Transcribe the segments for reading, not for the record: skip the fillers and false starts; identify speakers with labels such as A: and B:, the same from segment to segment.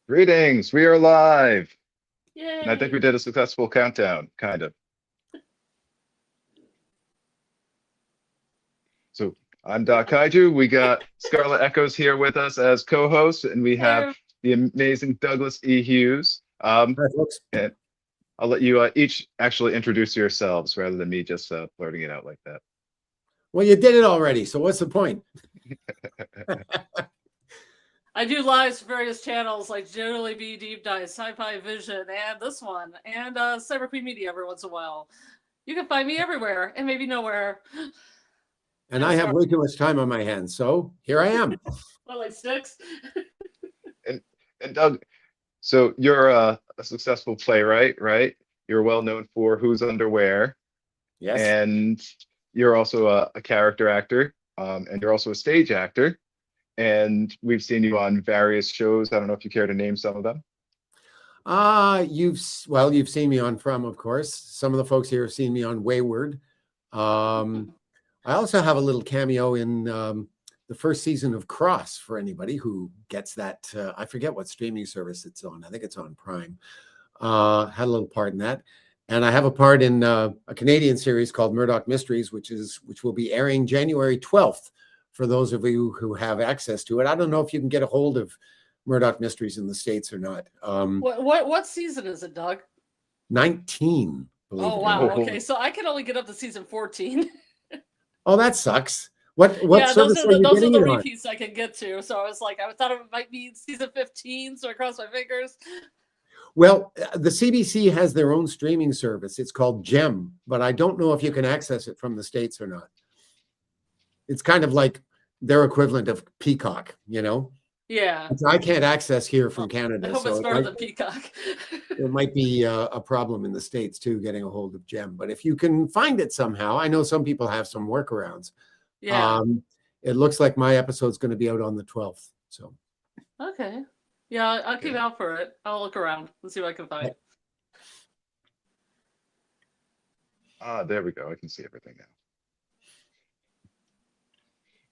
A: Greetings, we are live. And I think we
B: Yay!
A: did a successful countdown, kind of. So I'm Doc Kaiju. We got Scarlet Echoes here with us as co-hosts, and we
B: Hey,
A: have the amazing Douglas E. Hughes.
C: Hi, folks.
A: And I'll let you each actually introduce yourselves rather than me just blurting it out like that.
C: Well, you did it already, so what's the point?
B: I do lives for various channels like Generally Be Deep Dive, Sci-Fi Vision, and this one, and Cyber Queen Media every once in a while. You can find me everywhere and maybe nowhere.
C: And I have way too much time on my hands, so here I am.
B: Well, like sticks.
A: And Doug, so you're a successful playwright, right? You're well known for Who's Underwear,
C: Yes.
A: and you're also a character actor, and you're also a stage actor. And we've seen you on various shows. I don't know if you care to name some of them.
C: You've seen me on From, of course. Some of the folks here have seen me on Wayward. I also have a little cameo in the first season of Cross for anybody who gets that. I forget what streaming service it's on. I think it's on Prime. Had a little part in that. And I have a part in a Canadian series called Murdoch Mysteries, which will be airing January 12th for those of you who have access to it. I don't know if you can get a hold of Murdoch Mysteries in the States or not.
B: What season is it, Doug?
C: 19.
B: Oh, wow. Okay, so I can only get up to season 14.
C: Oh, that sucks. What
B: Yeah,
C: service are you
B: those are
C: getting
B: the
C: it on?
B: repeats I can get to. So I was like, I thought it might be season 15, so I crossed my fingers.
C: Well, the CBC has their own streaming service. It's called Gem, but I don't know if you can access it from the States or not. It's kind of like their equivalent of Peacock, you know?
B: Yeah.
C: Which I can't access here from Canada.
B: I hope
C: so
B: it's better than Peacock.
C: it might be a problem in the States too, getting a hold of Gem. But if you can find it somehow, I know some people have some workarounds.
B: Yeah.
C: It looks like my episode's going to be out on the 12th. So
B: okay. Yeah, I'll keep out for it. I'll look around and see what I can find.
A: There we go. I can see everything now.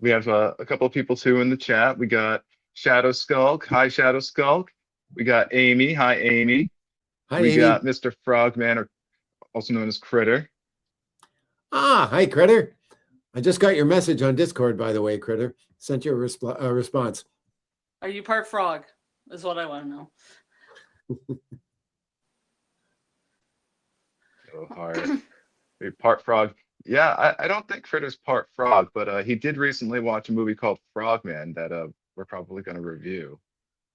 A: We have a couple of people too in the chat. We got Shadow Skulk. Hi, Shadow Skulk. We got Amy. Hi, Amy.
C: Hi,
A: we
C: Amy.
A: got Mr. Frogman, or also known as Critter.
C: Hi, Critter. I just got your message on Discord, by the way, Critter. Sent you a response.
B: Are you part frog? Is what I want to know.
A: So hard. Part frog. Yeah, I don't think Critter's part frog, but he did recently watch a movie called Frogman that we're probably going to review.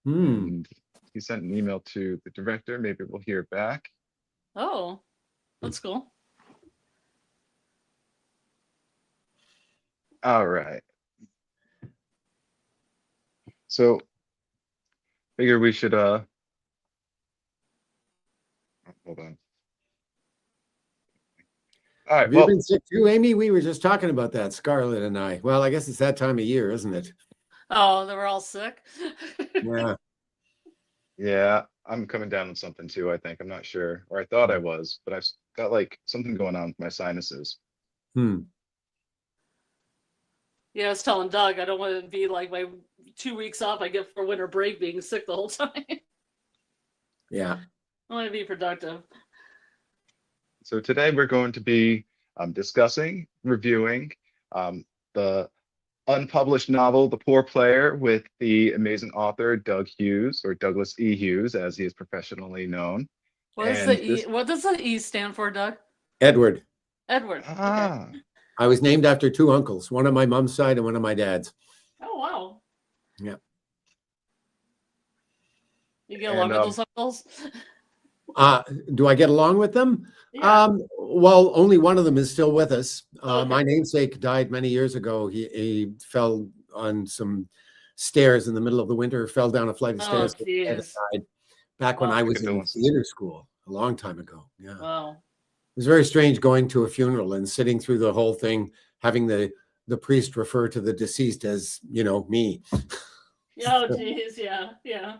A: And he sent an email to the director. Maybe we'll hear back.
B: Oh, that's cool.
A: All right. So, figure we should hold on. All right.
C: Have you been sick too, Amy? We were just talking about that, Scarlett and I. Well, I guess it's that time of year, isn't it?
B: Oh, they were all sick.
C: Yeah.
A: Yeah, I'm coming down with something too, I think. I'm not sure. Or I thought I was, but I've got like something going on with my sinuses.
B: Yeah, I was telling Doug I don't want to be like my 2 weeks off I get for winter break being sick the whole time.
C: Yeah.
B: I want to be productive.
A: So today we're going to be discussing, reviewing the unpublished novel, The Poor Player, with the amazing author Doug Hughes, or Douglas E. Hughes, as he is professionally known.
B: What does the E? What does the E stand for, Doug?
C: Edward.
B: Edward.
A: Ah.
B: Okay.
C: I was named after two uncles, one on my mom's side and one on my dad's.
B: Oh, wow.
C: Yeah.
B: You get along with those uncles?
C: Do I get along with them?
B: Yeah.
C: Well, only one of them is still with us. My namesake died many years ago. He fell on some stairs in the middle of the winter, fell down a flight of stairs. And died back when I was in theater school a long time ago. Yeah.
B: Wow.
C: It was very strange going to a funeral and sitting through the whole thing, having the priest refer to the deceased as, me.
B: Oh, geez. Yeah. Yeah.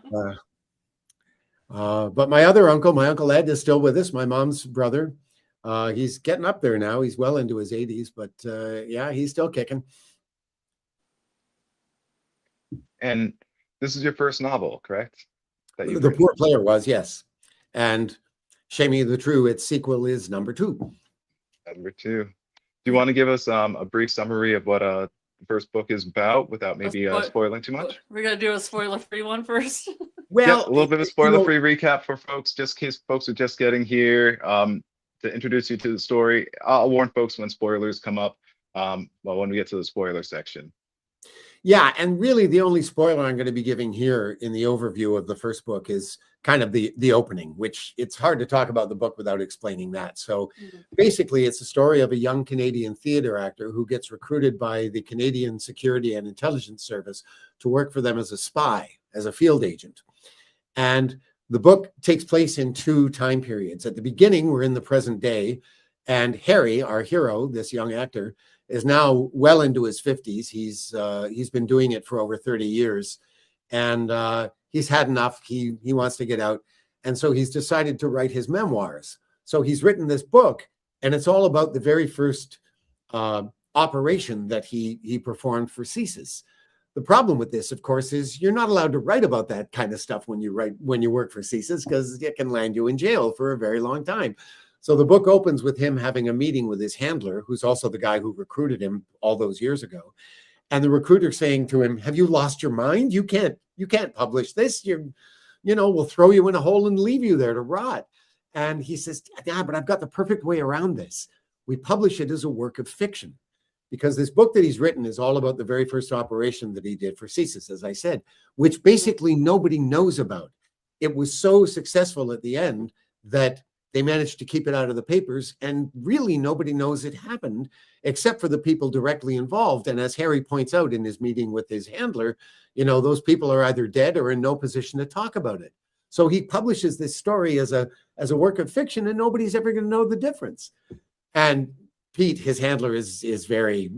C: But my other uncle, my Uncle Ed, is still with us, my mom's brother. He's getting up there now. He's well into his 80s, but yeah, he's still kicking.
A: And this is your first novel, correct? that you've
C: The
A: written.
C: Poor Player was, yes. And Shaming the True, its sequel is number 2.
A: Number 2. Do you want to give us a brief summary of what the first book is about without maybe spoiling too much?
B: We're gonna do a spoiler-free one first.
C: Well,
A: Yep, a little bit of a spoiler-free recap for folks, just in case folks are just getting here. To introduce you to the story, I'll warn folks when spoilers come up. Well, when we get to the spoiler section.
C: yeah, and really the only spoiler I'm going to be giving here in the overview of the first book is kind of the opening, which it's hard to talk about the book without explaining that. So basically, it's a story of a young Canadian theater actor who gets recruited by the Canadian Security and Intelligence Service to work for them as a spy, as a field agent. And the book takes place in 2 time periods. At the beginning, we're in the present day, and Harry, our hero, this young actor, is now well into his 50s. He's been doing it for over 30 years, and he's had enough. He wants to get out, and so he's decided to write his memoirs. So he's written this book, and it's all about the very first operation that he performed for CSIS. The problem with this, of course, is you're not allowed to write about that kind of stuff when you work for CSIS, because it can land you in jail for a very long time. So the book opens with him having a meeting with his handler, who's also the guy who recruited him all those years ago. And the recruiter saying to him, "Have you lost your mind? You can't publish this. We'll throw you in a hole and leave you there to rot." And he says, "Yeah, but I've got the perfect way around this. We publish it as a work of fiction." Because this book that he's written is all about the very first operation that he did for CSIS, as I said, which basically nobody knows about. It was so successful at the end that they managed to keep it out of the papers, and really nobody knows it happened except for the people directly involved. And as Harry points out in his meeting with his handler, those people are either dead or in no position to talk about it. So he publishes this story as a work of fiction, and nobody's ever going to know the difference. And Pete, his handler, is very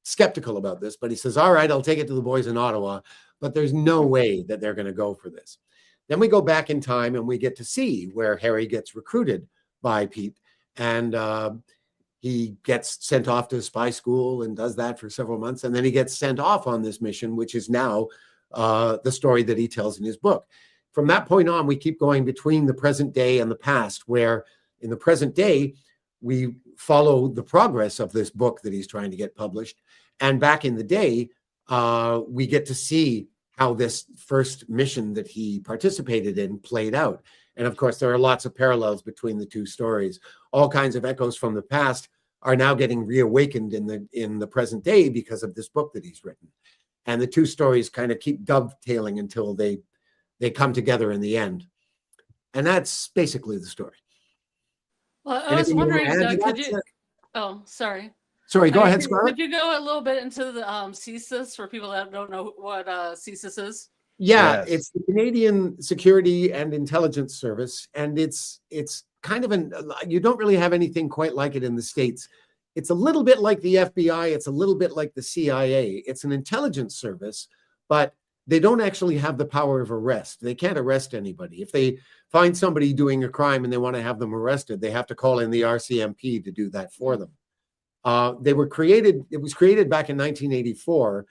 C: skeptical about this, but he says, "All right, I'll take it to the boys in Ottawa, but there's no way that they're going to go for this." Then we go back in time and we get to see where Harry gets recruited by Pete, and he gets sent off to spy school and does that for several months. And then he gets sent off on this mission, which is now the story that he tells in his book. From that point on, we keep going between the present day and the past, where in the present day, we follow the progress of this book that he's trying to get published. And back in the day, we get to see how this first mission that he participated in played out. And of course, there are lots of parallels between the 2 stories. All kinds of echoes from the past are now getting reawakened in the present day because of this book that he's written. And the 2 stories kind of keep dovetailing until they come together in the end. And that's basically the story.
B: Well, I was wondering, could you? Oh, sorry.
C: Sorry, go ahead, Scarlett.
B: Could you go a little bit into the CSIS for people that don't know what CSIS is?
C: Yeah,
A: Yes.
C: It's the Canadian Security and Intelligence Service, and it's kind of you don't really have anything quite like it in the States. It's a little bit like the FBI. It's a little bit like the CIA. It's an intelligence service, but they don't actually have the power of arrest. They can't arrest anybody. If they find somebody doing a crime and they want to have them arrested, they have to call in the RCMP to do that for them. It was created back in 1984,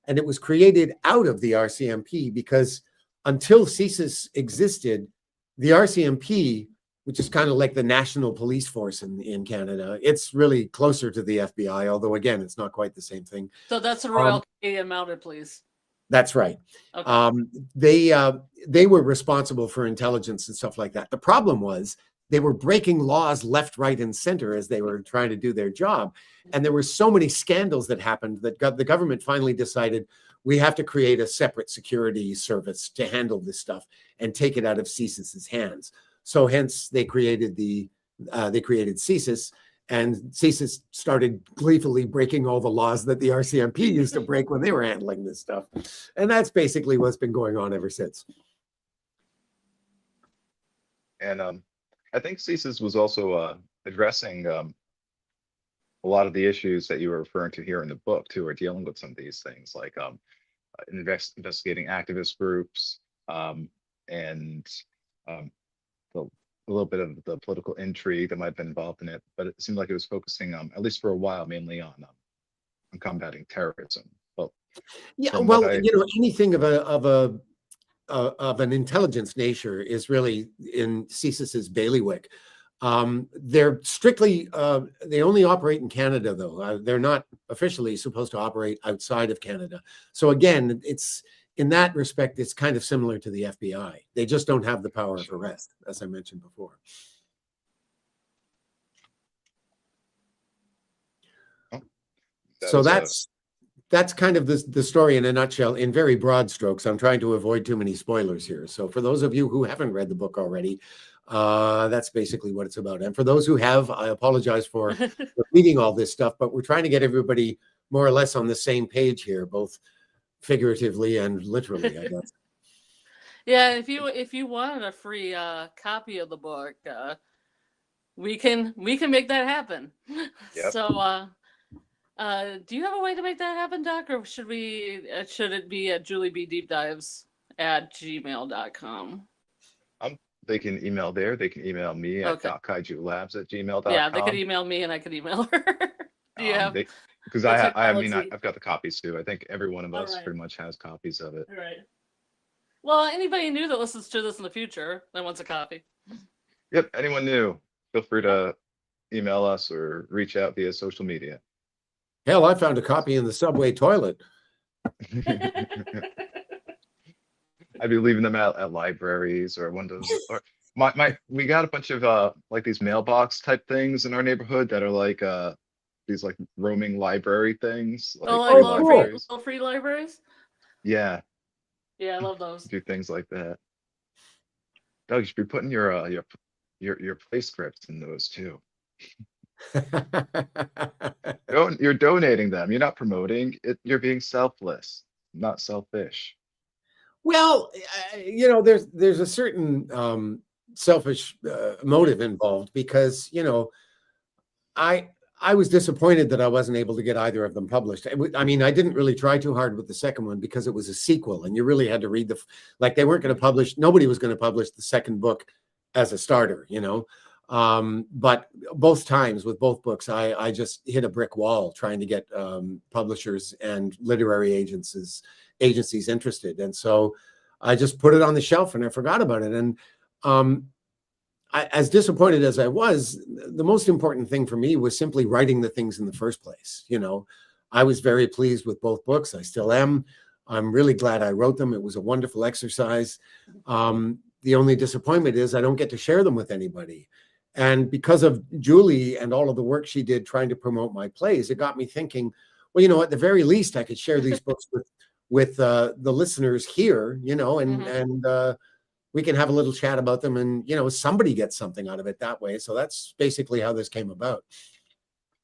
C: and it was created out of the RCMP because until CSIS existed, the RCMP, which is kind of like the national police force in Canada, it's really closer to the FBI, although again, it's not quite the same thing.
B: So that's the Royal Canadian Mounted Police.
C: That's right.
B: Okay.
C: They were responsible for intelligence and stuff like that. The problem was they were breaking laws left, right, and center as they were trying to do their job. And there were so many scandals that happened that the government finally decided we have to create a separate security service to handle this stuff and take it out of CSIS's hands. So hence they created CSIS, and CSIS started gleefully breaking all the laws that the RCMP used to break when they were handling this stuff. And that's basically what's been going on ever since.
A: And I think CSIS was also addressing a lot of the issues that you were referring to here in the book too, or dealing with some of these things like investigating activist groups and a little bit of the political intrigue that might have been involved in it. But it seemed like it was focusing, at least for a while, mainly on combating terrorism. Well,
C: yeah,
A: from
C: well,
A: what I-
C: anything of a of an intelligence nature is really in CSIS's bailiwick. They're strictly, they only operate in Canada, though. They're not officially supposed to operate outside of Canada. So again, it's in that respect, it's kind of similar to the FBI. They just don't have the power of arrest, as I mentioned before.
A: Oh,
C: So that's kind of the story in a nutshell, in very broad strokes. I'm trying to avoid too many spoilers here. So for those of you who haven't read the book already, that's basically what it's about. And for those who have, I apologize for repeating all this stuff, but we're trying to get everybody more or less on the same page here, both figuratively and literally, I guess.
B: Yeah, if you wanted a free copy of the book, we can make that happen.
A: Yep.
B: So do you have a way to make that happen, Doc, or should it be at juliebdeepdives@gmail.com?
A: They can email there. They can email me at
B: Okay.
A: .kaijulabs@gmail.com.
B: Yeah, they could email me and I could email her. Do you have
A: because
B: the
A: I mean,
B: technology?
A: I've got the copies too. I think every one of
B: All
A: us
B: right.
A: pretty much has copies of it.
B: All right. Well, anybody new that listens to this in the future that wants a copy.
A: Yep. Anyone new, feel free to email us or reach out via social media.
C: Hell, I found a copy in the subway toilet.
A: I'd be leaving them out at libraries or one of those. Or we got a bunch of like these mailbox type things in our neighborhood that are like these like roaming library things, like
B: Oh,
A: free
B: like
A: libraries.
B: little free libraries?
A: Yeah,
B: Yeah, I love those.
A: do things like that. Doug, you should be putting your play scripts in those too. You're donating them. You're not promoting it. You're being selfless, not selfish.
C: Well, there's a certain selfish motive involved because, I was disappointed that I wasn't able to get either of them published. I mean, I didn't really try too hard with the second one because it was a sequel and you really had to read like they weren't going to publish, nobody was going to publish the second book as a starter, but both times with both books, I just hit a brick wall trying to get publishers and literary agencies interested. And so I just put it on the shelf and I forgot about it. And as disappointed as I was, the most important thing for me was simply writing the things in the first place. I was very pleased with both books. I still am. I'm really glad I wrote them. It was a wonderful exercise. The only disappointment is I don't get to share them with anybody. And because of Julie and all of the work she did trying to promote my plays, it got me thinking, well, at the very least, I could share these books with the listeners here, and we can have a little chat about them and, somebody gets something out of it that way. So that's basically how this came about.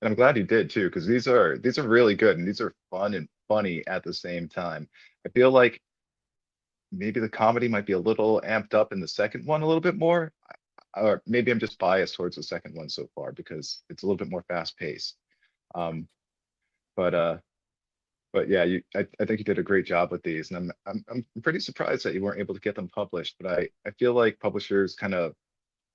A: And I'm glad you did too, because these are really good and these are fun and funny at the same time. I feel like maybe the comedy might be a little amped up in the second one a little bit more, or maybe I'm just biased towards the second one so far because it's a little bit more fast paced. But yeah, I think you did a great job with these, and I'm pretty surprised that you weren't able to get them published. But I feel like publishers kind of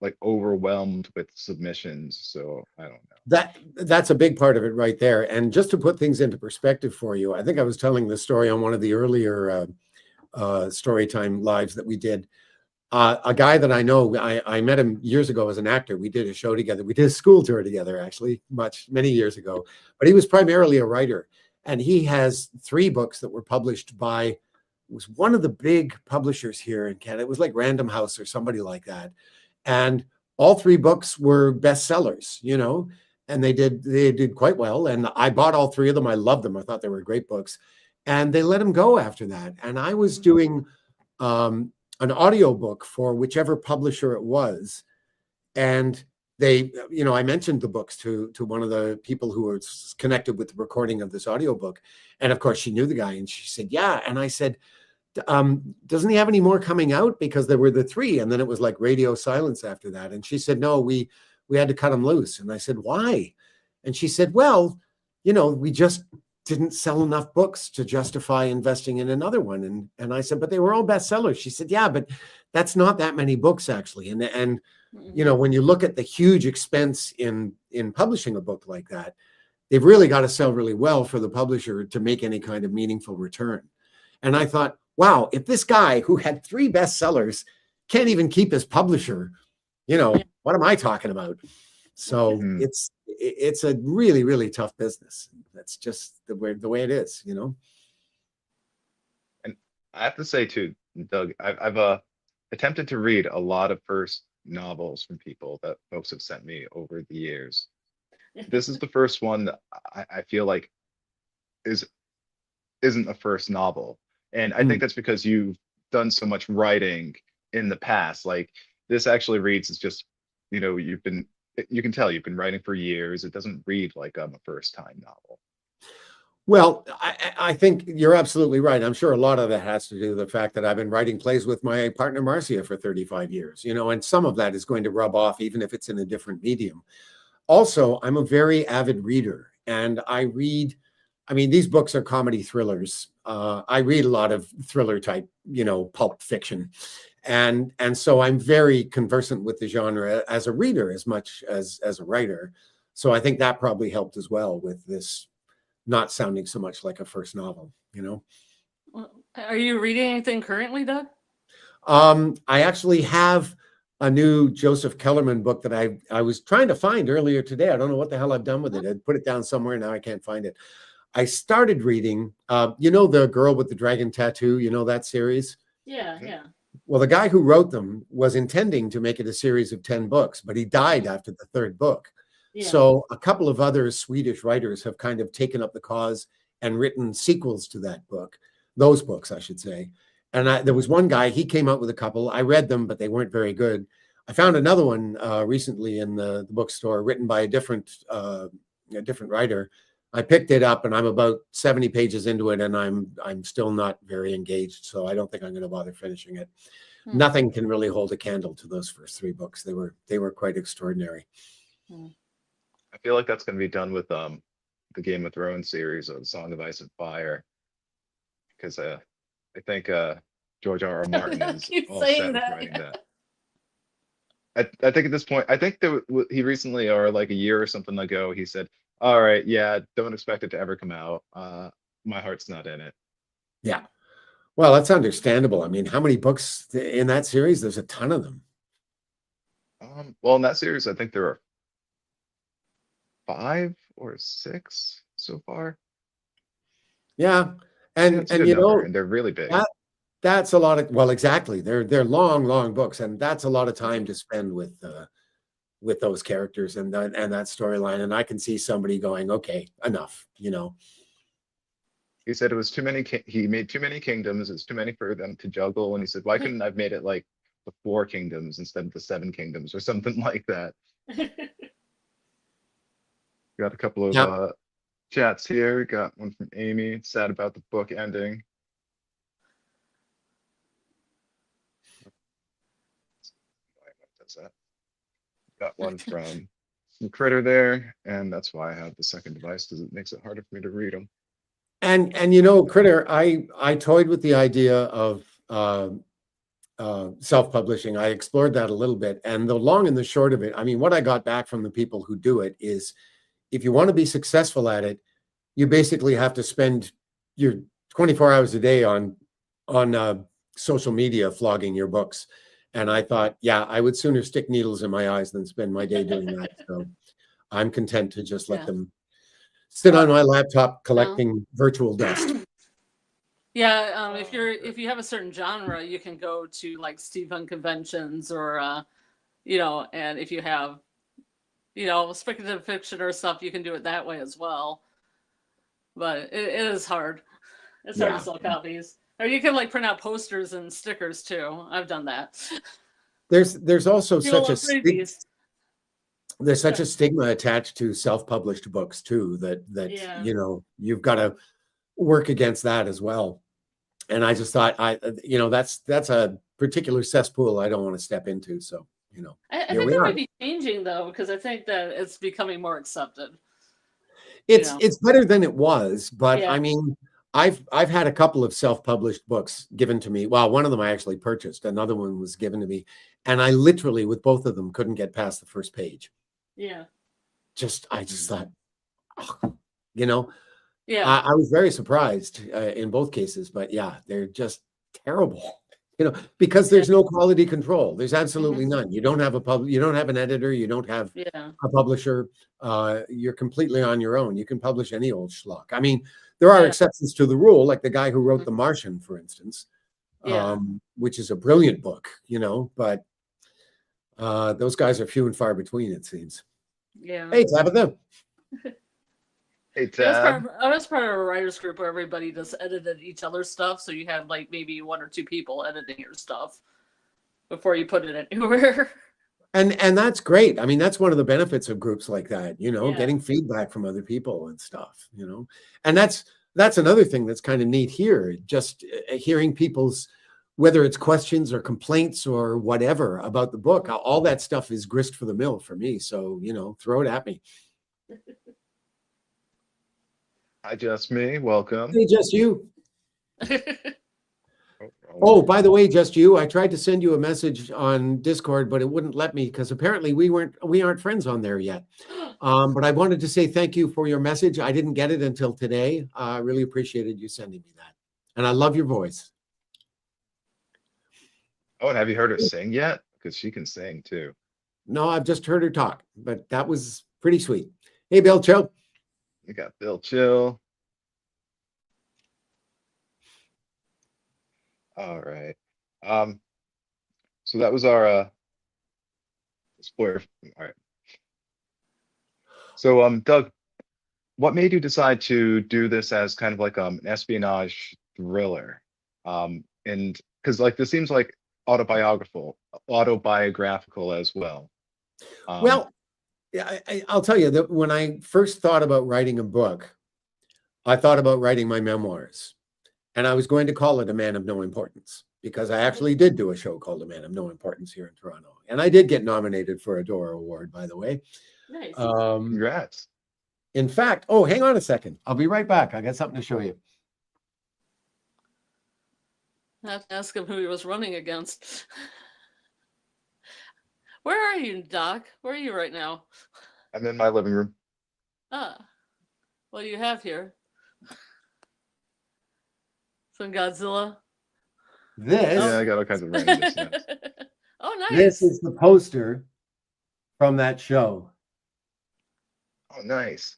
A: like overwhelmed with submissions, so I don't know.
C: That's a big part of it right there. And just to put things into perspective for you, I think I was telling this story on one of the earlier Storytime lives that we did. A guy that I know, I met him years ago as an actor. We did a show together. We did a school tour together, actually, many years ago. But he was primarily a writer. And he has 3 books that were published by, it was one of the big publishers here in Canada. It was like Random House or somebody like that. And all 3 books were bestsellers, and they did quite well. And I bought all 3 of them. I loved them. I thought they were great books. And they let him go after that. And I was doing an audiobook for whichever publisher it was. And they, I mentioned the books to one of the people who was connected with the recording of this audiobook. And of course, she knew the guy and she said, yeah. And I said, doesn't he have any more coming out? Because there were the 3. And then it was like radio silence after that. And she said, no, we had to cut him loose. And I said, why? And she said, well, we just didn't sell enough books to justify investing in another one. And I said, but they were all bestsellers. She said, yeah, but that's not that many books actually. And when you look at the huge expense in publishing a book like that, they've really got to sell really well for the publisher to make any kind of meaningful return. And I thought, wow, if this guy who had 3 bestsellers can't even keep his publisher, what am I talking about? So
A: Hmm.
C: it's a really, really tough business. That's just the way it is,
A: And I have to say too, Doug, I've attempted to read a lot of first novels from people that folks have sent me over the years. This is the first one that I feel like is isn't a first novel. And I think
C: Mm.
A: that's because you've done so much writing in the past. Like this actually reads as just, you can tell you've been writing for years. It doesn't read like a first time novel.
C: Well, I think you're absolutely right. I'm sure a lot of that has to do with the fact that I've been writing plays with my partner Marcia for 35 years, and some of that is going to rub off even if it's in a different medium. Also, I'm a very avid reader, and I mean, these books are comedy thrillers. I read a lot of thriller type, pulp fiction. And so I'm very conversant with the genre as a reader as much as a writer. So I think that probably helped as well with this not sounding so much like a first novel.
B: Well, are you reading anything currently, Doug?
C: I actually have a new Joseph Kellerman book that I was trying to find earlier today. I don't know what the hell I've done with it. I put it down somewhere. Now I can't find it. I started reading, The Girl with the Dragon Tattoo, that series?
B: Yeah, yeah.
C: Well, the guy who wrote them was intending to make it a series of 10 books, but he died after the 3rd book.
B: Yeah.
C: So a couple of other Swedish writers have kind of taken up the cause and written sequels to those books, I should say. And there was one guy, he came out with a couple. I read them, but they weren't very good. I found another one recently in the bookstore written by a different writer. I picked it up and I'm about 70 pages into it and I'm still not very engaged. So I don't think I'm going to bother finishing it. Nothing can really hold a candle to those first 3 books. They were quite extraordinary.
A: I feel like that's going to be done with the Game of Thrones series or the Song of Ice and Fire, because I think George R. R. Martin is
B: Keep
A: all
B: saying
A: set with
B: that,
A: writing
B: yeah.
A: that. I think at this point, I think he recently, or like a year or something ago, he said, "All right, yeah, don't expect it to ever come out. My heart's not in it."
C: Yeah. Well, that's understandable. I mean, how many books in that series? There's a ton of them.
A: Well, in that series, I think there are 5 or 6 so far.
C: Yeah.
A: Yeah, it's a
C: And
A: good number, and they're really big.
C: that's a lot of, well, exactly. They're long, long books, and that's a lot of time to spend with those characters and that storyline. And I can see somebody going, okay, enough.
A: He said it was too many. He made too many kingdoms. It's too many for them to juggle. And he said, "Why couldn't I've made it like the 4 kingdoms instead of the 7 kingdoms or something like that?" Got a couple of
C: Yep.
A: chats here. Got one from Amy, sad about the book ending. That's that. Got one from some critter there, and that's why I have the second device, because it makes it harder for me to read them.
C: And Critter, I toyed with the idea of self-publishing. I explored that a little bit, and the long and the short of it, I mean, what I got back from the people who do it is, if you want to be successful at it, you basically have to spend your 24 hours a day on social media flogging your books. And I thought, yeah, I would sooner stick needles in my eyes than spend my day doing that. So I'm content to just let them sit on my laptop collecting virtual dust.
B: Yeah, if you have a certain genre, you can go to like steampunk conventions or and if you have speculative fiction or stuff, you can do it that way as well. But it is hard. It's hard to sell copies. Or you can like print out posters and stickers too. I've done that.
C: There's also such a
B: a
C: stigma attached to self-published books too, that you've got to work against that as well. And I just thought, that's a particular cesspool I don't want to step into. So,
B: I think that might be changing though, because I think that it's becoming more accepted.
C: It's better than it was, but I mean, I've had a couple of self-published books given to me. Well, one of them I actually purchased, another one was given to me, and I literally, with both of them, couldn't get past the first page.
B: Yeah.
C: I just thought,
B: Yeah.
C: I was very surprised in both cases, but yeah, they're just terrible, because there's no quality control. There's absolutely none. You don't have you don't have an editor, you don't have
B: Yeah.
C: a publisher. You're completely on your own. You can publish any old schlock. I mean, there are
B: Yeah.
C: exceptions to the rule, like the guy who wrote The Martian, for instance,
B: Yeah.
C: which is a brilliant book, but those guys are few and far between, it seems.
B: Yeah.
C: Hey, Tabitha.
A: Hey,
B: Yeah,
A: Tab.
B: I was part of a writers group where everybody just edited each other's stuff, so you had like maybe 1 or 2 people editing your stuff before you put it anywhere.
C: And that's great. I mean, that's one of the benefits of groups like that,
B: Yeah.
C: getting feedback from other people and stuff, And that's another thing that's kind of neat here, just hearing people's, whether it's questions or complaints or whatever about the book, all that stuff is grist for the mill for me. So, throw it at me.
A: Hi, Just Me. Welcome.
C: Hey, Just You. Oh, by the way, Just You, I tried to send you a message on Discord, but it wouldn't let me because apparently we aren't friends on there yet. But I wanted to say thank you for your message. I didn't get it until today. I really appreciated you sending me that. And I love your voice.
A: Oh, and have you heard her sing yet? Because she can sing too.
C: No, I've just heard her talk, but that was pretty sweet. Hey, Bill Chill.
A: We got Bill Chill. All right. So that was our spoiler. All right. So Doug, what made you decide to do this as kind of like an espionage thriller? And because like this seems like autobiographical as well.
C: Well, I'll tell you that when I first thought about writing a book, I thought about writing my memoirs. And I was going to call it A Man of No Importance because I actually did do a show called A Man of No Importance here in Toronto. And I did get nominated for a Dora Award, by the way.
B: Nice.
A: Congrats.
C: In fact, oh, hang on a second. I'll be right back. I got something to show you.
B: I have to ask him who he was running against. Where are you, Doc? Where are you right now?
A: I'm in my living room.
B: What do you have here? Some Godzilla?
C: This,
A: Yeah, I got all kinds of randomness. Yes.
B: Oh, nice.
C: this is the poster from that show.
A: Oh, nice.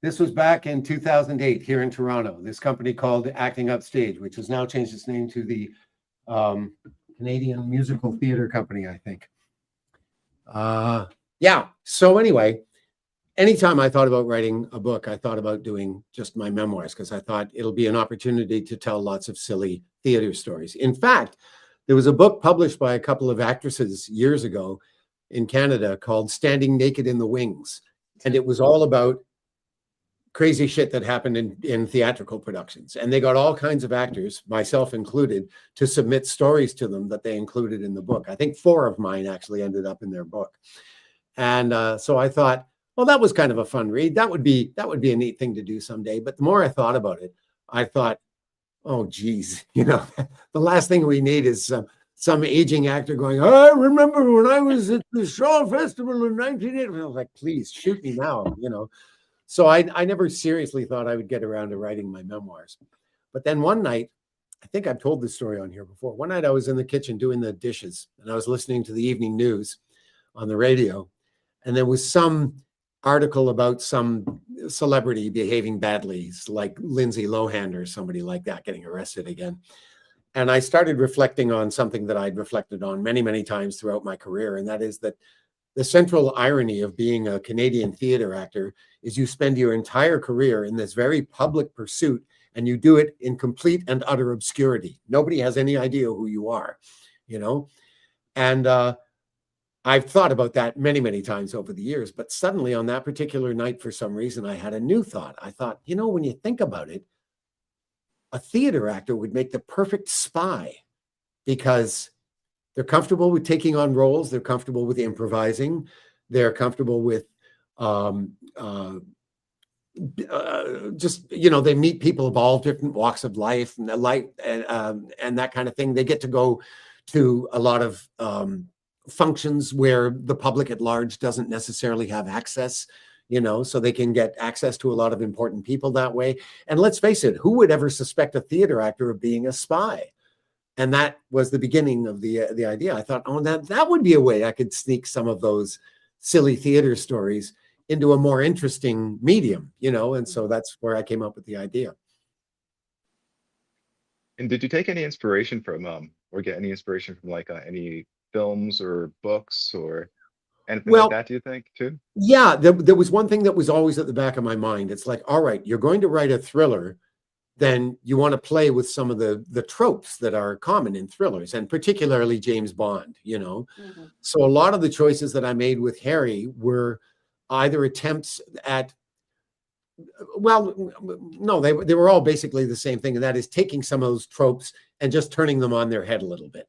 C: This was back in 2008 here in Toronto. This company called Acting Upstage, which has now changed its name to the Canadian Musical Theatre Company, I think. Yeah. So anyway, anytime I thought about writing a book, I thought about doing just my memoirs because I thought it'll be an opportunity to tell lots of silly theater stories. In fact, there was a book published by a couple of actresses years ago in Canada called Standing Naked in the Wings. And it was all about crazy shit that happened in theatrical productions. And they got all kinds of actors, myself included, to submit stories to them that they included in the book. I think 4 of mine actually ended up in their book. And so I thought, well, that was kind of a fun read. That would be a neat thing to do someday. But the more I thought about it, I thought, oh, geez, the last thing we need is some aging actor going, I remember when I was at the Shaw Festival in 1980. I was like, please shoot me now, So I never seriously thought I would get around to writing my memoirs. But then one night, I think I've told this story on here before. One night I was in the kitchen doing the dishes and I was listening to the evening news on the radio. And there was some article about some celebrity behaving badly, like Lindsay Lohan or somebody like that getting arrested again. And I started reflecting on something that I'd reflected on many, many times throughout my career. And that is that the central irony of being a Canadian theater actor is you spend your entire career in this very public pursuit and you do it in complete and utter obscurity. Nobody has any idea who you are, And I've thought about that many, many times over the years, but suddenly on that particular night, for some reason, I had a new thought. I thought, when you think about it, a theater actor would make the perfect spy because they're comfortable with taking on roles. They're comfortable with improvising. They're comfortable with they meet people of all different walks of life and that kind of thing. They get to go to a lot of functions where the public at large doesn't necessarily have access, so they can get access to a lot of important people that way. And let's face it, who would ever suspect a theater actor of being a spy? And that was the beginning of the idea. I thought, oh, that would be a way I could sneak some of those silly theater stories into a more interesting medium, and so that's where I came up with the idea.
A: And did you take any inspiration from or get any inspiration from like any films or books or anything like
C: Well,
A: that, do you think, too?
C: yeah, there was one thing that was always at the back of my mind. It's like, all right, you're going to write a thriller, then you want to play with some of the tropes that are common in thrillers, and particularly James Bond,
B: Mhm.
C: So a lot of the choices that I made with Harry were either attempts at, well, no, they were all basically the same thing, and that is taking some of those tropes and just turning them on their head a little bit.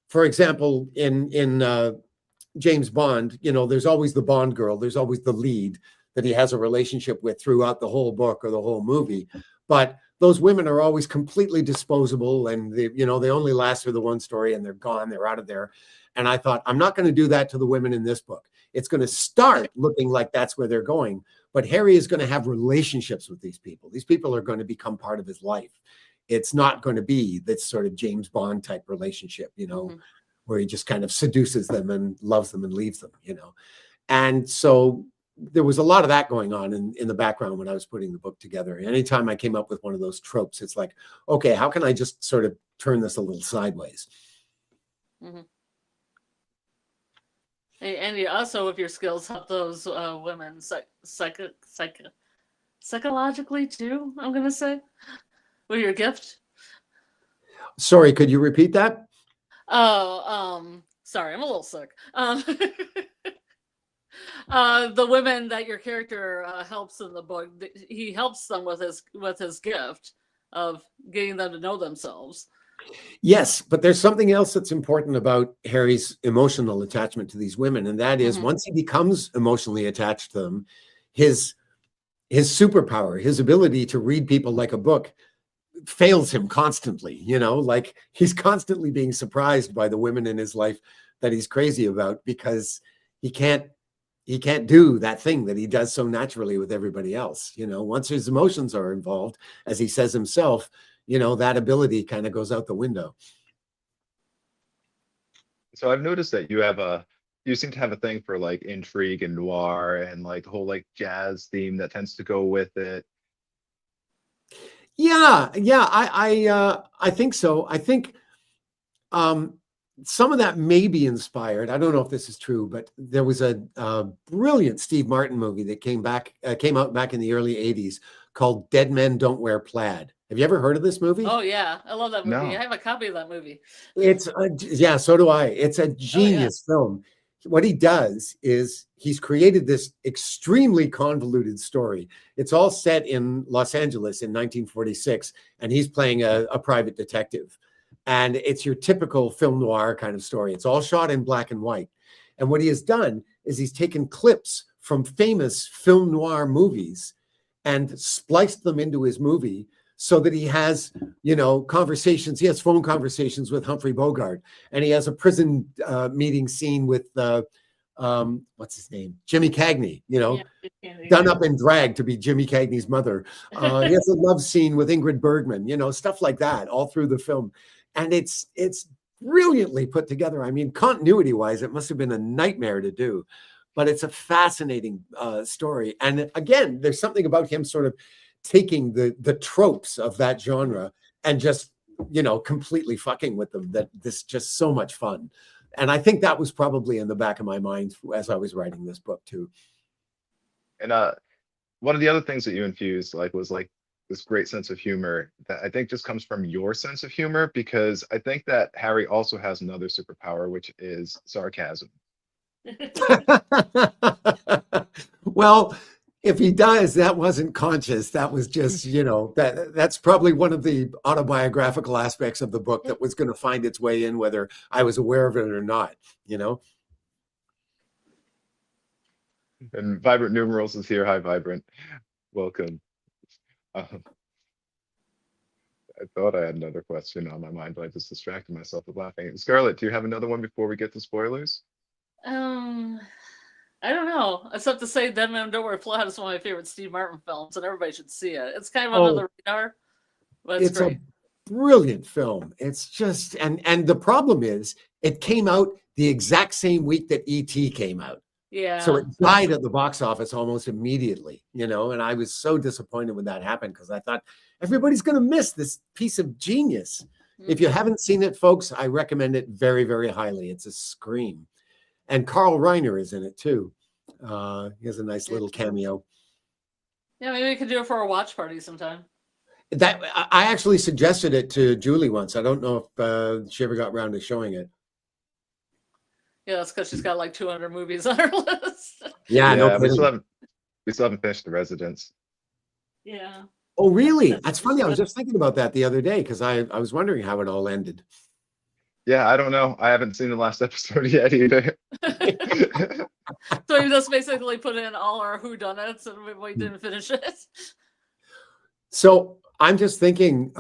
C: For example, in James Bond, there's always the Bond girl, there's always the lead that he has a relationship with throughout the whole book or the whole movie. But those women are always completely disposable, and they only last through the one story and they're gone, they're out of there. And I thought, I'm not going to do that to the women in this book. It's going to start looking like that's where they're going. But Harry is going to have relationships with these people. These people are going to become part of his life. It's not going to be this sort of James Bond type relationship, where he just kind of seduces them and loves them and leaves them, And so there was a lot of that going on in the background when I was putting the book together. Anytime I came up with one of those tropes, it's like, okay, how can I just sort of turn this a little sideways?
B: Mhm. And you also, with your skills, help those women psychologically too, I'm going to say, with your gift.
C: Sorry, could you repeat that?
B: Oh, sorry, I'm a little sick. The women that your character helps in the book, he helps them with his gift of getting them to know themselves.
C: Yes, but there's something else that's important about Harry's emotional attachment to these women, and that is once he becomes emotionally attached to them, his superpower, his ability to read people like a book fails him constantly, like he's constantly being surprised by the women in his life that he's crazy about, because he can't do that thing that he does so naturally with everybody else. Once his emotions are involved, as he says himself, that ability kind of goes out the window.
A: So I've noticed that you seem to have a thing for like intrigue and noir and like the whole like jazz theme that tends to go with it.
C: Yeah, I think so. I think some of that may be inspired. I don't know if this is true, but there was a brilliant Steve Martin movie that came out back in the early '80s called Dead Men Don't Wear Plaid. Have you ever heard of this movie?
B: Oh yeah, I love that movie.
A: No.
B: I have a copy of that movie.
C: Yeah, so do I. It's a genius film. What he does is he's created this extremely convoluted story. It's all set in Los Angeles in 1946, and he's playing a private detective. And it's your typical film noir kind of story. It's all shot in black and white. And what he has done is he's taken clips from famous film noir movies and spliced them into his movie, so that he has, conversations. He has phone conversations with Humphrey Bogart, and he has a prison meeting scene with what's his name, Jimmy Cagney. Done up in drag to be Jimmy Cagney's mother. He has a love scene with Ingrid Bergman. Stuff like that all through the film, and it's brilliantly put together. I mean, continuity-wise, it must have been a nightmare to do, but it's a fascinating story. And again, there's something about him sort of taking the tropes of that genre and just completely fucking with them. That this just so much fun. And I think that was probably in the back of my mind as I was writing this book too.
A: And one of the other things that you infused like was like this great sense of humor that I think just comes from your sense of humor, because I think that Harry also has another superpower, which is sarcasm.
C: Well, if he does, that wasn't conscious. That was just, that's probably one of the autobiographical aspects of the book that was going to find its way in, whether I was aware of it or not,
A: And Vibrant Numerals is here. Hi, Vibrant. Welcome. Um, I thought I had another question on my mind, but I just distracted myself with laughing. Scarlett, do you have another one before we get to spoilers?
B: I don't know. Except to say, Dead Man Don't Wear Plaid is one of my favorite Steve Martin films, and everybody should see it. It's kind of under the radar, but it's great.
C: A brilliant film. It's just, and the problem is it came out the exact same week that E.T. came out.
B: Yeah.
C: So it died at the box office almost immediately, and I was so disappointed when that happened because I thought everybody's going to miss this piece of genius. If you haven't seen it, folks, I recommend it very, very highly. It's a scream. And Carl Reiner is in it too. He has a nice little cameo.
B: Yeah, maybe we could do it for a watch party sometime.
C: That I actually suggested it to Julie once. I don't know if she ever got around to showing it.
B: Yeah, that's because she's got like 200 movies on her list.
C: Yeah, no
A: we
C: kidding.
A: still haven't finished The Residence.
B: Yeah.
C: Oh, really? That's funny. I was just thinking about that the other day because I was wondering how it all ended.
A: Yeah, I don't know. I haven't seen the last episode yet either.
B: So we just basically put in all our whodunits and we didn't finish it.
C: So I'm just thinking,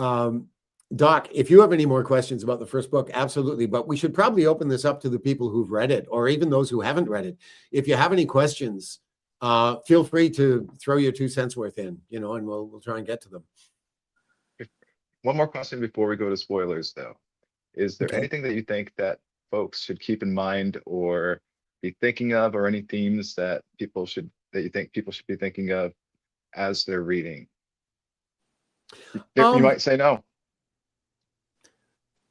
C: Doc, if you have any more questions about the first book, absolutely. But we should probably open this up to the people who've read it or even those who haven't read it. If you have any questions, feel free to throw your 2 cents worth in, and we'll try and get to them.
A: One more question before we go to spoilers, though. Is there anything that you think that folks should keep in mind or be thinking of, or any themes that you think people should be thinking of as they're reading? You might say no.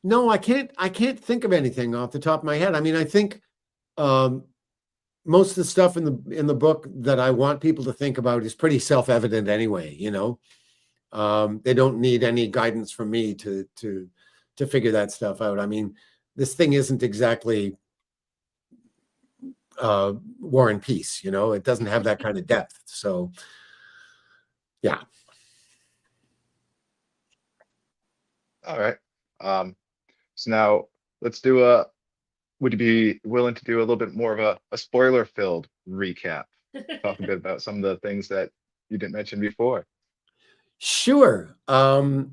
C: No, I can't think of anything off the top of my head. I mean, I think most of the stuff in the book that I want people to think about is pretty self-evident anyway. They don't need any guidance from me to figure that stuff out. I mean, this thing isn't exactly War and Peace. It doesn't have that kind of depth. So, yeah.
A: All right. So now let's would you be willing to do a little bit more of a spoiler-filled recap? Talk a bit about some of the things that you didn't mention before.
C: Sure.
B: So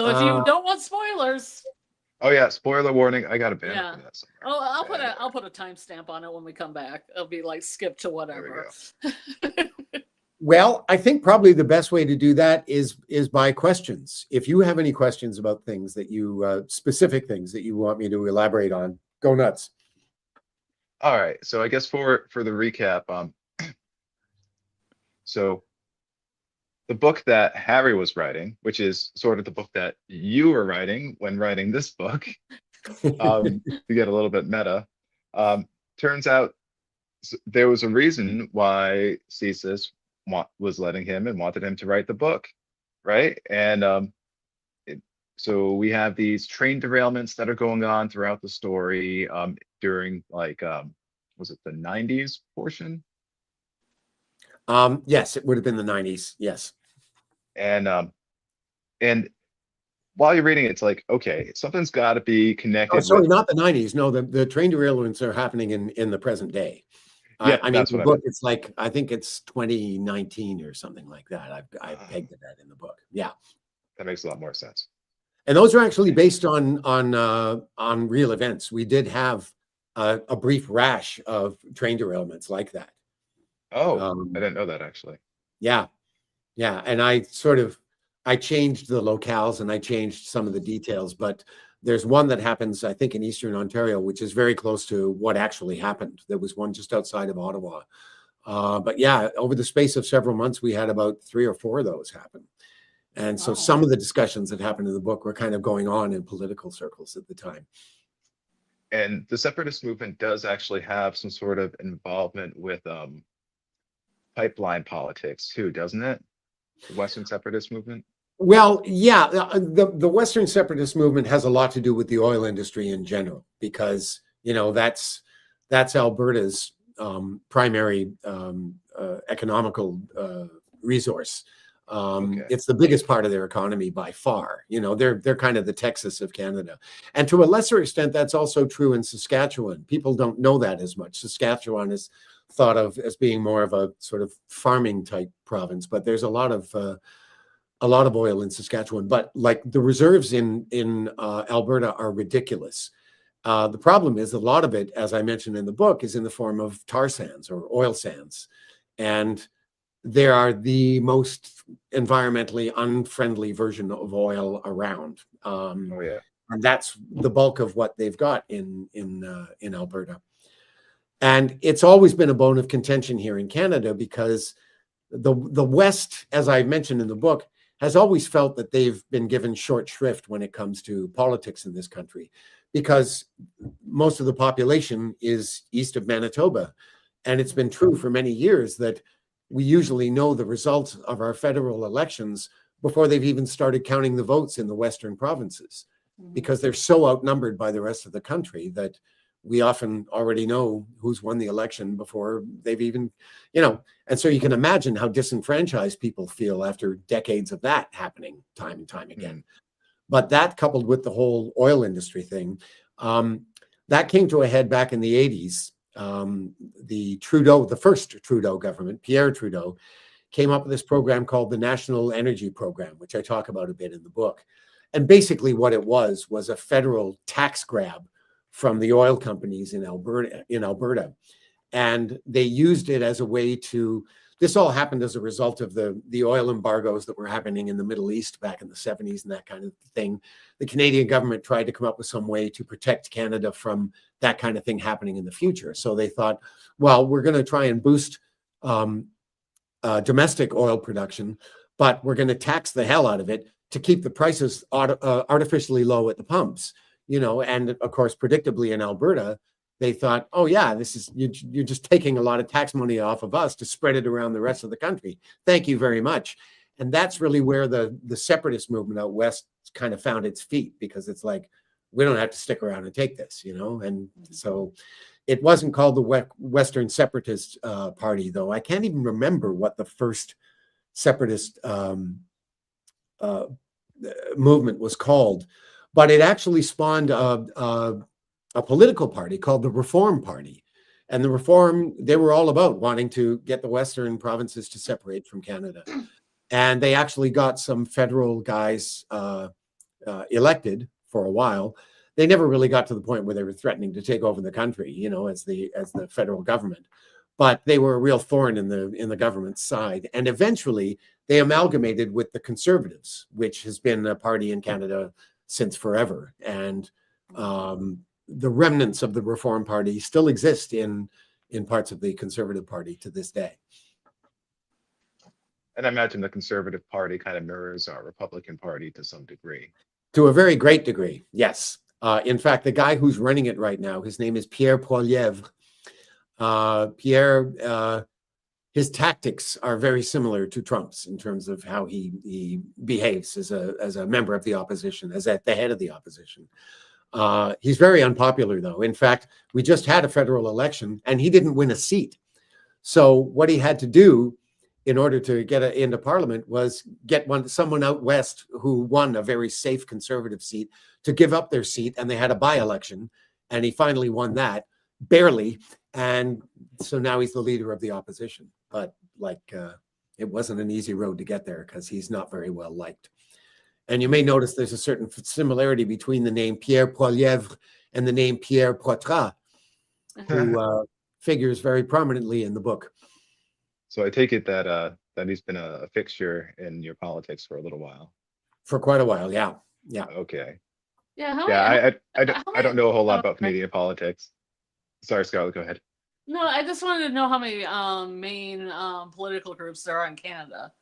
B: if you don't want spoilers.
A: Oh yeah, spoiler warning. I got a banner for that somewhere.
B: Oh, I'll put a timestamp on it when we come back. It'll be like skip to whatever.
C: Well, I think probably the best way to do that is by questions. If you have any questions about things that you specific things that you want me to elaborate on, go nuts.
A: All right. So I guess for the recap, so the book that Harry was writing, which is sort of the book that you were writing when writing this book, to get a little bit meta, turns out there was a reason why Cesis was letting him and wanted him to write the book, right? And so we have these train derailments that are going on throughout the story during was it the 90s portion?
C: Yes, it would have been the 90s. Yes.
A: And while you're reading it, it's like, okay, something's got to be connected.
C: Oh, sorry, not the 90s. No, the train derailments are happening in the present day.
A: Yeah,
C: I mean, the book, it's like, I think it's 2019 or something like that. I pegged that in the book. Yeah.
A: That makes a lot more sense.
C: And those are actually based on real events. We did have a brief rash of train derailments like that.
A: Oh, I didn't know that actually.
C: Yeah. Yeah. And I changed the locales and I changed some of the details, but there's one that happens, I think, in Eastern Ontario, which is very close to what actually happened. There was one just outside of Ottawa. But yeah, over the space of several months, we had about 3 or 4 of those happen. And so some of the discussions that happened in the book were kind of going on in political circles at the time.
A: And the separatist movement does actually have some sort of involvement with pipeline politics too, doesn't it? The Western separatist movement?
C: Well, yeah, the Western separatist movement has a lot to do with the oil industry in general, because, that's Alberta's primary economical resource. It's the biggest part of their economy by far. They're kind of the Texas of Canada. And to a lesser extent, that's also true in Saskatchewan. People don't know that as much. Saskatchewan is thought of as being more of a sort of farming type province, but there's a lot of oil in Saskatchewan. But like the reserves in Alberta are ridiculous. The problem is a lot of it, as I mentioned in the book, is in the form of tar sands or oil sands. And they are the most environmentally unfriendly version of oil around.
A: Oh yeah.
C: And that's the bulk of what they've got in Alberta. And it's always been a bone of contention here in Canada because the West, as I mentioned in the book, has always felt that they've been given short shrift when it comes to politics in this country, because most of the population is east of Manitoba. And it's been true for many years that we usually know the results of our federal elections before they've even started counting the votes in the Western provinces, because they're so outnumbered by the rest of the country that we often already know who's won the election before they've even, and so you can imagine how disenfranchised people feel after decades of that happening time and time again. But that, coupled with the whole oil industry thing, that came to a head back in the 80s. The first Trudeau government, Pierre Trudeau, came up with this program called the National Energy Program, which I talk about a bit in the book. And basically what it was a federal tax grab from the oil companies in Alberta. And they used it as a way to, this all happened as a result of the oil embargoes that were happening in the Middle East back in the 70s and that kind of thing. The Canadian government tried to come up with some way to protect Canada from that kind of thing happening in the future. So they thought, well, we're going to try and boost domestic oil production, but we're going to tax the hell out of it to keep the prices artificially low at the pumps. And of course, predictably in Alberta, they thought, oh yeah, this is, you're just taking a lot of tax money off of us to spread it around the rest of the country. Thank you very much. And that's really where the separatist movement out west kind of found its feet, because it's like, we don't have to stick around and take this, and so it wasn't called the Western Separatist Party, though. I can't even remember what the first separatist movement was called, but it actually spawned a political party called the Reform Party. And the Reform, they were all about wanting to get the Western provinces to separate from Canada. And they actually got some federal guys elected for a while. They never really got to the point where they were threatening to take over the country, as the federal government. But they were a real thorn in the government's side. And eventually they amalgamated with the Conservatives, which has been a party in Canada since forever. And the remnants of the Reform Party still exist in parts of the Conservative Party to this day.
A: And I imagine the Conservative Party kind of mirrors our Republican Party to some degree.
C: To a very great degree, yes. In fact, the guy who's running it right now, his name is Pierre Poilievre. Pierre, his tactics are very similar to Trump's in terms of how he behaves as a member of the opposition, as at the head of the opposition. He's very unpopular, though. In fact, we just had a federal election and he didn't win a seat. So what he had to do in order to get into parliament was get someone out west who won a very safe conservative seat to give up their seat, and they had a by-election, and he finally won that, barely, and so now he's the leader of the opposition. But it wasn't an easy road to get there because he's not very well liked. And you may notice there's a certain similarity between the name Pierre Poilievre and the name Pierre Poitras, who figures very prominently in the book.
A: So I take it that he's been a fixture in your politics for a little while.
C: For quite a while, yeah.
A: Okay.
B: Yeah.
A: I don't know a whole lot about Canadian politics. Sorry, Scarlett, go ahead.
B: No, I just wanted to know how many main political groups there are in Canada.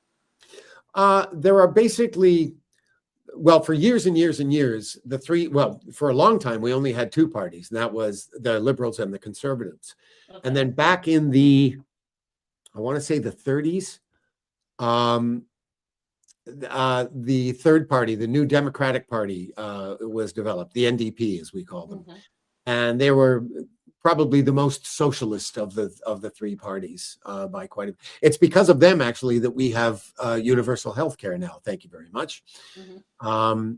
C: There are basically, well, for years and years and years, for a long time, we only had two parties, and that was the Liberals and the Conservatives. Okay. And then back in I want to say the 30s, the third party, the New Democratic Party, was developed, the NDP, as we call them. Mm-hmm. And they were probably the most socialist of the three parties by quite a. It's because of them, actually, that we have universal health care now. Thank you very much. Mm-hmm.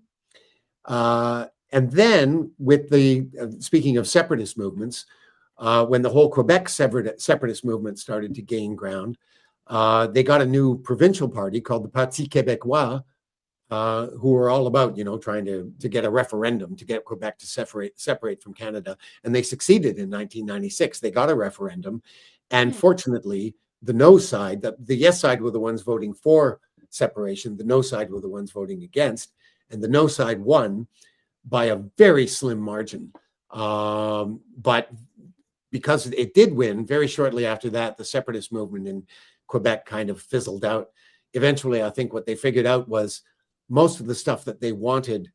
C: And then with speaking of separatist movements, when the whole Quebec separatist movement started to gain ground, they got a new provincial party called the Parti Québécois, who were all about, trying to get a referendum to get Quebec to separate from Canada. And they succeeded in 1996. They got a referendum. And fortunately, the no side, the yes side were the ones voting for separation. The no side were the ones voting against, and the no side won by a very slim margin. But because it did win, very shortly after that, the separatist movement in Quebec kind of fizzled out. Eventually, I think what they figured out was most of the stuff that they wanted,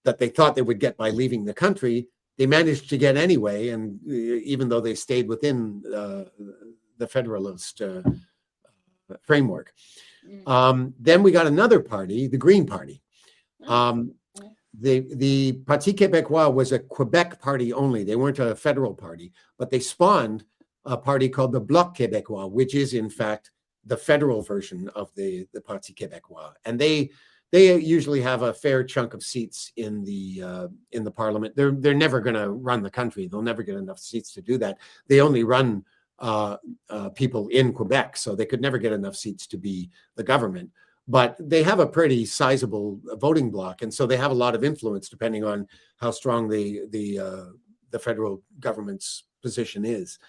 C: that they thought they would get by leaving the country, they managed to get anyway. And even though they stayed within the Federalist framework. Then we got another party, the Green Party. The Parti Québécois was a Quebec party only. They weren't a federal party, but they spawned a party called the Bloc Québécois, which is in fact the federal version of the Parti Québécois. And they usually have a fair chunk of seats in the parliament. They're never going to run the country. They'll never get enough seats to do that. They only run people in Quebec, so they could never get enough seats to be the government. But they have a pretty sizable voting bloc, and so they have a lot of influence depending on how strong the federal government's position is.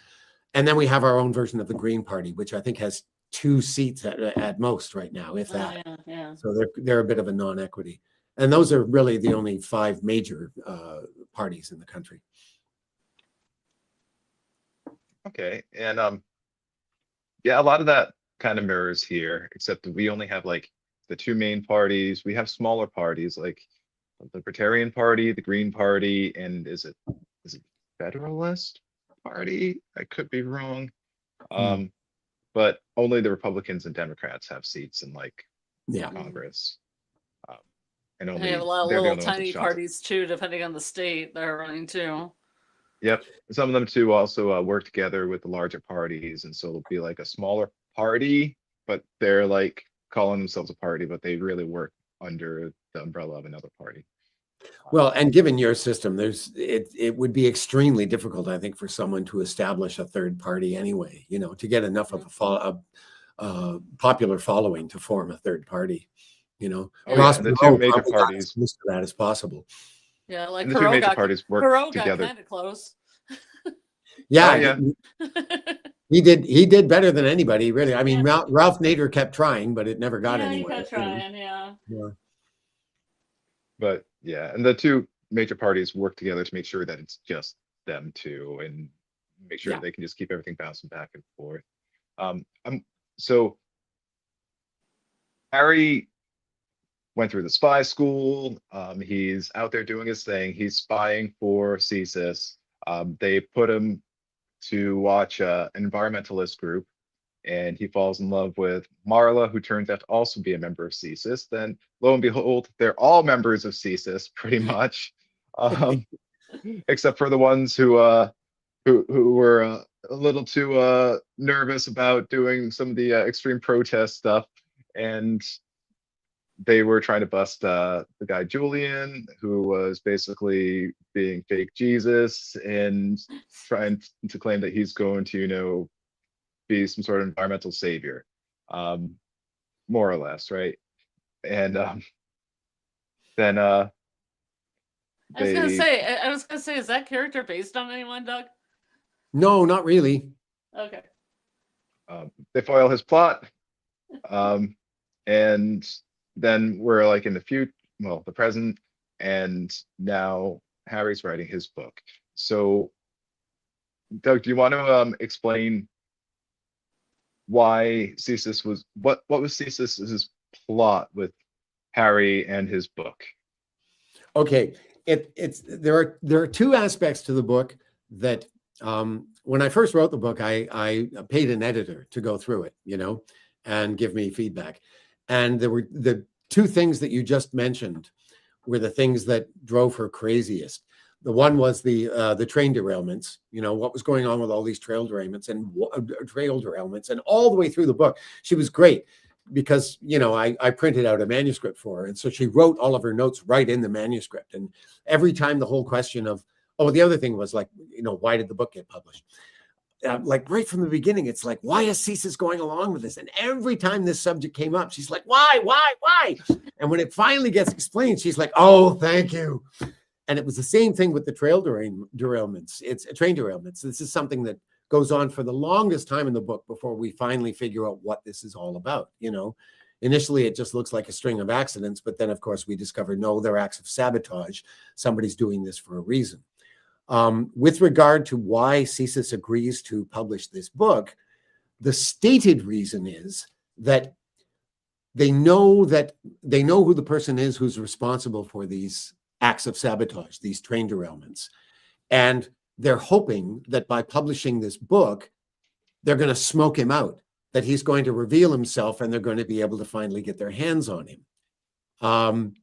C: And then we have our own version of the Green Party, which I think has 2 seats at most right now, if that.
B: Yeah.
C: So they're a bit of a non-equity. And those are really the only 5 major parties in the country.
A: Okay, and yeah, a lot of that kind of mirrors here, except that we only have like the 2 main parties. We have smaller parties like the Libertarian Party, the Green Party, and is it Federalist Party? I could be wrong. But only the Republicans and Democrats have seats in like Congress. And only
B: they have a lot of
A: they're the
B: little
A: only ones that
B: tiny
A: shop.
B: parties too, depending on the state they're running too.
A: Yep. Some of them too also work together with the larger parties, and so it'll be like a smaller party, but they're like calling themselves a party, but they really work under the umbrella of another party.
C: Well, and given your system, it would be extremely difficult, I think, for someone to establish a third party anyway, to get enough of a popular following to form a third party,
A: Ross and the 2 major parties,
C: most of that is possible.
B: Yeah, like
A: and the 2 major parties work together.
B: Kind of close.
C: Yeah, he did better than anybody, really. I mean, Ralph Nader kept trying, but it never got anywhere.
B: He kept trying, yeah.
A: But yeah, and the 2 major parties work together to make sure that it's just them 2, and make sure they can just keep everything bouncing back and forth. So Harry went through the spy school. He's out there doing his thing. He's spying for CSIS. They put him to watch an environmentalist group, and he falls in love with Marla, who turns out to also be a member of CSIS. Then, lo and behold, they're all members of CSIS, pretty much, except for the ones who were a little too nervous about doing some of the extreme protest stuff, and they were trying to bust the guy Julian, who was basically being fake Jesus and trying to claim that he's going to, be some sort of environmental savior, more or less, right? And then
B: I was gonna say, is that character based on anyone, Doug?
C: No, not really.
B: Okay.
A: They foil his plot, and then we're like in the future, well, the present, and now Harry's writing his book. So, Doug, do you want to explain why CSIS was what was CSIS's plot with Harry and his book?
C: Okay, there are 2 aspects to the book that when I first wrote the book, I paid an editor to go through it, and give me feedback. And there were the 2 things that you just mentioned were the things that drove her craziest. The one was the train derailments, what was going on with all these trail derailments and all the way through the book. She was great because, I printed out a manuscript for her. And so she wrote all of her notes right in the manuscript. And every time the whole question of, the other thing was like, why did the book get published? Like right from the beginning, it's like, why is CSIS going along with this? And every time this subject came up, she's like, why? And when it finally gets explained, she's like, oh, thank you. And it was the same thing with the trail derailments. It's train derailments. This is something that goes on for the longest time in the book before we finally figure out what this is all about. Initially it just looks like a string of accidents, but then of course we discover, no, they're acts of sabotage. Somebody's doing this for a reason. With regard to why CSIS agrees to publish this book, the stated reason is that they know who the person is who's responsible for these acts of sabotage, these train derailments. And they're hoping that by publishing this book, they're going to smoke him out, that he's going to reveal himself and they're going to be able to finally get their hands on him.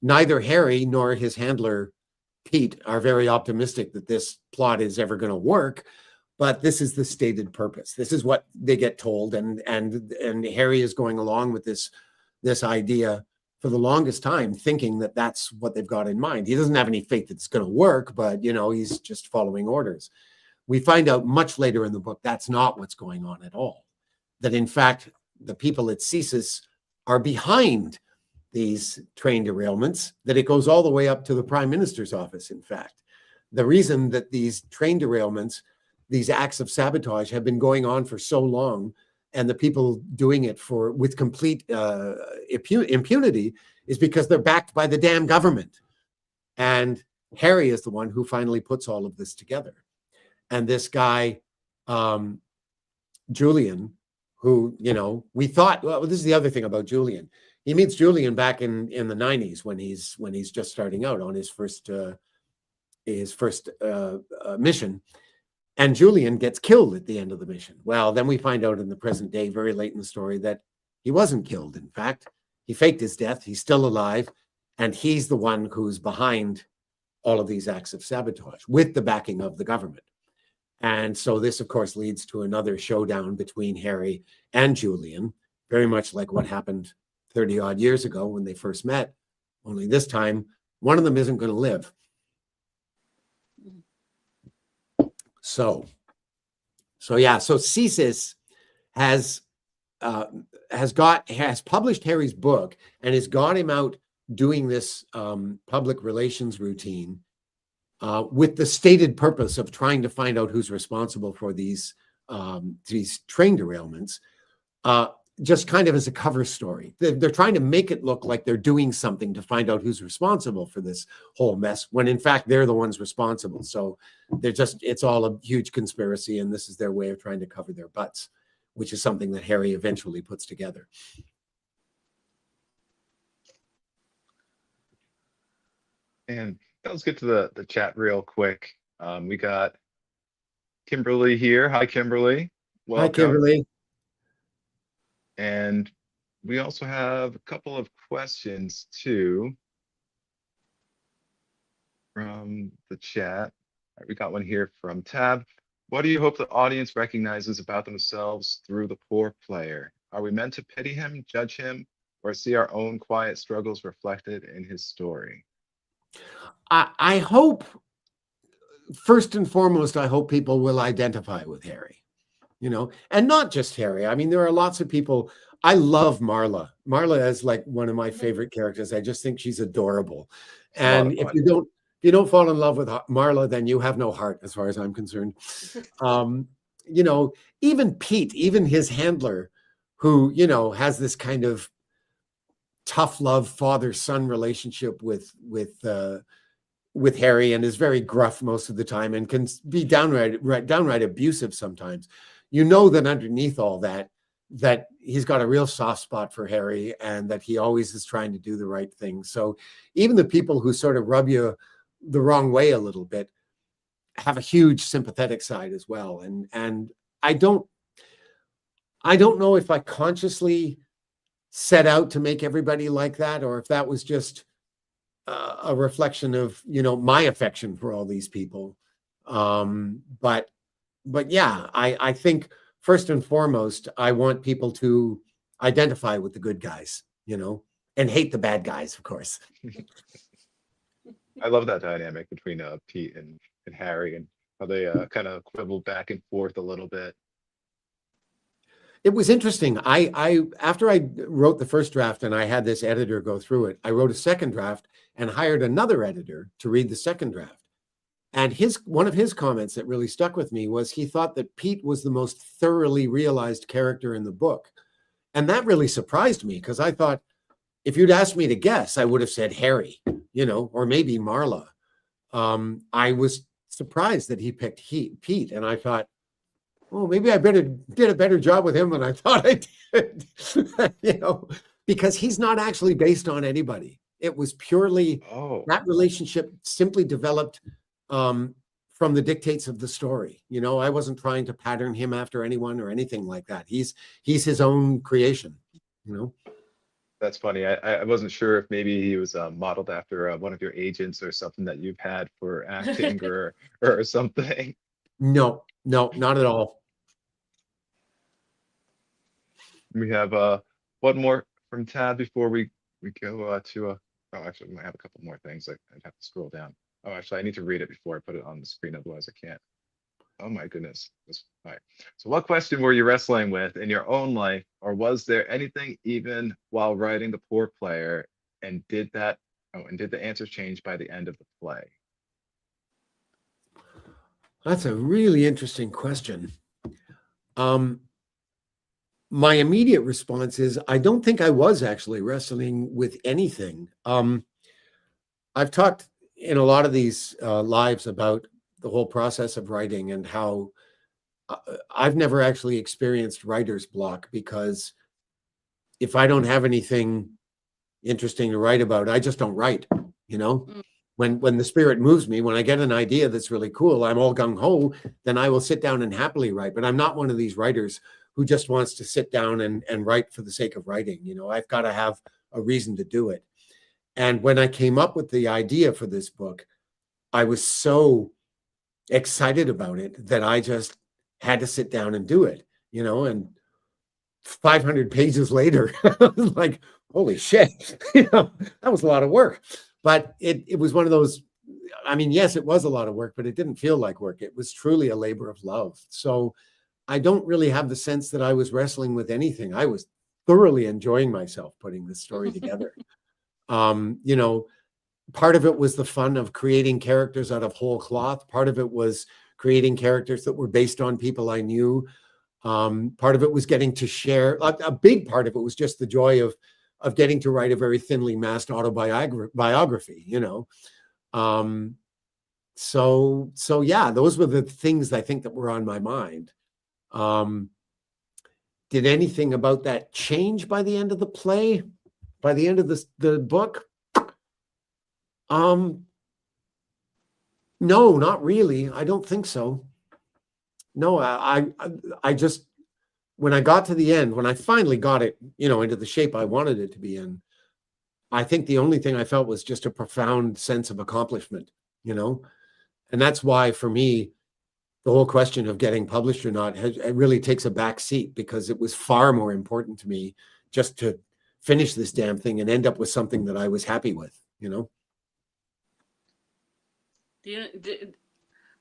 C: Neither Harry nor his handler, Pete, are very optimistic that this plot is ever going to work, but this is the stated purpose. This is what they get told, and Harry is going along with this idea for the longest time, thinking that that's what they've got in mind. He doesn't have any faith that it's going to work, but he's just following orders. We find out much later in the book that's not what's going on at all. That in fact, the people at CSIS are behind these train derailments, that it goes all the way up to the Prime Minister's office, in fact. The reason that these train derailments, these acts of sabotage have been going on for so long, and the people doing it with complete impunity, is because they're backed by the damn government. And Harry is the one who finally puts all of this together. And this guy, Julian, who, we thought, well, this is the other thing about Julian. He meets Julian back in the 90s when he's just starting out on his first mission. And Julian gets killed at the end of the mission. Well, then we find out in the present day, very late in the story, that he wasn't killed. In fact, he faked his death. He's still alive. And he's the one who's behind all of these acts of sabotage with the backing of the government. And so this, of course, leads to another showdown between Harry and Julian, very much like what happened 30 odd years ago when they first met. Only this time, one of them isn't going to live. So CSIS has published Harry's book and has got him out doing this public relations routine with the stated purpose of trying to find out who's responsible for these train derailments, just kind of as a cover story. They're trying to make it look like they're doing something to find out who's responsible for this whole mess, when in fact they're the ones responsible. So it's all a huge conspiracy, and this is their way of trying to cover their butts, which is something that Harry eventually puts together.
A: And let's get to the chat real quick. We got Kimberly here. Hi, Kimberly. Welcome.
C: Hi, Kimberly.
A: And we also have a couple of questions too from the chat. All right, we got one here from Tab. What do you hope the audience recognizes about themselves through the poor player? Are we meant to pity him, judge him, or see our own quiet struggles reflected in his story?
C: I hope, first and foremost, I hope people will identify with Harry. And not just Harry. I mean, there are lots of people. I love Marla. Marla is like one of my favorite characters. I just think she's adorable. And if you don't fall in love with Marla, then you have no heart, as far as I'm concerned. Even Pete, even his handler, who, has this kind of tough love father-son relationship with Harry, and is very gruff most of the time and can be downright abusive sometimes. That underneath all that he's got a real soft spot for Harry, and that he always is trying to do the right thing. So even the people who sort of rub you the wrong way a little bit have a huge sympathetic side as well. And I don't know if I consciously set out to make everybody like that, or if that was just a reflection of, my affection for all these people. But yeah, I think first and foremost, I want people to identify with the good guys, and hate the bad guys, of course.
A: I love that dynamic between Pete and Harry, and how they kind of quibble back and forth a little bit.
C: It was interesting. After I wrote the first draft and I had this editor go through it, I wrote a second draft and hired another editor to read the second draft. And one of his comments that really stuck with me was he thought that Pete was the most thoroughly realized character in the book. And that really surprised me, because I thought, if you'd asked me to guess, I would have said Harry, or maybe Marla. I was surprised that he picked Pete, and I thought, well, maybe I did a better job with him than I thought I did, because he's not actually based on anybody. It was purely that relationship simply developed from the dictates of the story. I wasn't trying to pattern him after anyone or anything like that. He's his own creation.
A: That's funny. I wasn't sure if maybe he was modeled after one of your agents or something that you've had for acting or something.
C: No, not at all.
A: We have one more from Tad before we go to oh, actually we might have a couple more things. I'd have to scroll down. Oh, actually I need to read it before I put it on the screen, otherwise I can't. Oh my goodness. All right. So what question were you wrestling with in your own life, or was there anything even while writing The Poor Player, and did the answer change by the end of the play?
C: That's a really interesting question. My immediate response is I don't think I was actually wrestling with anything. I've talked in a lot of these lives about the whole process of writing and how I've never actually experienced writer's block, because if I don't have anything interesting to write about, I just don't write. When the spirit moves me, when I get an idea that's really cool, I'm all gung-ho, then I will sit down and happily write. But I'm not one of these writers who just wants to sit down and write for the sake of writing. I've got to have a reason to do it. And when I came up with the idea for this book, I was so excited about it that I just had to sit down and do it, and 500 pages later, I was like, holy shit, that was a lot of work. But it was one of those, yes, it was a lot of work, but it didn't feel like work. It was truly a labor of love. So I don't really have the sense that I was wrestling with anything. I was thoroughly enjoying myself putting this story together. Part of it was the fun of creating characters out of whole cloth. Part of it was creating characters that were based on people I knew. Part of it was getting to share. A big part of it was just the joy of getting to write a very thinly masked autobiography. So yeah, those were the things I think that were on my mind. Did anything about that change by the end of the play? By the end of the book? No, not really. I don't think so. No, I just, when I got to the end, when I finally got it, into the shape I wanted it to be in, I think the only thing I felt was just a profound sense of accomplishment, and that's why for me, the whole question of getting published or not, it really takes a back seat, because it was far more important to me just to finish this damn thing and end up with something that I was happy with,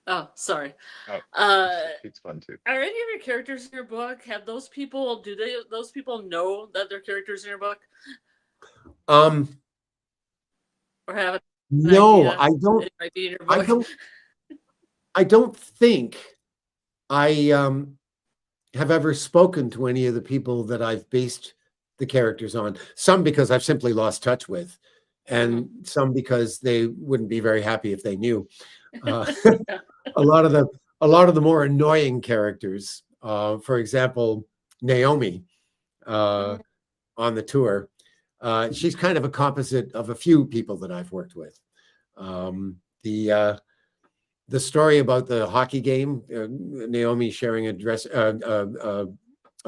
B: Oh, sorry.
A: It's fun too.
B: Are any of your characters in your book, have those people, those people know that they're characters in your book? Or have
C: no,
B: idea
C: I don't.
B: it might be in your book?
C: I don't think I have ever spoken to any of the people that I've based the characters on. Some because I've simply lost touch with, and some because they wouldn't be very happy if they knew. A lot of the more annoying characters, for example, Naomi on the tour, she's kind of a composite of a few people that I've worked with. The story about the hockey game, Naomi sharing a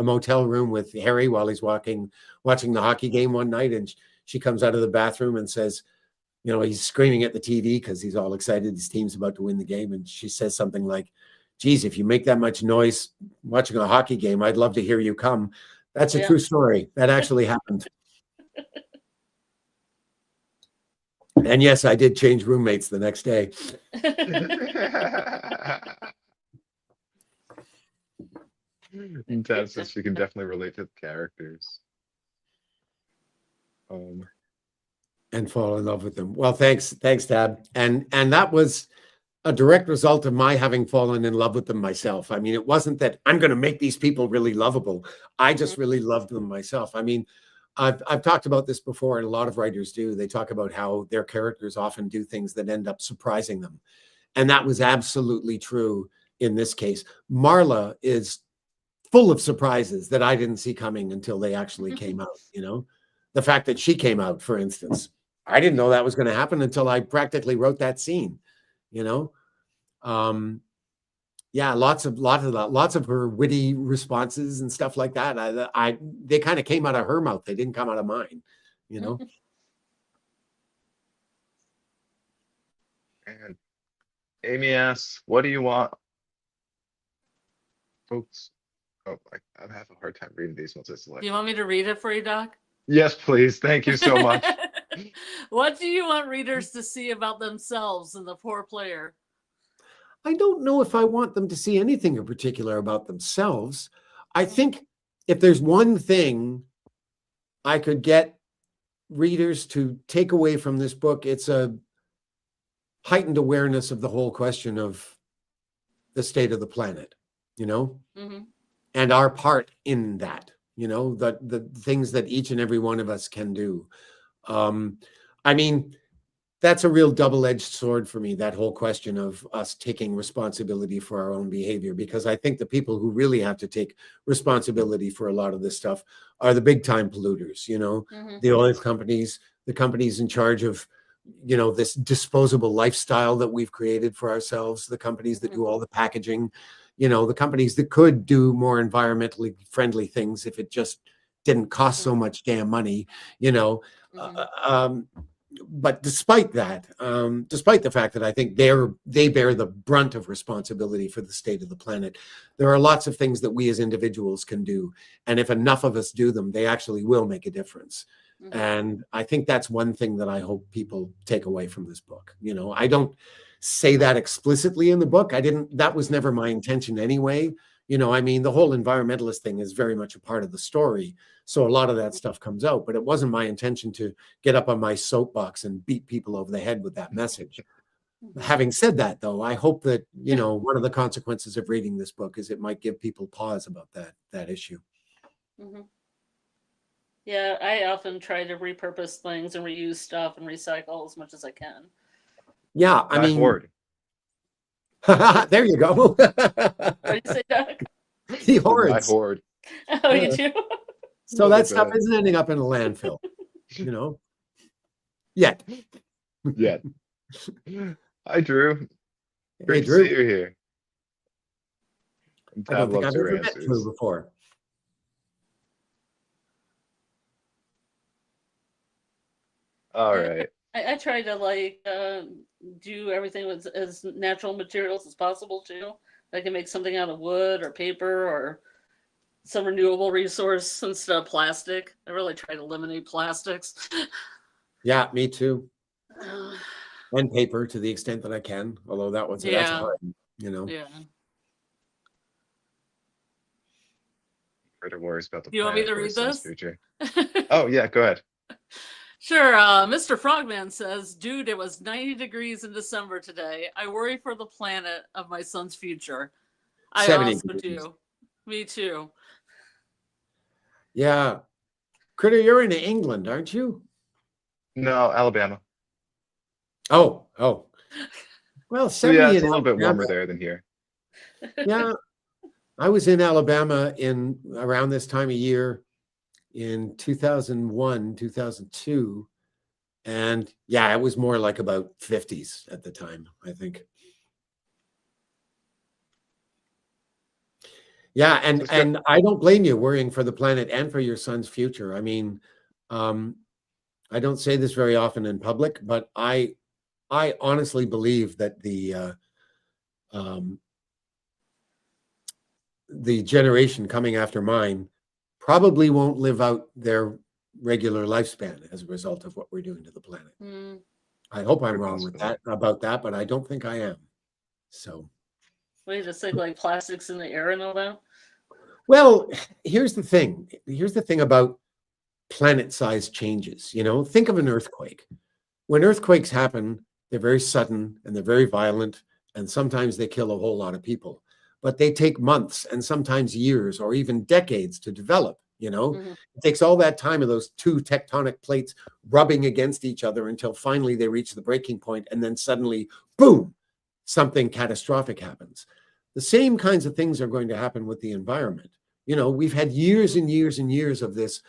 C: motel room with Harry while he's watching the hockey game one night, and she comes out of the bathroom and says, he's screaming at the TV because he's all excited his team's about to win the game, and she says something like, geez, if you make that much noise watching a hockey game, I'd love to hear you come. That's a true story. That actually happened. And yes, I did change roommates the next day.
A: Tab says she can definitely relate to the characters.
C: And fall in love with them. Well, thanks, Tab. And that was, a direct result of my having fallen in love with them myself. I mean, it wasn't that I'm going to make these people really lovable. I just really loved them myself. I mean, I've talked about this before, and a lot of writers do. They talk about how their characters often do things that end up surprising them. And that was absolutely true in this case. Marla is full of surprises that I didn't see coming until they actually came out, you know? The fact that she came out, for instance, I didn't know that was going to happen until I practically wrote that scene, you know? Yeah, lots of her witty responses and stuff like that. They kind of came out of her mouth. They didn't come out of mine, you know?
A: And Amy asks, what do you want? Folks, oh, I have a hard time reading these ones. It's like,
B: Do you want me to read it for you, Doc?
A: yes, please. Thank you so much.
B: What do you want readers to see about themselves and the poor player?
C: I don't know if I want them to see anything in particular about themselves. I think if there's one thing I could get readers to take away from this book, it's a heightened awareness of the whole question of the state of the planet, you know, and our part in that, you know, the things that each and every one of us can do. I mean, that's a real double-edged sword for me, that whole question of us taking responsibility for our own behavior, because I think the people who really have to take responsibility for a lot of this stuff are the big-time polluters, you know, the oil companies, the companies in charge of, you know, this disposable lifestyle that we've created for ourselves, the companies that do all the packaging, you know, the companies that could do more environmentally friendly things if it just didn't cost so much damn money, you know. But despite that, despite the fact that I think they bear the brunt of responsibility for the state of the planet, there are lots of things that we as individuals can do. And if enough of us do them, they actually will make a difference. And I think that's one thing that I hope people take away from this book. You know, I don't say that explicitly in the book. That was never my intention anyway. You know, I mean, the whole environmentalist thing is very much a part of the story. So a lot of that stuff comes out, but it wasn't my intention to get up on my soapbox and beat people over the head with that message. Having said that, though, I hope that, you know, one of the consequences of reading this book is it might give people pause about that issue.
B: Yeah, I often try to repurpose things and reuse stuff and recycle as much as I can.
C: Yeah, I mean,
A: hoard.
C: there you go.
B: What do you say, Doc?
C: He hoards.
A: I hoard.
B: Oh, you do?
C: So that stuff isn't ending up in a landfill, you know? Yet.
A: Yet. Hi, Drew.
C: Hey,
A: Great to
C: Drew.
A: see you here.
C: I don't think I've
A: your
C: ever met Drew before.
A: All right.
B: I try to do everything with as natural materials as possible too. I can make something out of wood or paper or some renewable resource instead of plastic. I really try to eliminate plastics.
C: Yeah, me too. And paper to the extent that I can, although that's hard, you know.
B: Yeah.
A: Further worries about the
B: You want me to
A: planet
B: read
A: for his
B: this?
A: future. Oh yeah, go ahead.
B: Sure. Mr. Frogman says, dude, it was 90 degrees in December today. I worry for the planet of my son's future. I
C: 70
B: also
C: degrees.
B: do. Me too.
C: Yeah. Critter, you're in England, aren't you?
A: No, Alabama.
C: Oh. Well, 70
A: yeah, it's
C: in
A: a little bit
C: Alabama.
A: warmer there than here.
C: Yeah. I was in Alabama in around this time of year in 2001, 2002. And yeah, it was more like about 50s at the time, I think. Yeah, and I don't blame you worrying for the planet and for your son's future. I mean, I don't say this very often in public, but I honestly believe that the generation coming after mine probably won't live out their regular lifespan as a result of what we're doing to the planet. I hope I'm wrong with that about that, but I don't think I am. So,
B: what do you just say, like plastics in the air and all that?
C: Well, here's the thing. Here's the thing about planet-sized changes. You know, think of an earthquake. When earthquakes happen, they're very sudden and they're very violent, and sometimes they kill a whole lot of people, but they take months and sometimes years or even decades to develop. It takes all that time of those two tectonic plates rubbing against each other until finally they reach the breaking point, and then suddenly, boom, something catastrophic happens. The same kinds of things are going to happen with the environment. We've had years and years and years of this,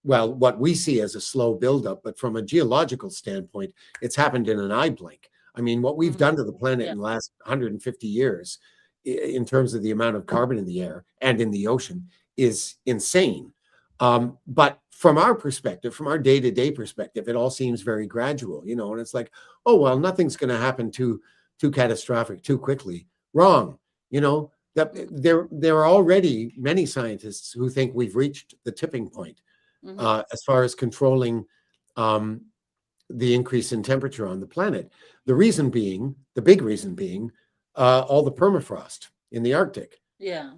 C: well, what we see as a slow buildup, but from a geological standpoint, it's happened in an eye blink. I mean, what we've done to the planet in the last 150 years in terms of the amount of carbon in the air and in the ocean is insane. But from our perspective, from our day-to-day perspective, it all seems very gradual, and it's like, oh, well, nothing's going to happen too catastrophic too quickly. Wrong. That there are already many scientists who think we've reached the tipping point as far as controlling the increase in temperature on the planet. The big reason being, all the permafrost in the Arctic.
B: Yeah.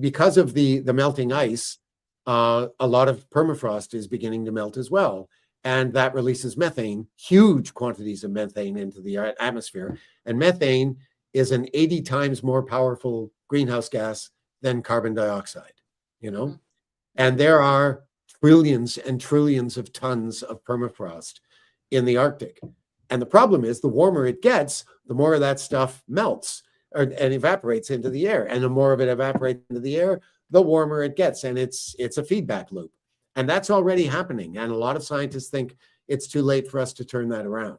C: Because of the melting ice, a lot of permafrost is beginning to melt as well. And that releases methane, huge quantities of methane into the atmosphere. And methane is an 80 times more powerful greenhouse gas than carbon dioxide, And there are trillions and trillions of tons of permafrost in the Arctic. And the problem is, the warmer it gets, the more of that stuff melts and evaporates into the air. And the more of it evaporates into the air, the warmer it gets. And it's a feedback loop. And that's already happening. And a lot of scientists think it's too late for us to turn that around.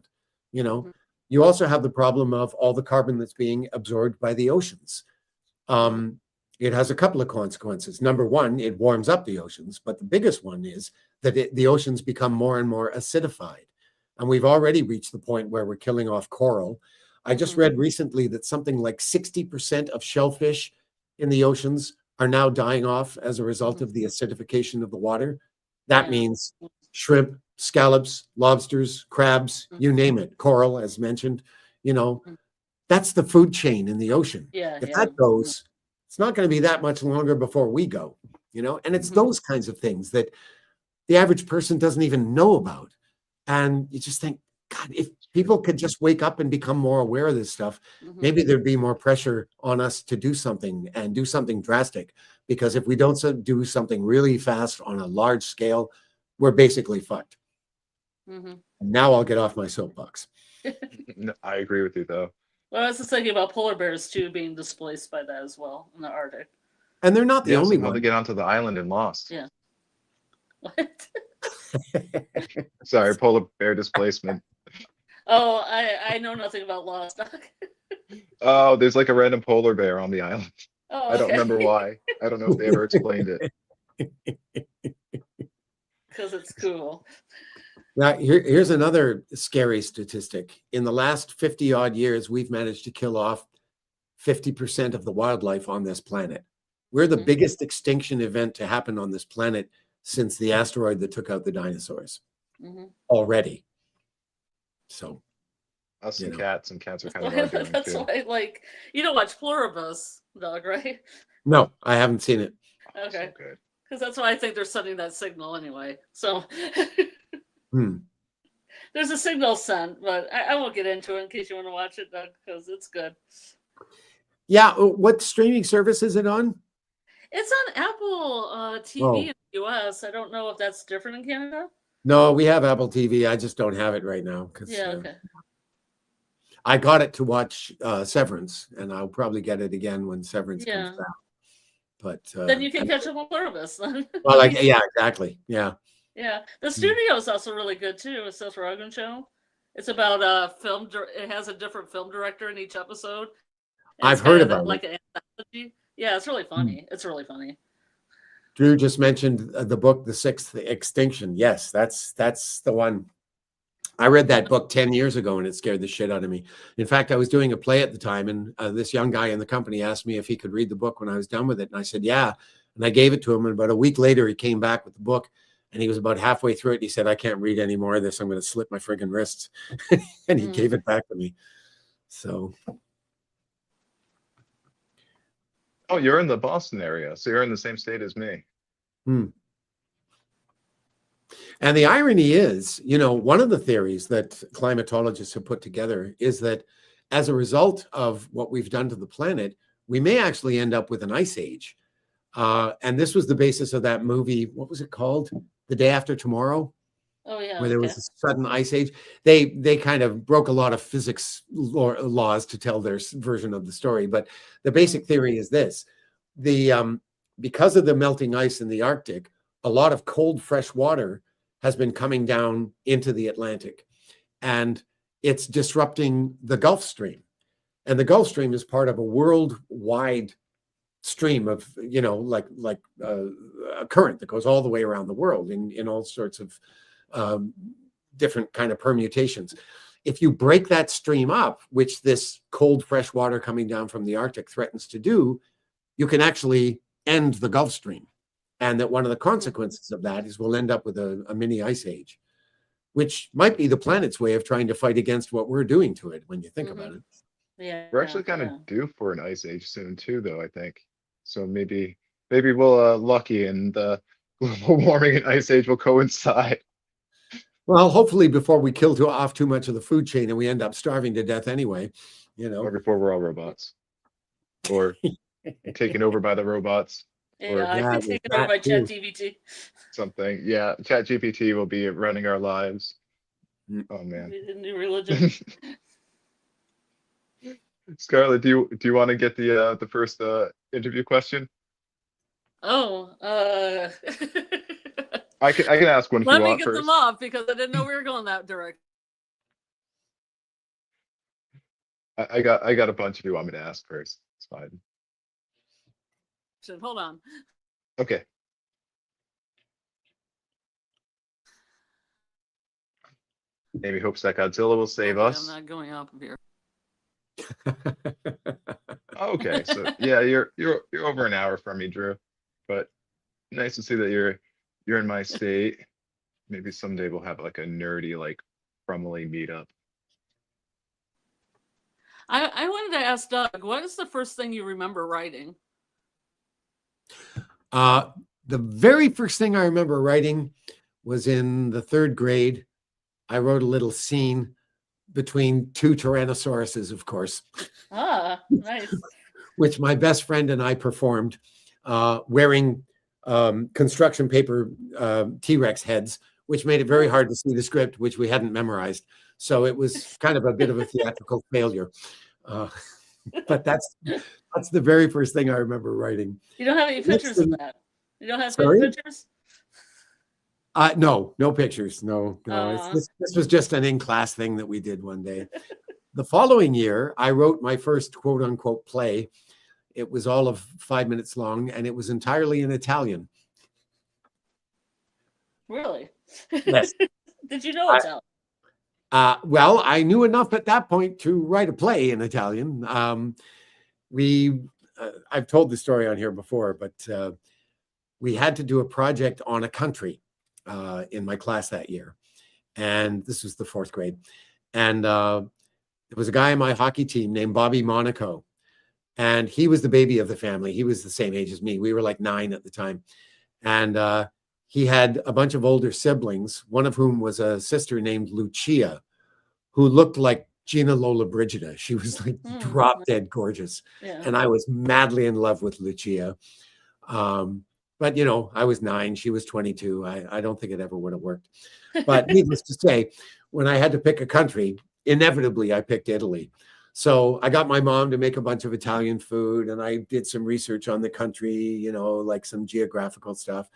C: You also have the problem of all the carbon that's being absorbed by the oceans. It has a couple of consequences. Number one, it warms up the oceans. But the biggest one is that the oceans become more and more acidified. And we've already reached the point where we're killing off coral. I just read recently that something like 60% of shellfish in the oceans are now dying off as a result of the acidification of the water. That means shrimp, scallops, lobsters, crabs, you name it, coral, as mentioned. That's the food chain in the ocean. If that goes, it's not going to be that much longer before we go, and it's those kinds of things that the average person doesn't even know about. And you just think, God, if people could just wake up and become more aware of this stuff, maybe there'd be more pressure on us to do something and do something drastic. Because if we don't do something really fast on a large scale, we're basically fucked. Now I'll get off my soapbox.
A: No, I agree with you, though.
B: Well, I was just thinking about polar bears, too, being displaced by that as well in the Arctic.
C: And they're not the only
A: somehow
C: one.
A: They get onto the island and lost.
B: Yeah. What?
A: Sorry, polar bear displacement.
B: Oh, I know nothing about Lost, Doc.
A: Oh, there's like a random polar bear on the island.
B: Oh, okay.
A: I don't remember why. I don't know if they ever explained it.
B: Because it's cool.
C: Now, here's another scary statistic. In the last 50 odd years, we've managed to kill off 50% of the wildlife on this planet. We're the biggest extinction event to happen on this planet since the asteroid that took out the dinosaurs already. So
A: us and cats are kind of arguing
B: that's
A: too.
B: why, you don't watch Pluribus, Doug, right?
C: No, I haven't seen it.
B: Okay.
A: So good.
B: Because that's why I think they're sending that signal anyway. So there's a signal sent, but I won't get into it in case you want to watch it, Doug, because it's good.
C: Yeah. What streaming service is it on?
B: It's on Apple TV in the US. I don't know if that's different in Canada.
C: No, we have Apple TV. I just don't have it right now.
B: Okay.
C: I got it to watch Severance, and I'll probably get it again when Severance comes out. But
B: then you can catch up on Pluribus then.
C: Well, yeah, exactly. Yeah.
B: Yeah. The studio is also really good too. It's Seth Rogen show. It's about film. It has a different film director in each episode.
C: I've heard about it.
B: Like an anthology. Yeah, it's really funny. It's really funny.
C: Drew just mentioned the book, The Sixth Extinction. Yes, that's the one. I read that book 10 years ago, and it scared the shit out of me. In fact, I was doing a play at the time, and this young guy in the company asked me if he could read the book when I was done with it. And I said, yeah. And I gave it to him. And about a week later, he came back with the book, and he was about halfway through it. And he said, I can't read any more of this. I'm going to slit my friggin' wrists. And he gave it back to me. So.
A: Oh, you're in the Boston area, so you're in the same state as me.
C: And the irony is, one of the theories that climatologists have put together is that as a result of what we've done to the planet, we may actually end up with an ice age. And this was the basis of that movie. What was it called? The Day After Tomorrow,
B: Oh yeah.
C: where there was
B: Okay.
C: a sudden ice age. They kind of broke a lot of physics laws to tell their version of the story. But the basic theory is this: because of the melting ice in the Arctic, a lot of cold, fresh water has been coming down into the Atlantic, and it's disrupting the Gulf Stream. And the Gulf Stream is part of a worldwide stream of, a current that goes all the way around the world in all sorts of different kind of permutations. If you break that stream up, which this cold, fresh water coming down from the Arctic threatens to do, you can actually end the Gulf Stream. And that one of the consequences of that is we'll end up with a mini ice age, which might be the planet's way of trying to fight against what we're doing to it when you think about it.
B: Yeah.
A: We're actually kind of due for an ice age soon too, though, I think. So maybe we'll lucky and the global warming and ice age will coincide.
C: Well, hopefully before we kill off too much of the food chain and we end up starving to death anyway,
A: Or before we're all robots. Or taken over by the robots.
B: Yeah, I can take it over by ChatGPT.
A: Something. Yeah, ChatGPT will be running our lives. Oh man.
B: The new religion.
A: Scarlett, do you want to get the first interview question?
B: Oh,
A: I can ask one if you want.
B: Let me get
A: first.
B: them off because I didn't know we were going that direction.
A: I got a bunch if you want me to ask first. It's fine.
B: Hold on.
A: Okay. Amy hopes that Godzilla will save us.
B: I'm not going off of here.
A: Okay, so yeah, you're over an hour from me, Drew. But nice to see that you're in my state. Maybe someday we'll have like a nerdy like Frumley meetup.
B: I wanted to ask Doug, what is the first thing you remember writing?
C: The very first thing I remember writing was in the 3rd grade. I wrote a little scene between 2 Tyrannosauruses, of course.
B: Ah, nice.
C: Which my best friend and I performed, wearing construction paper T-Rex heads, which made it very hard to see the script, which we hadn't memorized. So it was kind of a bit of a theatrical failure. But that's the very first thing I remember writing.
B: You don't have any pictures of that? You don't have pictures?
C: No pictures. No. This was just an in-class thing that we did one day. The following year, I wrote my first quote unquote play. It was all of 5 minutes long, and it was entirely in Italian.
B: Really?
C: Yes.
B: Did you know Italian?
C: Well, I knew enough at that point to write a play in Italian. I've told the story on here before, but we had to do a project on a country in my class that year. And this was the 4th grade. And there was a guy on my hockey team named Bobby Monaco. And he was the baby of the family. He was the same age as me. We were like 9 at the time. And he had a bunch of older siblings, one of whom was a sister named Lucia, who looked like Gina Lollobrigida. She was like drop dead gorgeous. Yeah. And I was madly in love with Lucia. But, I was 9, she was 22. I don't think it ever would have worked. But needless to say, when I had to pick a country, inevitably I picked Italy. So I got my mom to make a bunch of Italian food, and I did some research on the country, like some geographical stuff.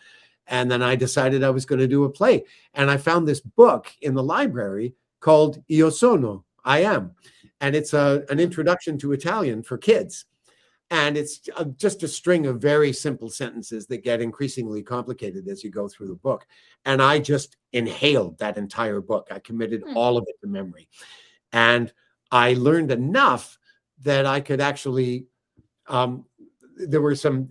C: And then I decided I was going to do a play. And I found this book in the library called Io sono, I am. And it's an introduction to Italian for kids. And it's just a string of very simple sentences that get increasingly complicated as you go through the book. And I just inhaled that entire book. I committed all of it to memory. And I learned enough that I could actually, there were some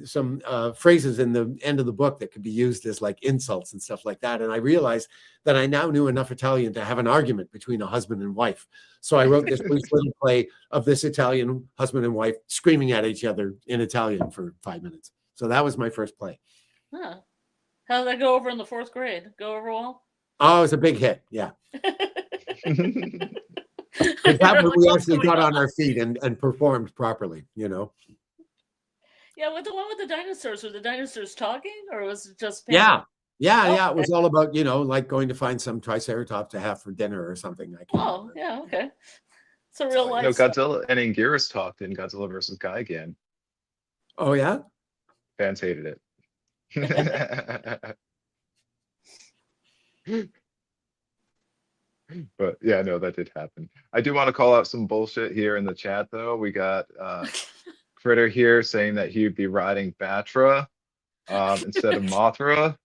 C: phrases in the end of the book that could be used as like insults and stuff like that. And I realized that I now knew enough Italian to have an argument between a husband and wife. So I wrote this brief little play of this Italian husband and wife screaming at each other in Italian for 5 minutes. So that was my first play.
B: Huh. How did that go over in the 4th grade? Go over well?
C: Oh, it was a big hit. Yeah. Is that when we actually got on our feet and performed properly, you know?
B: Yeah, with the one with the dinosaurs, were the dinosaurs talking or was it just
C: Yeah. Yeah,
B: Oh,
C: yeah. It was all about, you know, like going to find some triceratops to have for dinner or something. I can't
B: Oh,
C: remember.
B: yeah, okay. It's a real
A: You
B: life
A: know,
B: story.
A: Godzilla and Anguirus talked in Godzilla versus Gigan.
C: Oh, yeah?
A: Fans hated it. But yeah, no, that did happen. I do want to call out some bullshit here in the chat, though. We got Critter here saying that he'd be riding Batra instead of Mothra.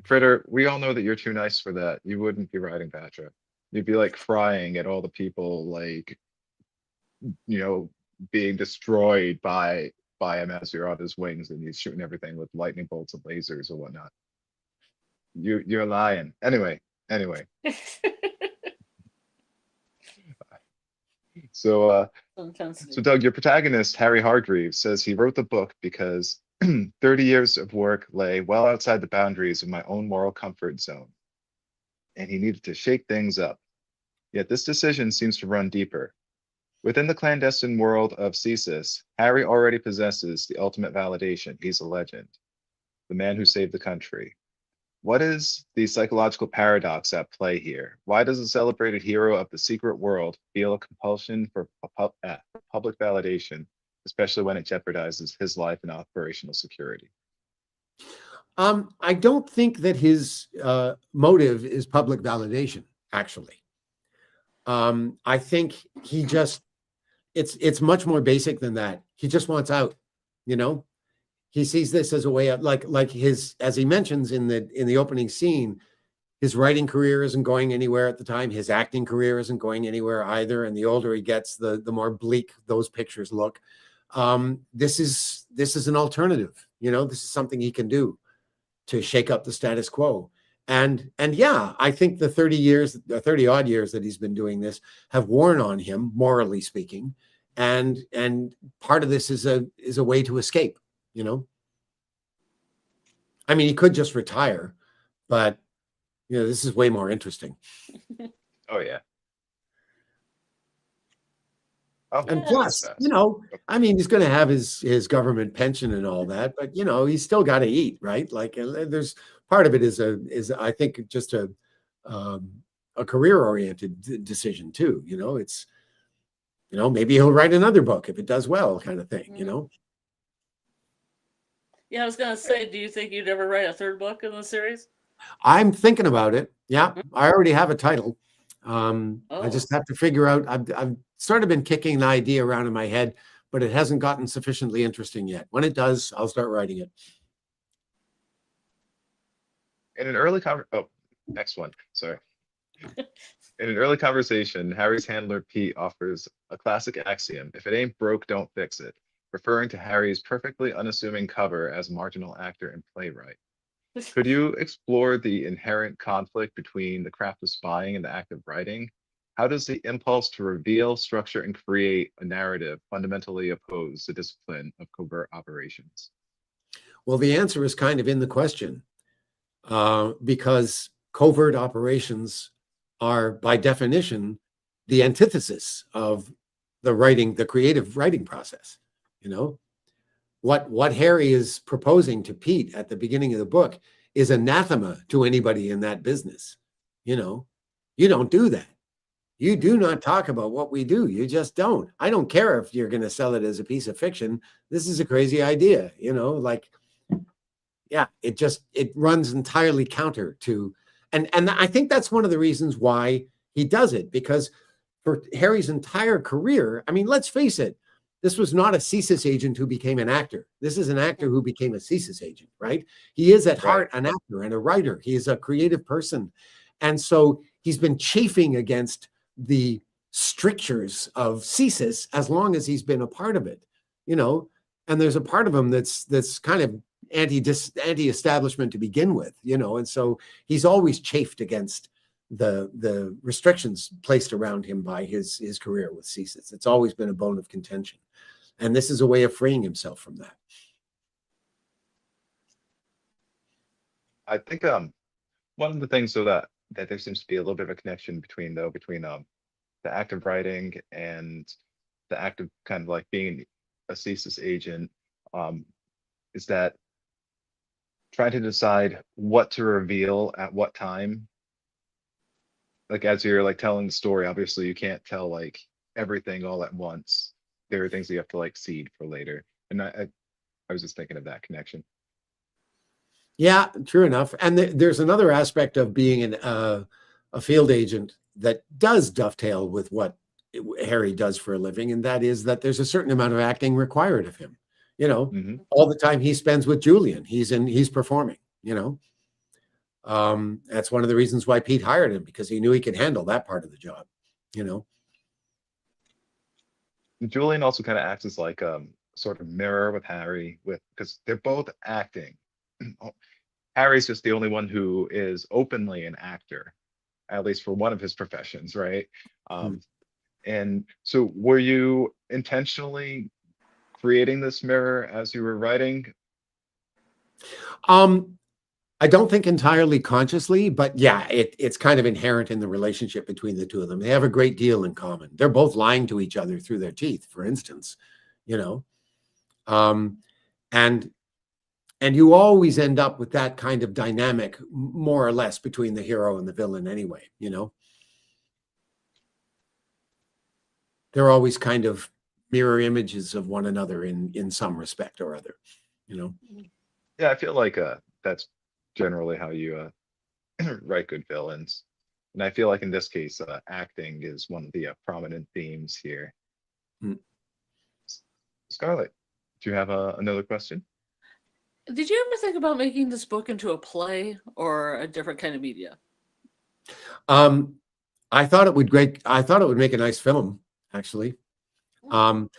A: Critter, we all know that you're too nice for that. You wouldn't be riding Batra. You'd be like crying at all the people, like, you know, being destroyed by him as you're on his wings and he's shooting everything with lightning bolts and lasers or whatnot. You're lying. Anyway. So
B: Intensity.
A: so Doug, your protagonist, Harry Hargreaves, says he wrote the book because 30 years of work lay well outside the boundaries of my own moral comfort zone, and he needed to shake things up. Yet this decision seems to run deeper. Within the clandestine world of Cesis, Harry already possesses the ultimate validation. He's a legend, the man who saved the country. What is the psychological paradox at play here? Why does a celebrated hero of the secret world feel a compulsion for public validation, especially when it jeopardizes his life and operational security?
C: I don't think that his motive is public validation, actually. I think he just, it's much more basic than that. He just wants out, you know? He sees this as a way out, like his, as he mentions in the opening scene, his writing career isn't going anywhere at the time. His acting career isn't going anywhere either. And the older he gets, the more bleak those pictures look. This is an alternative. You know, this is something he can do to shake up the status quo. And yeah, I think the 30 odd years that he's been doing this have worn on him, morally speaking. And part of this is a way to escape, you know. I mean, he could just retire, but you know, this is way more interesting.
A: Oh yeah. Oh,
C: And
B: Yeah,
C: plus,
A: fast.
C: you know, I mean, he's going to have his government pension and all that, but you know, he's still got to eat, right? Like, there's part of it is I think just a career oriented decision too. You know, it's, you know, maybe he'll write another book if it does well, kind of thing. You know.
B: Yeah, I was gonna say, do you think you'd ever write a third book in the series?
C: I'm thinking about it. Yeah, I already have a title. I just
B: Oh.
C: have to figure out. I've sort of been kicking the idea around in my head, but it hasn't gotten sufficiently interesting yet. When it does, I'll start writing it.
A: In an early next one. Sorry. In an early conversation, Harry's handler Pete offers a classic axiom: if it ain't broke, don't fix it, referring to Harry's perfectly unassuming cover as a marginal actor and playwright. Could you explore the inherent conflict between the craft of spying and the act of writing? How does the impulse to reveal, structure, and create a narrative fundamentally oppose the discipline of covert operations?
C: Well, the answer is kind of in the question, because covert operations are, by definition, the antithesis of the creative writing process. You know, what Harry is proposing to Pete at the beginning of the book is anathema to anybody in that business. You know, you don't do that. You do not talk about what we do. You just don't. I don't care if you're going to sell it as a piece of fiction. This is a crazy idea. You know, like, yeah, it runs entirely counter to, and I think that's one of the reasons why he does it, because for Harry's entire career, I mean, let's face it, this was not a CSIS agent who became an actor. This is an actor who became a CSIS agent, right? He is at heart an actor and a writer. He is a creative person. And so he's been chafing against the strictures of CSIS as long as he's been a part of it, you know, and there's a part of him that's kind of anti-establishment to begin with, you know, and so he's always chafed against the restrictions placed around him by his career with CSIS. It's always been a bone of contention, and this is a way of freeing himself from that.
A: I think one of the things, so that there seems to be a little bit of a connection between the act of writing and the act of kind of like being a CSIS agent, is that trying to decide what to reveal at what time. Like as you're like telling the story, obviously you can't tell like everything all at once. There are things you have to like seed for later. And I was just thinking of that connection.
C: Yeah, true enough. And there's another aspect of being a field agent that does dovetail with what Harry does for a living, and that is that there's a certain amount of acting required of him. You know,
A: Hmm.
C: all the time he spends with Julian, he's performing. That's one of the reasons why Pete hired him, because he knew he could handle that part of the job. You know.
A: Julian also kind of acts as like sort of mirror with Harry with because they're both acting. Harry's just the only one who is openly an actor, at least for one of his professions, right?
C: Hmm.
A: Um, and so were you intentionally creating this mirror as you were writing?
C: Um, I don't think entirely consciously, but yeah, it's kind of inherent in the relationship between the two of them. They have a great deal in common. They're both lying to each other through their teeth, for instance, you know. Um, and and you always end up with that kind of dynamic, more or less, between the hero and the villain anyway, you know. They're always kind of mirror images of one another in some respect or other, you know.
A: Yeah, I feel like that's generally how you write good villains. And I feel like in this case, acting is one of the prominent themes here.
C: Mm.
A: Scarlett, do you have another question?
B: Did you ever think about making this book into a play or a different kind of media?
C: Um, I thought it would great. I thought it would make a nice film, actually. Um,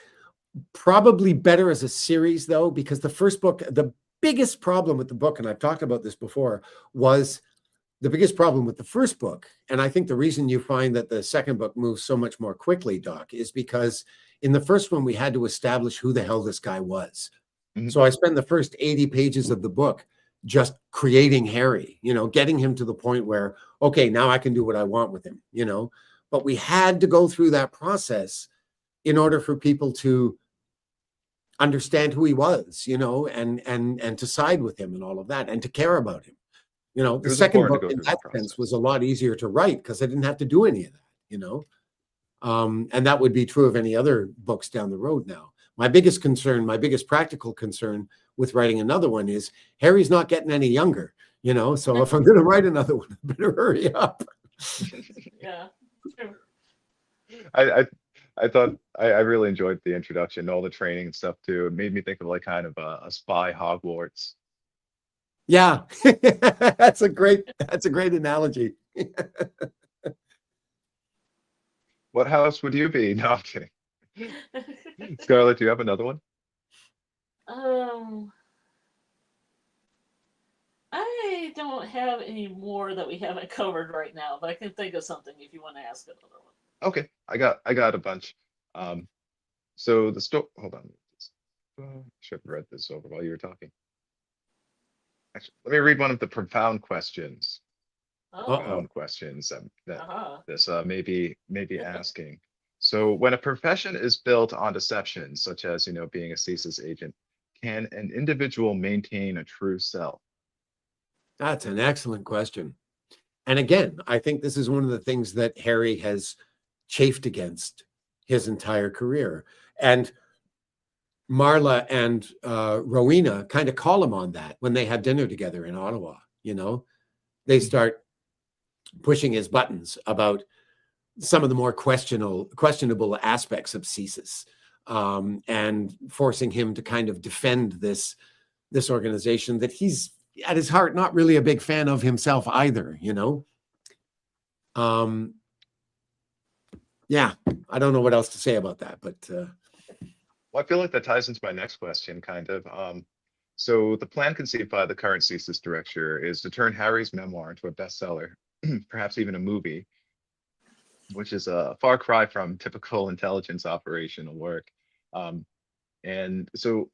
C: Probably better as a series, though, because the first book, the biggest problem with the book, and I've talked about this before, was the biggest problem with the first book. And I think the reason you find that the second book moves so much more quickly, Doc, is because in the first one, we had to establish who the hell this guy was.
A: Mhm.
C: So I spent the first 80 pages of the book just creating Harry, getting him to the point where, okay, now I can do what I want with him. But we had to go through that process in order for people to understand who he was, and to side with him and all of that and to care about him.
A: It
C: The
A: was
C: second
A: important to
C: book
A: go
C: in
A: through
C: that
A: that
C: sense was
A: process.
C: a lot easier to write because I didn't have to do any of that. And that would be true of any other books down the road now. My biggest concern, my biggest practical concern with writing another one is Harry's not getting any younger. So if I'm going to write another one, I better hurry up.
B: Yeah, true.
A: I I, I thought I really enjoyed the introduction, all the training and stuff too. It made me think of like kind of a spy Hogwarts.
C: Yeah, that's a great analogy.
A: What house would you be? No, I'm kidding. Scarlett, do you have another one?
B: um, I don't have any more that we haven't covered right now, but I can think of something if you want to ask another one.
A: Okay, I got a bunch. Um, so the story. Hold on. Should have read this over while you were talking. Actually, let me read one of the profound questions.
B: Oh,
C: Uh-oh.
A: Profound questions that
B: uh-huh.
A: this maybe asking. So when a profession is built on deception, such as being a CSIS agent, can an individual maintain a true self?
C: That's an excellent question. And again, I think this is one of the things that Harry has chafed against his entire career. And Marla and Rowena kind of call him on that when they have dinner together in Ottawa. They start pushing his buttons about some of the more questionable aspects of CSIS, and forcing him to kind of defend this organization that he's at his heart not really a big fan of himself either. Um, yeah, I don't know what else to say about that, but
A: Well, I feel like that ties into my next question, kind of. So the plan conceived by the current CSIS director is to turn Harry's memoir into a bestseller, perhaps even a movie, which is a far cry from typical intelligence operational work. Um, and so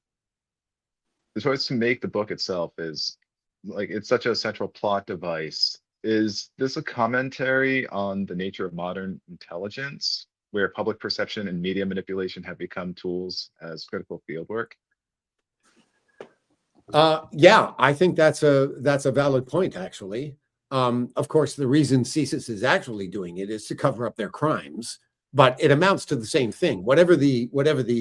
A: the choice to make the book itself is like it's such a central plot device Is this a commentary on the nature of modern intelligence, where public perception and media manipulation have become tools as critical fieldwork?
C: Yeah, I think that's a valid point, actually. Of course, the reason CSIS is actually doing it is to cover up their crimes, but it amounts to the same thing. Whatever the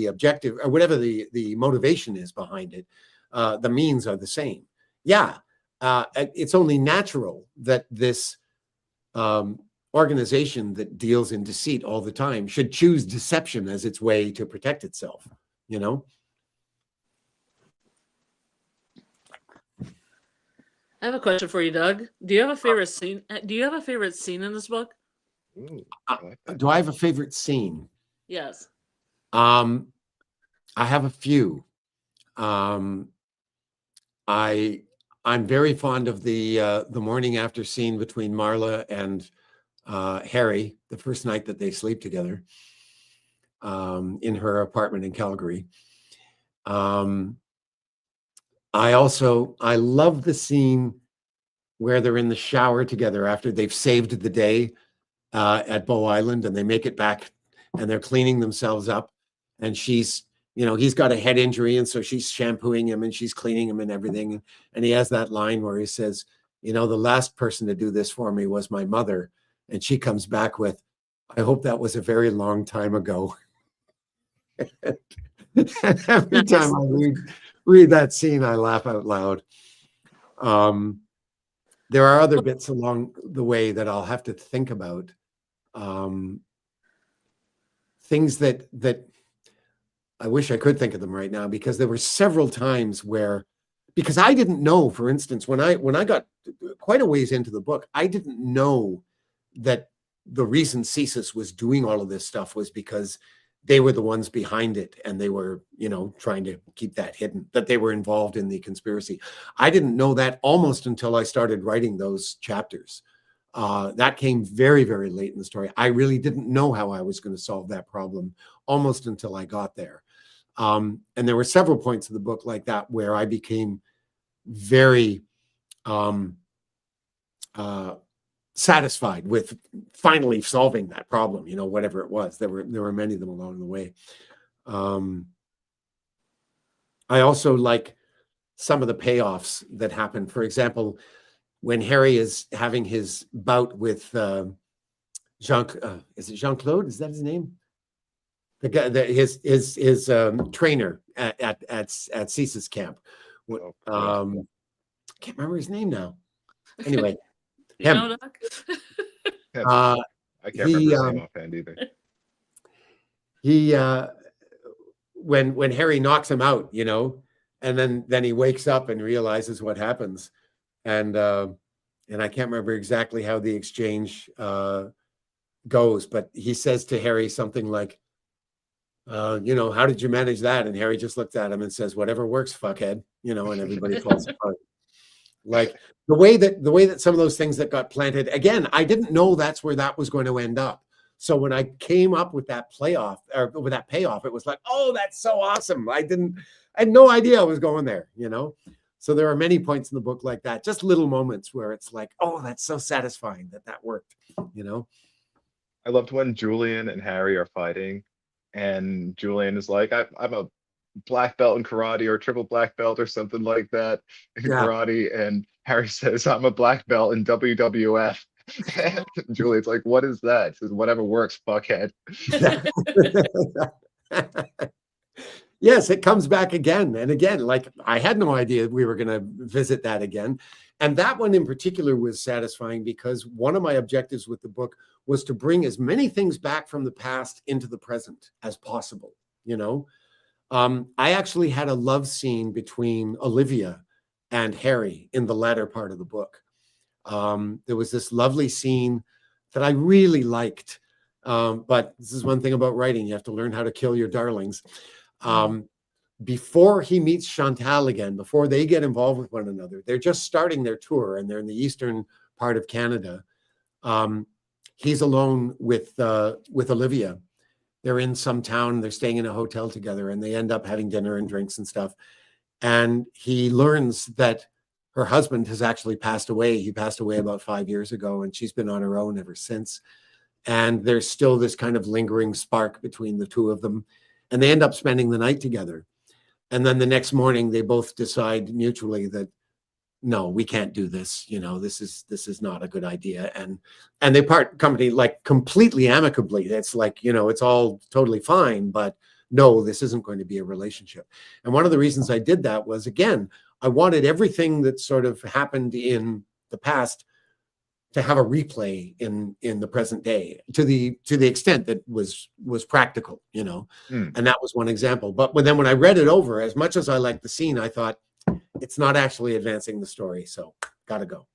C: objective or whatever the motivation is behind it, the means are the same. Yeah, it's only natural that this organization that deals in deceit all the time should choose deception as its way to protect itself. You know.
B: I have a question for you, Doug. Do you have a favorite scene? Do you have a favorite scene in this book?
A: Ooh, I like that.
C: Do I have a favorite scene?
B: Yes.
C: I have a few. I'm very fond of the morning after scene between Marla and Harry, the first night that they sleep together in her apartment in Calgary. I love the scene where they're in the shower together after they've saved the day at Bow Island, and they make it back and they're cleaning themselves up, and he's got a head injury, and so she's shampooing him and she's cleaning him and everything, and he has that line where he says, the last person to do this for me was my mother, and she comes back with, I hope that was a very long time ago. Every time I read that scene, I laugh out loud. There are other bits along the way that I'll have to think about. Things that I wish I could think of them right now, because there were several times where, because I didn't know, for instance, when I got quite a ways into the book, I didn't know that the reason CSIS was doing all of this stuff was because they were the ones behind it, and they were, trying to keep that hidden, that they were involved in the conspiracy. I didn't know that almost until I started writing those chapters. That came very, very late in the story. I really didn't know how I was going to solve that problem almost until I got there. And there were several points in the book like that where I became very satisfied with finally solving that problem, whatever it was. There were many of them along the way. I also like some of the payoffs that happen. For example, when Harry is having his bout with is it Jean-Claude? Is that his name? The guy, his trainer at CSIS camp. Can't remember his name now. Anyway, him.
A: I can't remember his name offhand either.
C: He when Harry knocks him out, and then he wakes up and realizes what happens, and I can't remember exactly how the exchange goes, but he says to Harry something like, how did you manage that? And Harry just looked at him and says, whatever works, fuckhead, and everybody falls apart. Like the way that some of those things that got planted, again, I didn't know that's where that was going to end up. So when I came up with that payoff, it was like, oh, that's so awesome. I had no idea I was going there, So there are many points in the book like that, just little moments where it's like, oh, that's so satisfying that worked,
A: I loved when Julian and Harry are fighting, and Julian is like, I'm a black belt in karate, or triple black belt or something like that in karate, and Harry says, I'm a black belt in WWF. And Julian's like, what is that? He says, whatever works, fuckhead.
C: Yes, it comes back again and again. Like, I had no idea we were going to visit that again. And that one in particular was satisfying because one of my objectives with the book was to bring as many things back from the past into the present as possible. I actually had a love scene between Olivia and Harry in the latter part of the book. There was this lovely scene that I really liked. But this is one thing about writing. You have to learn how to kill your darlings. Before he meets Chantal again, before they get involved with one another, they're just starting their tour and they're in the eastern part of Canada. He's alone with Olivia. They're in some town, they're staying in a hotel together, and they end up having dinner and drinks and stuff. And he learns that her husband has actually passed away. He passed away about 5 years ago, and she's been on her own ever since. And there's still this kind of lingering spark between the two of them. And they end up spending the night together. And then the next morning, they both decide mutually that, no, we can't do this. This is not a good idea. And they part company like completely amicably. It's like, it's all totally fine, but no, this isn't going to be a relationship. And one of the reasons I did that was, again, I wanted everything that sort of happened in the past to have a replay in the present day to the extent that was practical, and that was one example. But when I read it over, as much as I liked the scene, I thought it's not actually advancing the story, so gotta go.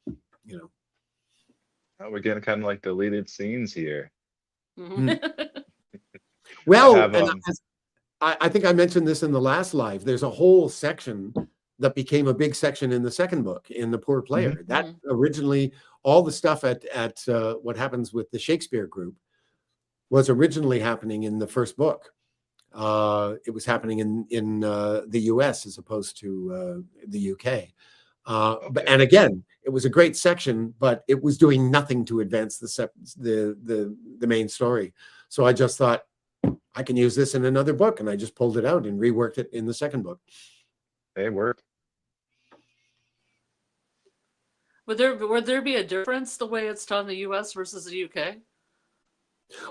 A: Oh, we're getting kind of like deleted scenes here.
C: Well,
A: have,
C: I think I mentioned this in the last live. There's a whole section that became a big section in the second book, in The Poor Player. That originally, all the stuff at What Happens with the Shakespeare Group was originally happening in the first book. It was happening in the US as opposed to the UK. And again, it was a great section, but it was doing nothing to advance the main story. So I just thought, I can use this in another book, and I just pulled it out and reworked it in the second book.
A: They work.
B: Would there be a difference the way it's done in the US versus the UK?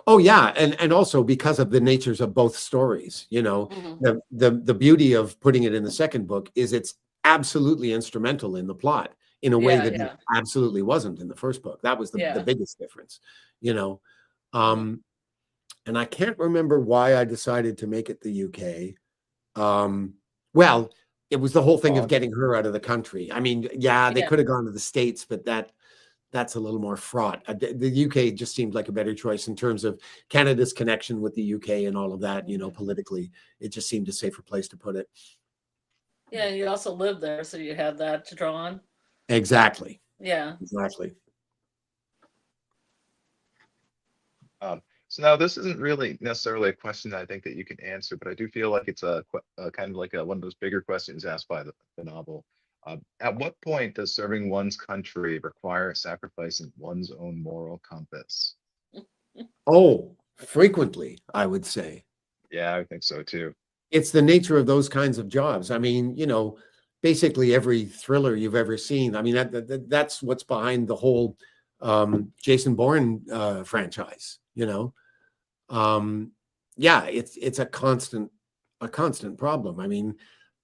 C: Oh yeah, and also because of the natures of both stories, the beauty of putting it in the second book is it's absolutely instrumental in the plot in a way that it absolutely wasn't in the first book. That was the biggest difference, and I can't remember why I decided to make it the UK. Well, it was the whole thing of getting her out of the country. I mean, they could have gone to the States, but that's a little more fraught. The UK just seemed like a better choice in terms of Canada's connection with the UK and all of that, politically. It just seemed a safer place to put it.
B: Yeah, you also lived there, so you had that to draw on.
C: Exactly.
B: Yeah.
C: Exactly.
A: So now this isn't really necessarily a question that I think that you can answer, but I do feel like it's a kind of like one of those bigger questions asked by the novel. At what point does serving one's country require sacrificing one's own moral compass?
C: Oh, frequently, I would say.
A: Yeah, I think so too.
C: It's the nature of those kinds of jobs. I mean, basically every thriller you've ever seen. I mean, that's what's behind the whole Jason Bourne franchise. It's a constant problem. I mean,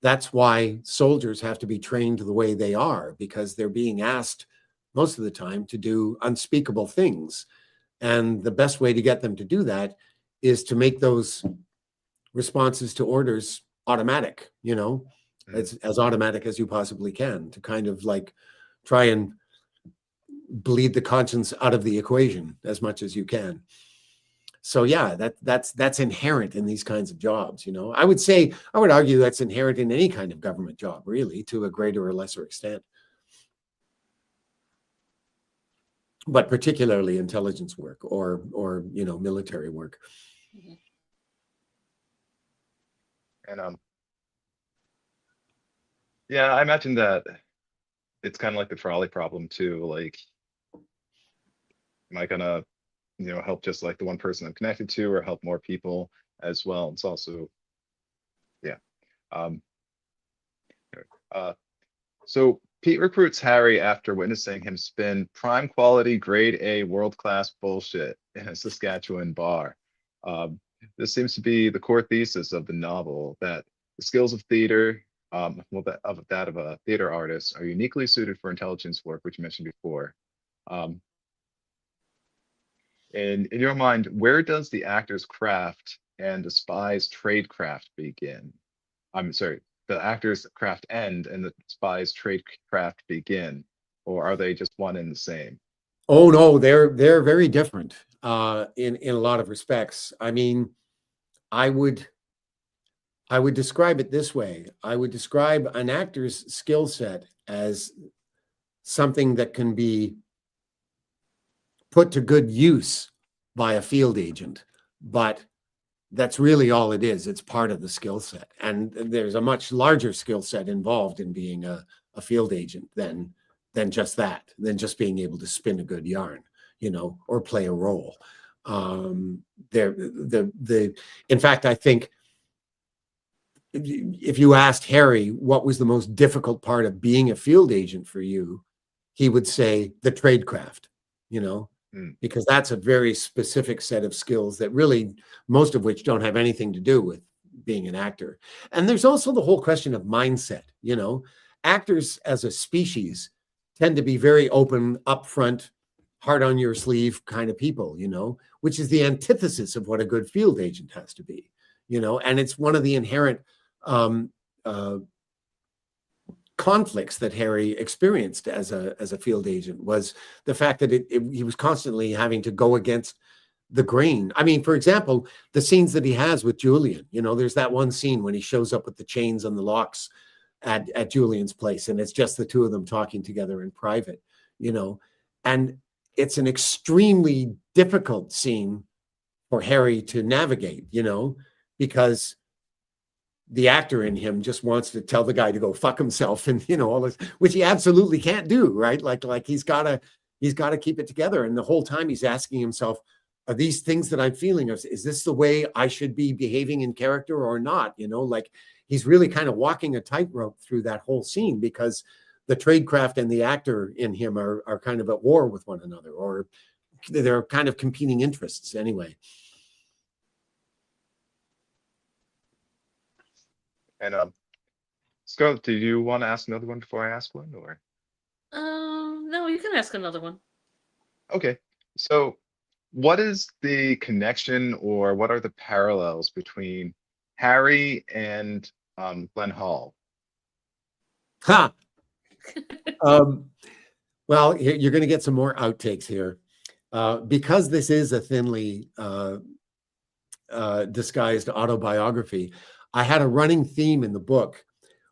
C: that's why soldiers have to be trained the way they are, because they're being asked most of the time to do unspeakable things. And the best way to get them to do that is to make those responses to orders automatic, as automatic as you possibly can, to kind of like try and bleed the conscience out of the equation as much as you can. So yeah, that's inherent in these kinds of jobs. I would argue that's inherent in any kind of government job, really, to a greater or lesser extent, but particularly intelligence work or military work.
A: And yeah, I imagine that it's kind of like the trolley problem too. Like, am I gonna help just like the one person I'm connected to, or help more people as well? It's also, so Pete recruits Harry after witnessing him spin prime quality, grade A, world-class bullshit in a Saskatchewan bar. This seems to be the core thesis of the novel, that the skills of theater, of a theater artist, are uniquely suited for intelligence work, which you mentioned before. In your mind, where does the actor's craft and the spy's tradecraft begin? I'm sorry, the actor's craft end and the spy's tradecraft begin, or are they just one and the same?
C: Oh no, they're very different in a lot of respects. I mean, I would describe it this way. I would describe an actor's skill set as something that can be put to good use by a field agent, but that's really all it is. It's part of the skill set. And there's a much larger skill set involved in being a a field agent than just that, than just being able to spin a good yarn, or play a role. In fact, I think if you asked Harry what was the most difficult part of being a field agent for you, he would say the tradecraft, because that's a very specific set of skills that really, most of which don't have anything to do with being an actor. And there's also the whole question of mindset. Actors as a species tend to be very open, upfront, heart on your sleeve kind of people, which is the antithesis of what a good field agent has to be, and it's one of the inherent conflicts that Harry experienced as a field agent, was the fact that he was constantly having to go against the grain. I mean, for example, the scenes that he has with Julian, there's that one scene when he shows up with the chains and the locks at Julian's place, and it's just the two of them talking together in private, and it's an extremely difficult scene for Harry to navigate, because the actor in him just wants to tell the guy to go fuck himself, and all this, which he absolutely can't do, right? Like he's got to keep it together, and the whole time he's asking himself, are these things that I'm feeling, is this the way I should be behaving in character or not? Like he's really kind of walking a tightrope through that whole scene, because the tradecraft and the actor in him are kind of at war with one another, or they're kind of competing interests anyway.
A: And Scarlett, do you want to ask another one before I ask one, or?
B: No, you can ask another one.
A: Okay, so what is the connection, or what are the parallels between Harry and Glenn Hall?
C: Ha! Well, you're going to get some more outtakes here. Because this is a thinly disguised autobiography, I had a running theme in the book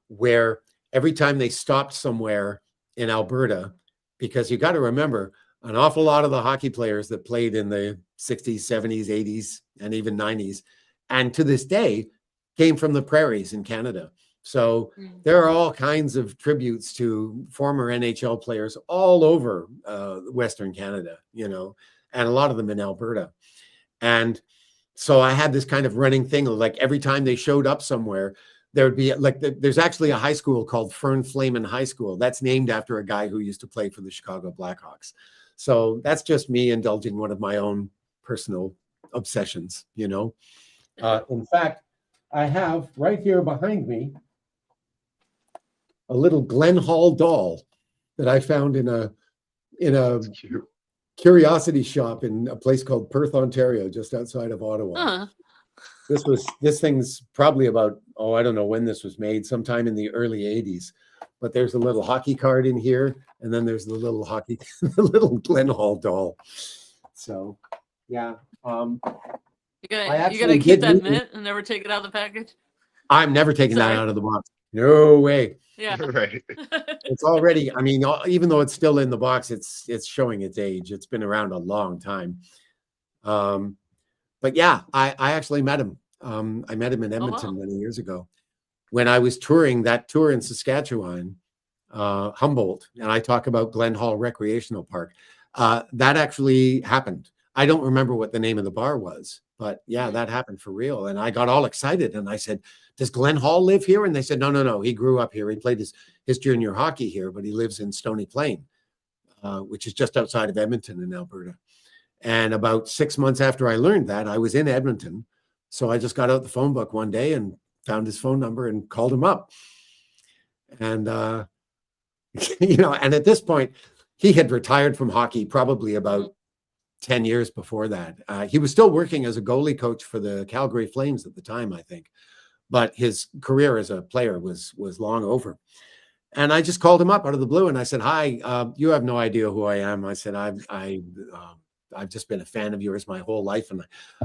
C: where every time they stopped somewhere in Alberta, because you got to remember, an awful lot of the hockey players that played in the 60s, 70s, 80s, and even 90s, and to this day, came from the prairies in Canada. So there are all kinds of tributes to former NHL players all over Western Canada, and a lot of them in Alberta. And so I had this kind of running thing, like every time they showed up somewhere, there would be like, there's actually a high school called Fern Flamen High School. That's named after a guy who used to play for the Chicago Blackhawks. So that's just me indulging one of my own personal obsessions, In fact, I have right here behind me a little Glenn Hall doll that I found in a curiosity shop in a place called Perth, Ontario, just outside of Ottawa. This thing's probably about, I don't know when this was made, sometime in the early 80s. But there's a little hockey card in here, and then there's the little the little Glenn Hall doll. So, yeah.
B: You gotta keep that mint and never take it out of the package.
C: I'm never taking that out of the box. No way.
B: Yeah.
A: Right.
C: It's already, I mean, even though it's still in the box, it's showing its age. It's been around a long time. But yeah, I actually met him. I met him in Edmonton many years ago when I was touring that tour in Saskatchewan, Humboldt, and I talk about Glen Hall Recreational Park. That actually happened. I don't remember what the name of the bar was, but yeah, that happened for real. And I got all excited and I said, does Glenn Hall live here? And they said, no. He grew up here. He played his junior hockey here, but he lives in Stony Plain, which is just outside of Edmonton in Alberta. And about 6 months after I learned that, I was in Edmonton. So I just got out the phone book one day and found his phone number and called him up. And, and at this point, he had retired from hockey probably about 10 years before that. He was still working as a goalie coach for the Calgary Flames at the time, I think. But his career as a player was long over. And I just called him up out of the blue and I said, hi, you have no idea who I am. I said, I've just been a fan of yours my whole life. And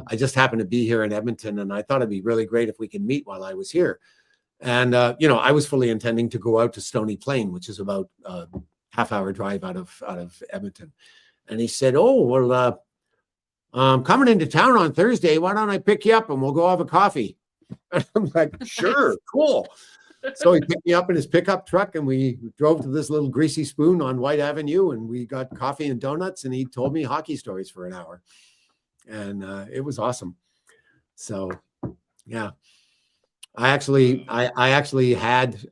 C: I just happened to be here in Edmonton. And I thought it'd be really great if we could meet while I was here. And, I was fully intending to go out to Stony Plain, which is about a half-hour drive out of Edmonton. And he said, I'm coming into town on Thursday. Why don't I pick you up and we'll go have a coffee? And I'm like, sure, cool. So he picked me up in his pickup truck and we drove to this little greasy spoon on White Avenue and we got coffee and donuts and he told me hockey stories for an hour. And it was awesome. So, yeah. I actually had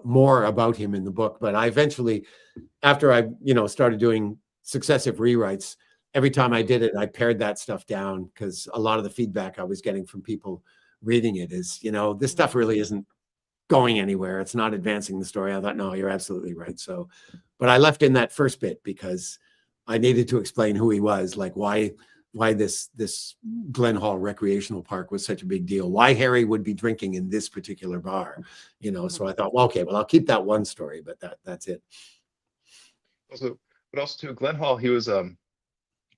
C: more about him in the book, but I eventually, after I, started doing successive rewrites, every time I did it, I pared that stuff down because a lot of the feedback I was getting from people reading it is, this stuff really isn't going anywhere. It's not advancing the story. I thought, no, you're absolutely right. So, but I left in that first bit because I needed to explain who he was, like why this Glen Hall recreational park was such a big deal, why Harry would be drinking in this particular bar, So I thought, well, okay, well, I'll keep that one story, but that's it.
A: Also, but also too, Glenn Hall, he was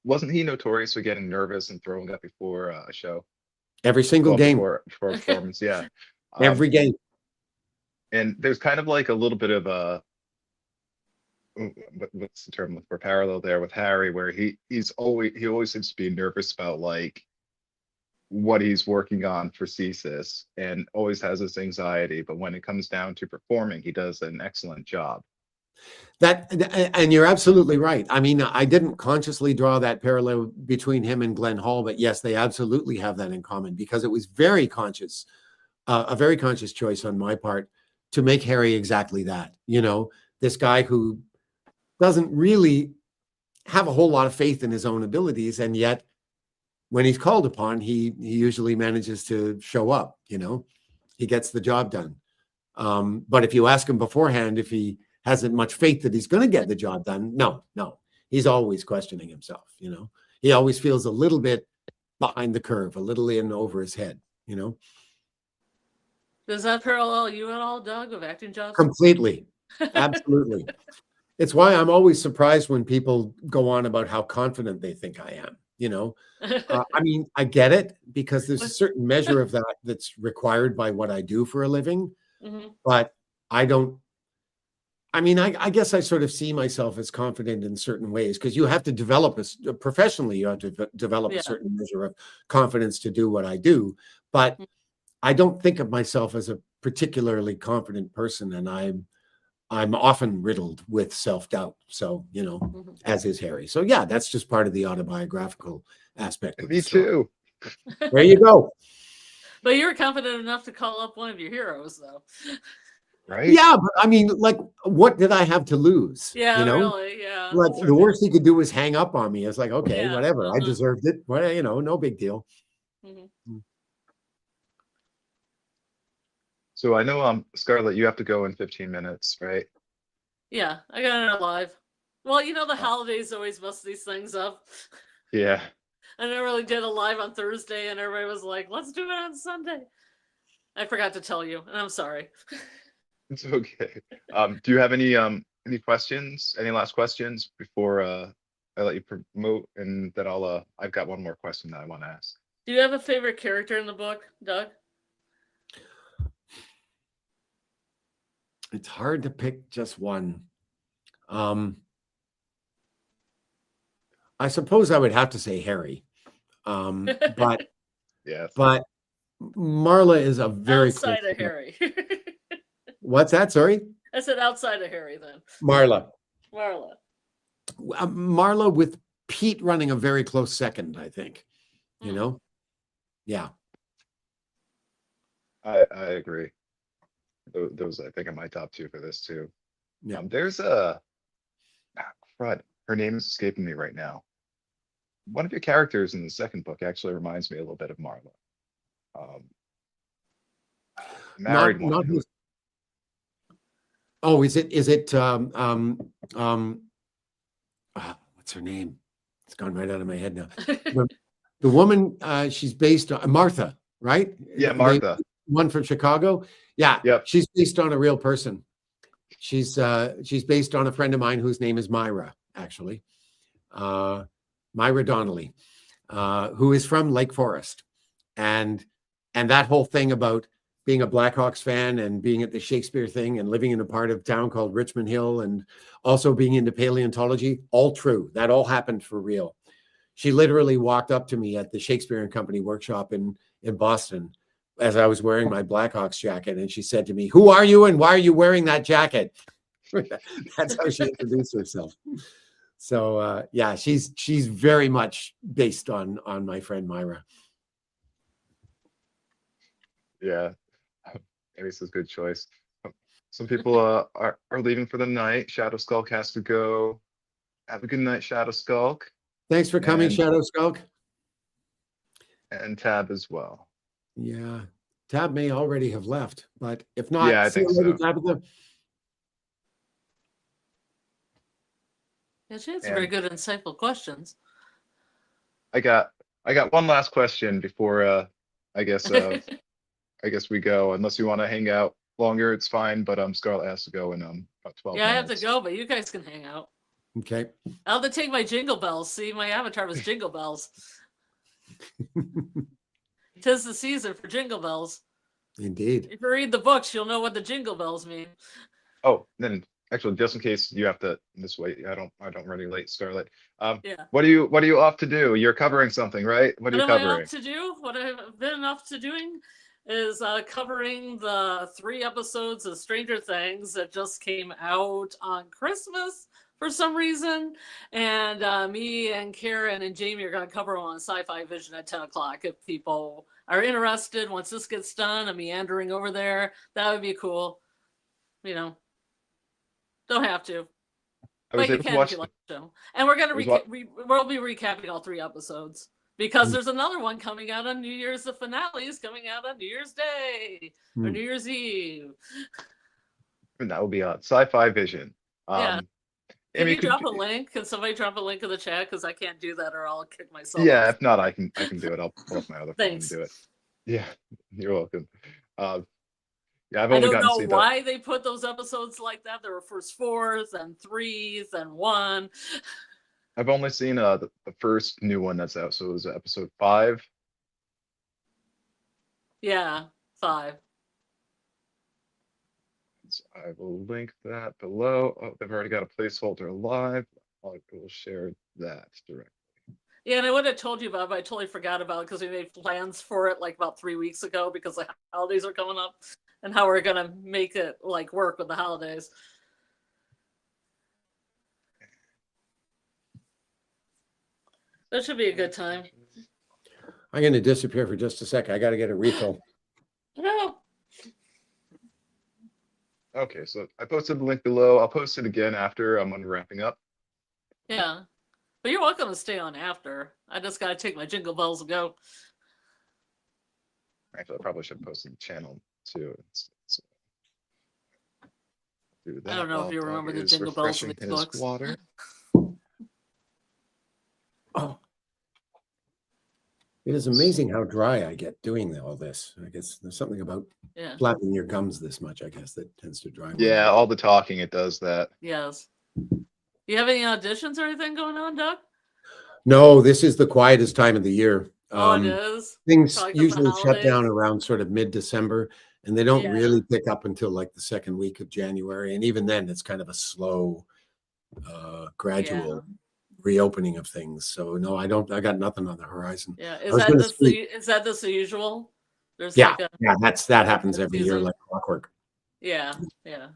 A: wasn't he notorious for getting nervous and throwing up before a show?
C: Every single
A: Well,
C: game,
A: before a performance, yeah.
C: every game.
A: And there's kind of like a little bit of a what's the term for parallel there with Harry, where he always seems to be nervous about like what he's working on for thesis and always has this anxiety, but when it comes down to performing, he does an excellent job.
C: And you're absolutely right. I mean, I didn't consciously draw that parallel between him and Glenn Hall, but yes, they absolutely have that in common because it was very conscious, a very conscious choice on my part to make Harry exactly that. This guy who doesn't really have a whole lot of faith in his own abilities, and yet when he's called upon, he usually manages to show up. He gets the job done. But if you ask him beforehand if he hasn't much faith that he's going to get the job done, no, he's always questioning himself. He always feels a little bit behind the curve, a little in over his head.
B: Does that parallel you at all, Doug, of acting jobs?
C: Completely, absolutely. It's why I'm always surprised when people go on about how confident they think I am. I mean, I get it because there's a certain measure of that that's required by what I do for a living, but I don't. I mean, I guess I sort of see myself as confident in certain ways because you have to develop professionally. You have to develop a certain measure of confidence to do what I do, but I don't think of myself as a particularly confident person, and I'm often riddled with self-doubt. So, as is Harry. So yeah, that's just part of the autobiographical aspect of
A: Me
C: the story.
A: too.
C: There you go.
B: But you're confident enough to call up one of your heroes, though.
A: Right?
C: Yeah, but I mean, like, what did I have to lose?
B: Yeah, really, yeah.
C: Like the worst he could do was hang up on me. It's like, okay, whatever. I deserved it. Well, no big deal.
A: So I know, Scarlett, you have to go in 15 minutes, right?
B: Yeah, I got it live. Well, the holidays always mess these things up.
A: Yeah.
B: I never really did a live on Thursday, and everybody was like, let's do it on Sunday. I forgot to tell you, and I'm sorry.
A: It's okay. Do you have any questions? Any last questions before I let you promote? And then I've got one more question that I want to ask.
B: Do you have a favorite character in the book, Doug?
C: It's hard to pick just one. I suppose I would have to say Harry. But
A: yes.
C: But Marla is a very
B: outside of Harry.
C: What's that? Sorry?
B: I said outside of Harry then.
C: Marla with Pete running a very close second, I think. Yeah.
A: I agree. Those I think are my top two for this too.
C: Yeah.
A: There's a crud. Her name is escaping me right now. One of your characters in the second book actually reminds me a little bit of Marla. Married one.
C: Oh, is it what's her name? It's gone right out of my head now. The woman, she's based on Martha, right?
A: Yeah, Martha.
C: One from Chicago. Yeah.
A: Yep.
C: She's based on a real person. She's based on a friend of mine whose name is Myra, actually. Myra Donnelly, who is from Lake Forest. And that whole thing about being a Blackhawks fan and being at the Shakespeare thing and living in a part of town called Richmond Hill and also being into paleontology, all true. That all happened for real. She literally walked up to me at the Shakespeare and Company workshop in Boston as I was wearing my Blackhawks jacket, and she said to me, "Who are you, and why are you wearing that jacket?" That's how she introduced herself. So yeah, she's very much based on my friend Myra.
A: Yeah, Amy's a good choice. Some people are leaving for the night. Shadow Skulk has to go. Have a good night, Shadow Skulk,
C: Thanks for coming,
A: and
C: Shadow Skulk.
A: Tab as well.
C: Yeah, Tab may already have left, but if
A: Yeah,
C: not,
A: I
C: see
A: think
C: you later,
A: so.
C: Tabitha.
B: Yeah, she had some very
A: And
B: good, insightful questions.
A: I got one last question before I guess I guess we go. Unless you want to hang out longer, it's fine. But Scarlett has to go in about 12
B: Yeah, I have to
A: minutes.
B: go, but you guys can hang out.
C: Okay.
B: I'll have to take my jingle bells. See, my avatar was jingle bells. 'Tis the season for jingle bells.
C: Indeed.
B: If you read the books, you'll know what the jingle bells mean.
A: Oh, then actually, just in case you have to this way, I don't run any late, Scarlett.
B: Yeah.
A: What are you off to do? You're covering something, right? What are you
B: What am I
A: covering?
B: up to do? What I've been up to doing is covering the 3 episodes of Stranger Things that just came out on Christmas for some reason. And me and Karen and Jamie are going to cover them on Sci-Fi Vision at 10 o'clock. If people are interested, once this gets done, I'm meandering over there. That would be cool. You know, don't have to.
A: I was
B: But you
A: able to
B: can if
A: watch.
B: you like the show. And we're going
A: I was
B: to we'll be recapping all 3 episodes because
C: Mm.
B: there's another one coming out on New Year's. The finale is coming out on New Year's Day or
C: Mm.
B: New Year's Eve.
A: And that will be on Sci-Fi Vision.
B: Yeah. Can
A: Amy,
B: you drop a link? Can somebody drop a link in the chat? Because I can't do that or I'll kick myself.
A: Yeah,
B: off.
A: if not, I can do it. I'll pull up my other phone and
B: Thanks.
A: do it. Yeah, you're welcome. Yeah, I've
B: I
A: only
B: don't
A: gotten to
B: know
A: see
B: why they put those episodes like that. There were first 4s and 3s and 1.
A: I've only seen the first new one that's out, so it was episode 5.
B: Yeah, 5.
A: So I will link that below. Oh, they've already got a placeholder live. I will share that directly.
B: Yeah, and I would have told you about it, but I totally forgot about it because we made plans for it like about 3 weeks ago because the holidays are coming up and how we're gonna make it like work with the holidays. That should be a good time.
C: I'm going to disappear for just a sec. I got to get a refill.
B: No.
A: Okay, so I posted the link below. I'll post it again after I'm wrapping up.
B: Yeah. But you're welcome to stay on after. I just gotta take my jingle bells and go.
A: Actually, I probably should post it in the channel too. Do that
B: I don't know if
A: while
B: you
A: Doug
B: remember the
A: is
B: jingle bells in
A: refreshing
B: these
A: his
B: books.
A: water.
C: Oh, it is amazing how dry I get doing all this. I guess there's something about
B: Yeah.
C: flapping your gums this much, I guess, that tends to dry.
A: Yeah, all the talking, it does that.
B: Yes. You have any auditions or anything going on, Doug?
C: No, this is the quietest time of the year.
B: Oh, it is.
C: Things
B: Probably 'cause of
C: usually shut down
B: holidays.
C: around sort of mid-December, and they don't
B: Yeah.
C: really pick up until like the second week of January. And even then, it's kind of a slow, gradual reopening of things. So no, I got nothing on the horizon.
B: Yeah.
C: I was gonna speak-
B: Is that the usual? There's
C: Yeah,
B: like a
C: yeah, that happens every year
B: season?
C: like clockwork.
B: yeah, yeah.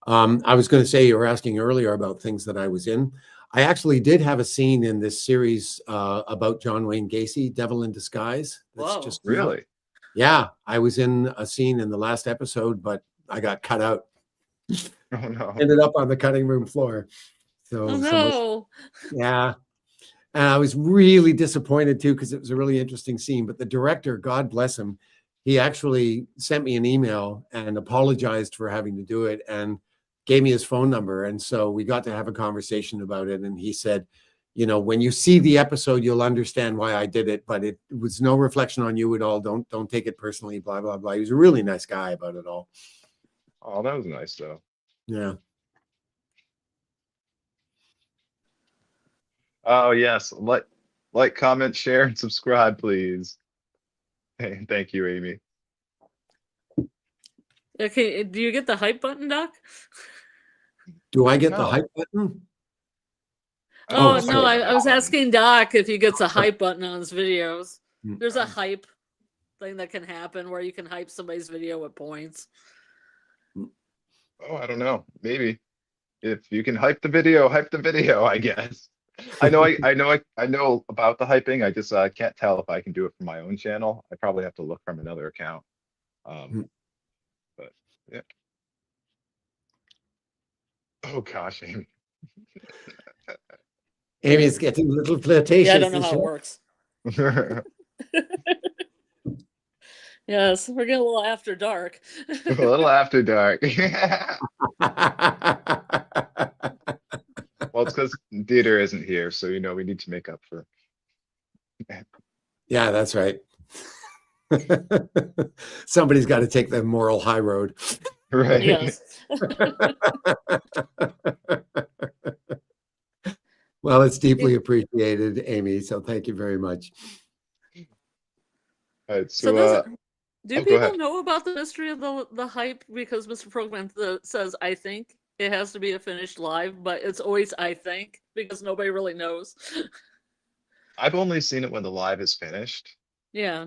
C: I was going to say, you were asking earlier about things that I was in. I actually did have a scene in this series about John Wayne Gacy, Devil in Disguise. That's
B: Whoa.
C: just
A: Really?
C: Yeah, I was in a scene in the last episode, but I got cut out.
A: Oh no.
C: Ended up on the cutting room floor. So
B: Oh
C: some of-
B: no.
C: yeah. And I was really disappointed too, because it was a really interesting scene. But the director, God bless him, he actually sent me an email and apologized for having to do it and gave me his phone number. And so we got to have a conversation about it. And he said, you know, when you see the episode, you'll understand why I did it, but it was no reflection on you at all. Don't take it personally, blah, blah, blah. He was a really nice guy about it all.
A: Oh, that was nice though.
C: Yeah.
A: Oh yes, like, comment, share, and subscribe, please. Hey, thank you, Amy.
B: Okay, do you get the hype button, Doc?
C: Do I get the
A: No.
C: hype button?
B: Oh,
C: sorry.
B: no, I was asking Doc if he gets a hype button on his videos.
C: Hmm.
B: There's a hype thing that can happen where you can hype somebody's video with points.
A: Oh, I don't know. Maybe if you can hype the video, I guess. I know about the hyping. I just can't tell if I can do it from my own channel. I probably have to look from another account.
C: Hmm.
A: But yeah. Oh gosh, Amy.
C: Amy's getting a little flirtatious.
B: Yeah, I don't know
C: this
B: how it
C: show.
B: works. Yes, we're getting a little after dark.
A: A little after dark. Well, it's because Dieter isn't here, so we need to make up for.
C: Yeah, that's right. Somebody's got to take the moral high road.
A: Right.
B: Yes.
C: Well, it's deeply appreciated, Amy. So thank you very much.
A: All right,
B: So
A: so
B: do
A: go
B: people
A: ahead.
B: know about the mystery of the hype? Because Mr. Program says, I think it has to be a finished live, but it's always I think because nobody really knows.
A: I've only seen it when the live is finished.
B: Yeah.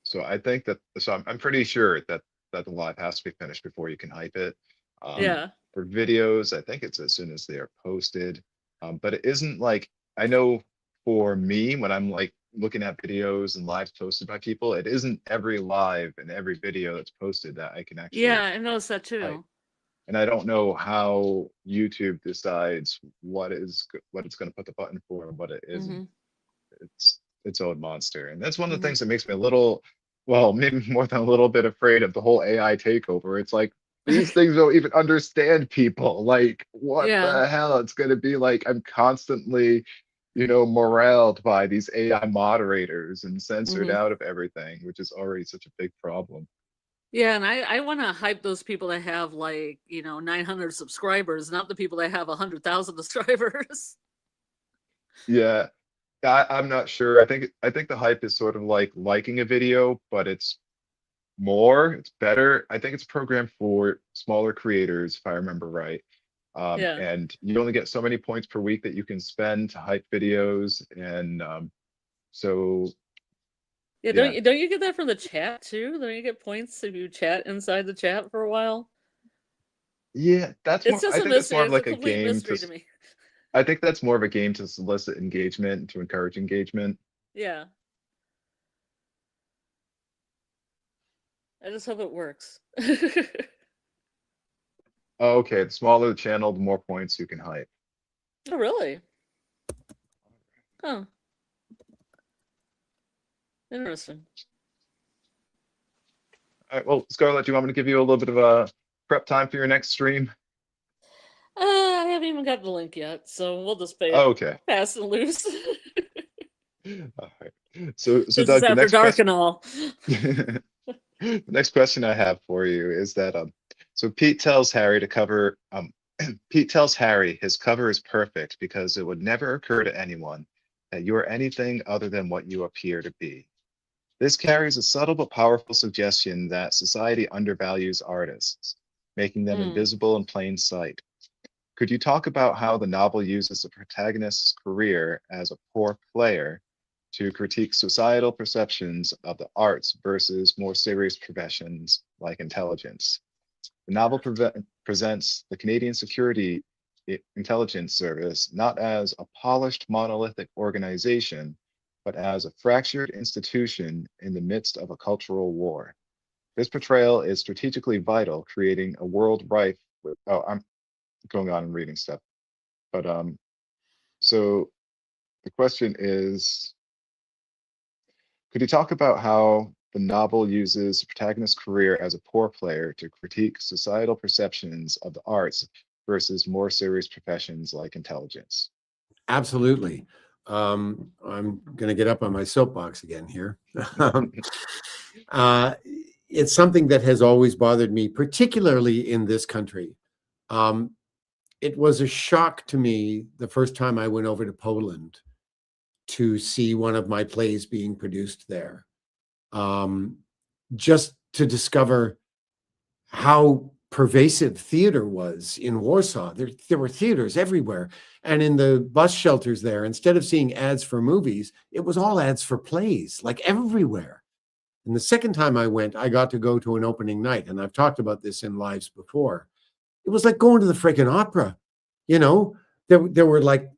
A: So I think that I'm pretty sure that the live has to be finished before you can hype it.
B: Yeah.
A: For videos, I think it's as soon as they are posted. But it isn't like, I know for me, when I'm like looking at videos and lives posted by people, it isn't every live and every video that's posted that I can actually
B: Yeah, I noticed that
A: hype.
B: too.
A: And I don't know how YouTube decides what it's going to put the button for and what it isn't.
B: Mhm.
A: It's its own monster. And that's one of the
B: Mhm.
A: things that makes me a little, well, maybe more than a little bit afraid of the whole AI takeover. It's like these things don't even understand people. Like, what
B: Yeah.
A: the hell? It's going to be like I'm constantly, moraled by these AI moderators and censored
B: Mhm.
A: out of everything, which is already such a big problem.
B: Yeah, and I want to hype those people that have 900 subscribers, not the people that have 100,000 subscribers.
A: Yeah. I'm not sure. I think the hype is sort of like liking a video, but it's better. I think it's programmed for smaller creators, if I remember right.
B: Yeah.
A: And you only get so many points per week that you can spend to hype videos. And so
B: Yeah,
A: yeah,
B: don't you get that from the chat too? Don't you get points if you chat inside the chat for a while?
A: yeah,
B: It's just
A: I
B: a
A: think that's
B: mystery.
A: more of
B: It's a
A: like a
B: complete
A: game
B: mystery to me.
A: I think that's more of a game to solicit engagement, to encourage engagement.
B: Yeah. I just hope it works.
A: Oh, okay, the smaller the channel, the more points you can hype.
B: Oh, really? Oh, interesting.
A: All right, well, Scarlett, do you want me to give you a little bit of a prep time for your next stream?
B: I haven't even got the link yet, so we'll just pay it
A: Okay.
B: fast and loose.
A: All right. So
B: This is
A: Doug, the
B: after
A: next
B: dark
A: question,
B: and all.
A: the next question I have for you is that so Pete tells Harry to cover Pete tells Harry his cover is perfect because it would never occur to anyone that you are anything other than what you appear to be. This carries a subtle but powerful suggestion that society undervalues artists, making them
B: Mm.
A: invisible in plain sight. Could you talk about how the novel uses the protagonist's career as a poor player to critique societal perceptions of the arts versus more serious professions like intelligence? The novel presents the Canadian Security Intelligence Service not as a polished monolithic organization, but as a fractured institution in the midst of a cultural war. This portrayal is strategically vital, creating a world rife with, oh, I'm going on and reading stuff. But so the question is, could you talk about how the novel uses the protagonist's career as a poor player to critique societal perceptions of the arts versus more serious professions like intelligence?
C: Absolutely. I'm going to get up on my soapbox again here. uh, it's something that has always bothered me, particularly in this country. It was a shock to me the first time I went over to Poland to see one of my plays being produced there. Just to discover how pervasive theater was in Warsaw. There were theaters everywhere. And in the bus shelters there, instead of seeing ads for movies, it was all ads for plays, like everywhere. And the second time I went, I got to go to an opening night. And I've talked about this in lives before. It was like going to the freaking opera. You know, there were like,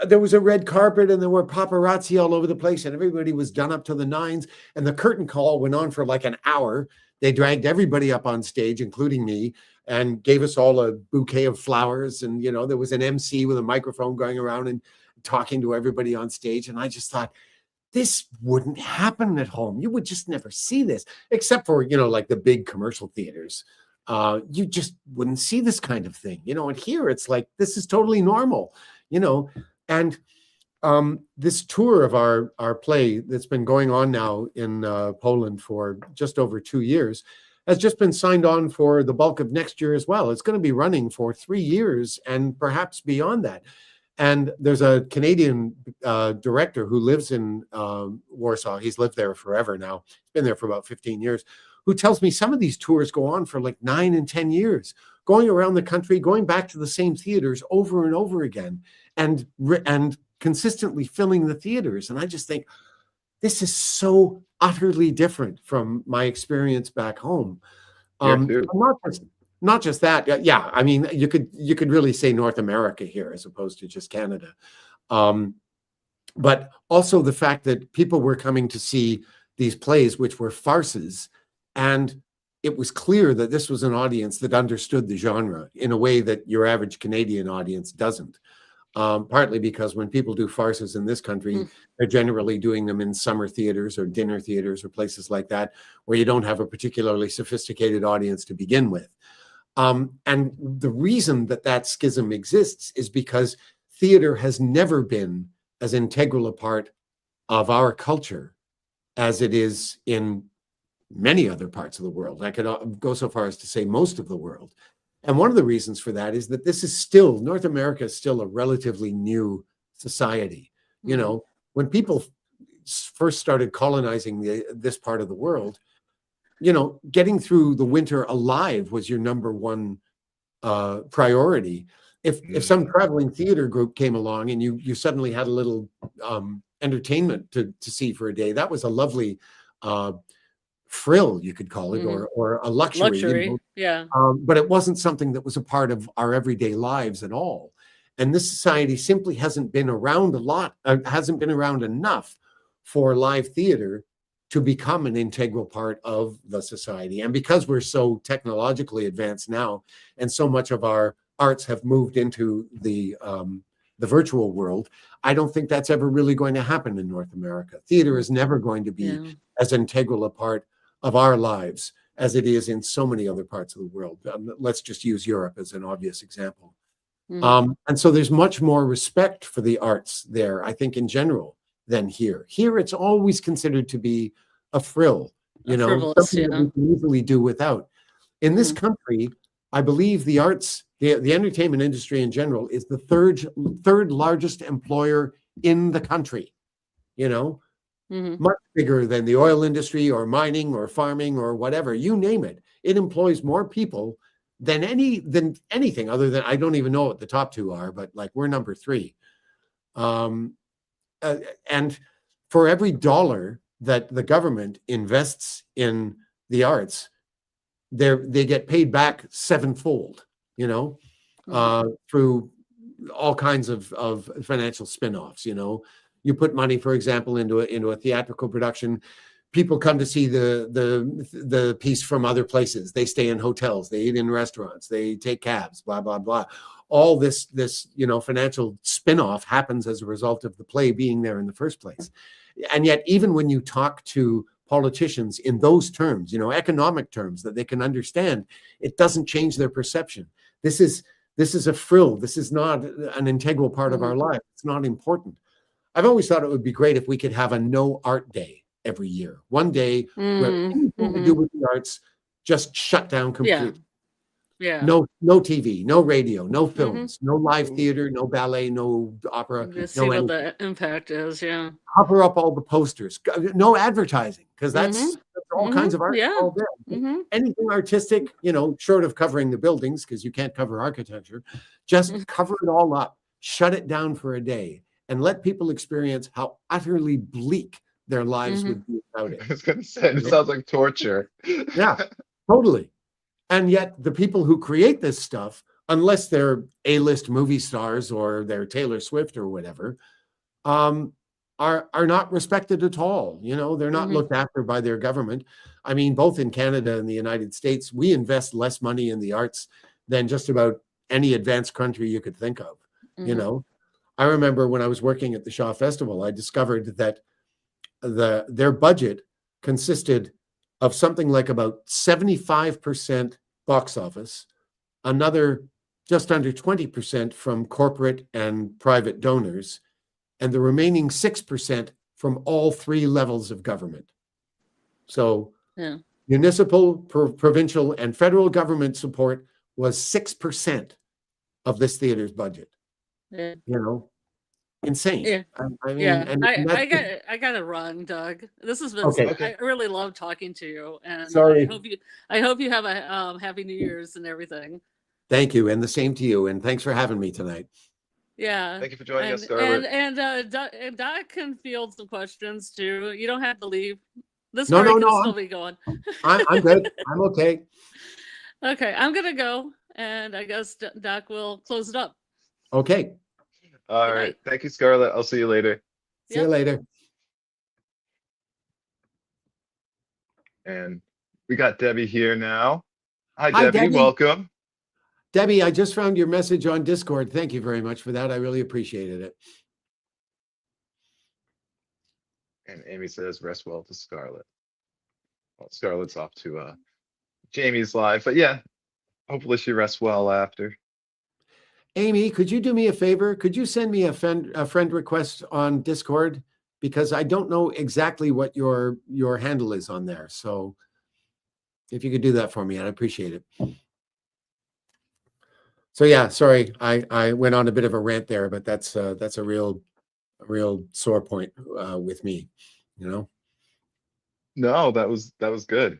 C: there was a red carpet and there were paparazzi all over the place and everybody was done up to the nines. And the curtain call went on for like an hour. They dragged everybody up on stage, including me, and gave us all a bouquet of flowers. And, you know, there was an MC with a microphone going around and talking to everybody on stage. And I just thought, this wouldn't happen at home. You would just never see this, except for, you know, like the big commercial theaters. You just wouldn't see this kind of thing, you know, and here it's like, this is totally normal, you know. And this tour of our play that's been going on now in Poland for just over 2 years has just been signed on for the bulk of next year as well. It's going to be running for 3 years and perhaps beyond that. And there's a Canadian director who lives in Warsaw. He's lived there forever now. He's been there for about 15 years, who tells me some of these tours go on for like 9 and 10 years, going around the country, going back to the same theaters over and over again, and consistently filling the theaters. And I just think, this is so utterly different from my experience back home. Not just that. Yeah, I mean, you could really say North America here as opposed to just Canada. But also the fact that people were coming to see these plays, which were farces, and it was clear that this was an audience that understood the genre in a way that your average Canadian audience doesn't. Partly because when people do farces in this country, they're generally doing them in summer theaters or dinner theaters or places like that, where you don't have a particularly sophisticated audience to begin with. And the reason that that schism exists is because theater has never been as integral a part of our culture as it is in many other parts of the world. I could go so far as to say most of the world. And one of the reasons for that is that this is still, North America is still a relatively new society. You know, when people first started colonizing this part of the world, you know, getting through the winter alive was your number one priority. If some traveling theater group came along and you suddenly had a little entertainment to see for a day, that was a lovely frill, you could call it, or a luxury. You know?
B: Yeah.
C: But it wasn't something that was a part of our everyday lives at all. And this society simply hasn't been around hasn't been around enough for live theater to become an integral part of the society. And because we're so technologically advanced now, and so much of our arts have moved into the virtual world, I don't think that's ever really going to happen in North America. Theater is never going to be as integral a part of our lives as it is in so many other parts of the world. Let's just use Europe as an obvious example. And so there's much more respect for the arts there, I think, in general, than here. Here, it's always considered to be a frill, you know, something that we can easily do without. In this country, I believe the arts, the entertainment industry in general, is the third largest employer in the country, you know, much bigger than the oil industry or mining or farming or whatever, you name it. It employs more people than anything other than, I don't even know what the top two are, but like we're number 3. And for every dollar that the government invests in the arts, they get paid back 7-fold, you know, through all kinds of financial spin-offs. You know, you put money, for example, into a theatrical production. People come to see the piece from other places. They stay in hotels, they eat in restaurants, they take cabs, blah, blah, blah. All this, you know, financial spin-off happens as a result of the play being there in the first place. And yet, even when you talk to politicians in those terms, you know, economic terms that they can understand, it doesn't change their perception. This is a frill. This is not an integral part of our life. It's not important. I've always thought it would be great if we could have a no art day every year. One day where anything to do with the arts just shut down completely.
B: Yeah.
C: No TV, no radio, no films, no live theater, no ballet, no opera.
B: Just
C: no
B: see what
C: anything.
B: the impact is. Yeah.
C: Cover up all the posters. No advertising, because that's all kinds of art. All there. Anything artistic, you know, short of covering the buildings, because you can't cover architecture, just cover it all up, shut it down for a day, and let people experience how utterly bleak their lives
B: Mhm.
C: would be without
A: I
C: it.
A: was gonna say, it
C: Yeah.
A: sounds like torture.
C: Yeah, totally. And yet the people who create this stuff, unless they're A-list movie stars or they're Taylor Swift or whatever, um, are not respected at all. You know, they're not
B: Mhm.
C: looked after by their government. I mean, both in Canada and the United States, we invest less money in the arts than just about any advanced country you could think of. You
B: Mhm.
C: know, I remember when I was working at the Shaw Festival, I discovered that their budget consisted of something like about 75% box office, another just under 20% from corporate and private donors, and the remaining 6% from all three levels of government. So
B: Yeah.
C: municipal, provincial, and federal government support was 6% of this theater's budget.
B: Yeah.
C: You know, insane.
B: Yeah.
C: I mean,
B: Yeah.
C: and
B: I
C: that's
B: I gotta run, Doug. This has been
C: okay.
A: Okay.
B: I really love talking to you, and
C: Sorry.
B: I hope you have a happy New Year's and everything.
C: Thank you, and the same to you. And thanks for having me tonight.
B: Yeah.
A: Thank you for joining us, Scarlett.
B: Doc can field some questions too. You don't have to leave. This
C: No,
B: party
C: no,
B: can
C: no.
B: still be going.
C: I'm good. I'm okay.
B: Okay, I'm gonna go, and I guess Doc will close it up.
C: Okay.
A: All
B: Good
A: right.
B: night.
A: Thank you, Scarlett. I'll see you later.
C: See you
B: Yep.
C: later.
A: And we got Debbie here now. Hi,
C: Hi,
A: Debbie.
C: Debbie.
A: Welcome.
C: Debbie, I just found your message on Discord. Thank you very much for that. I really appreciated it.
A: And Amy says, rest well to Scarlett. Well, Scarlett's off to Jamie's live, but yeah, hopefully she rests well after.
C: Amy, could you do me a favor? Could you send me a friend request on Discord? Because I don't know exactly what your handle is on there. So if you could do that for me, I'd appreciate it. So yeah, sorry, I went on a bit of a rant there, but that's a real sore point with me, you know.
A: No, that was good.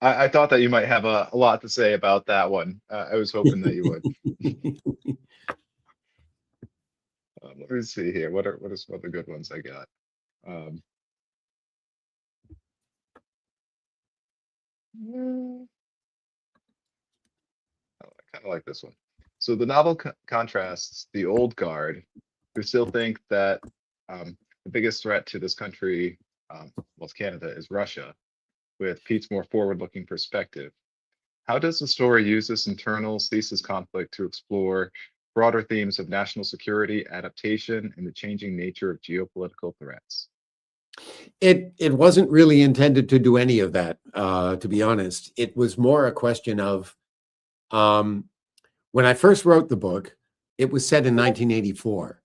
A: I thought that you might have a lot to say about that one. I was hoping that you would. Let me see here. What are some other good ones I got? Mm, I kind of like this one. So the novel contrasts the old guard, who still think that the biggest threat to this country, well, it's Canada, is Russia, with Pete's more forward-looking perspective. How does the story use this internal thesis conflict to explore broader themes of national security, adaptation, and the changing nature of geopolitical threats?
C: It wasn't really intended to do any of that, to be honest. It was more a question of when I first wrote the book, it was set in 1984.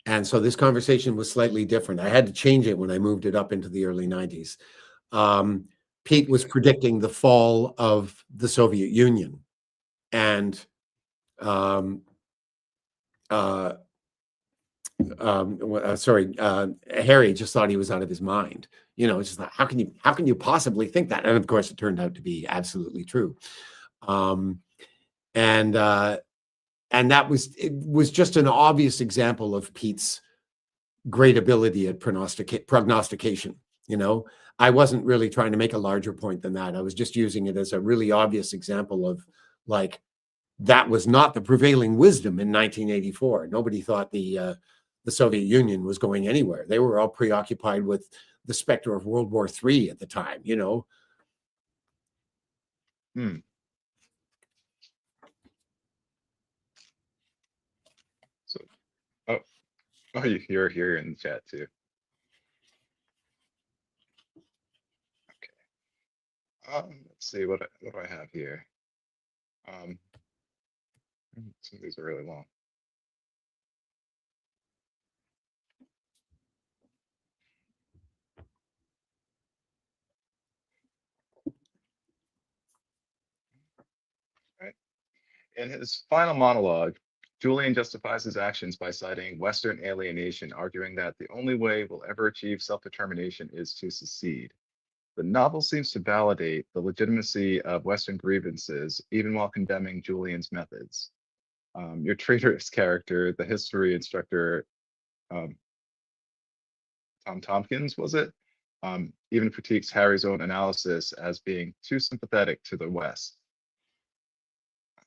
C: And so this conversation was slightly different. I had to change it when I moved it up into the early 90s. Pete was
A: Okay.
C: predicting the fall of the Soviet Union. And um, uh, Harry just thought he was out of his mind. You know, it's just like, how can you possibly think that? And of course, it turned out to be absolutely true. Um, and that was just an obvious example of Pete's great ability at prognostication. You know, I wasn't really trying to make a larger point than that. I was just using it as a really obvious example of like that was not the prevailing wisdom in 1984. Nobody thought the Soviet Union was going anywhere. They were all preoccupied with the specter of World War III at the time. You know.
A: Hmm. So, oh, you're here in the chat too. Let's see what do I have here. Some of these are really long. Right. In his final monologue, Julian justifies his actions by citing Western alienation, arguing that the only way we'll ever achieve self-determination is to secede. The novel seems to validate the legitimacy of Western grievances, even while condemning Julian's methods. Your traitorous character, the history instructor, um, Tom Tompkins, was it? Even critiques Harry's own analysis as being too sympathetic to the West.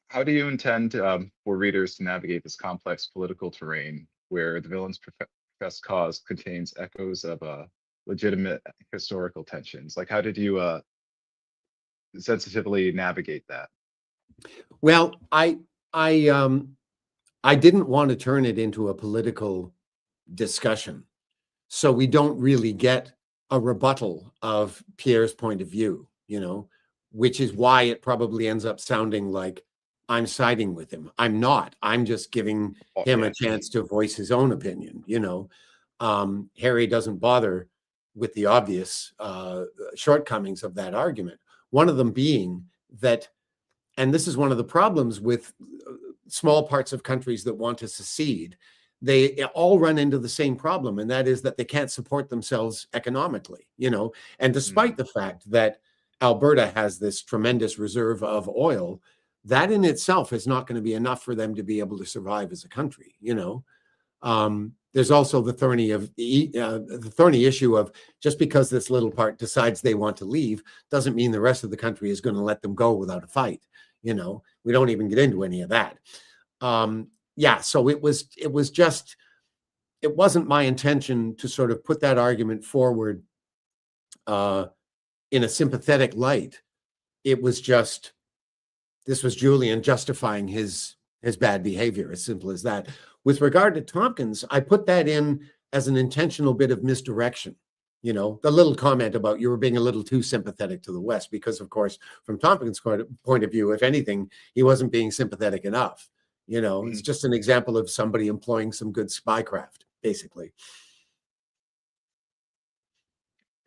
A: How do you intend for readers to navigate this complex political terrain where the villain's professed cause contains echoes of legitimate historical tensions? Like, how did you sensitively navigate that?
C: Well, I didn't want to turn it into a political discussion, so we don't really get a rebuttal of Pierre's point of view, which is why it probably ends up sounding like I'm siding with him. I'm not. I'm just giving him a chance to voice his own opinion. Harry doesn't bother with the obvious shortcomings of that argument. One of them being that, and this is one of the problems with small parts of countries that want to secede, they all run into the same problem, and that is that they can't support themselves economically, and despite the fact that Alberta has this tremendous reserve of oil, that in itself is not going to be enough for them to be able to survive as a country. There's also the thorny issue of just because this little part decides they want to leave doesn't mean the rest of the country is going to let them go without a fight. We don't even get into any of that. So it wasn't my intention to sort of put that argument forward in a sympathetic light. It was just, this was Julian justifying his bad behavior, as simple as that. With regard to Tompkins, I put that in as an intentional bit of misdirection. The little comment about you were being a little too sympathetic to the West, because, of course, from Tompkins' point of view, if anything, he wasn't being sympathetic enough. It's just an example of somebody employing some good spycraft, basically.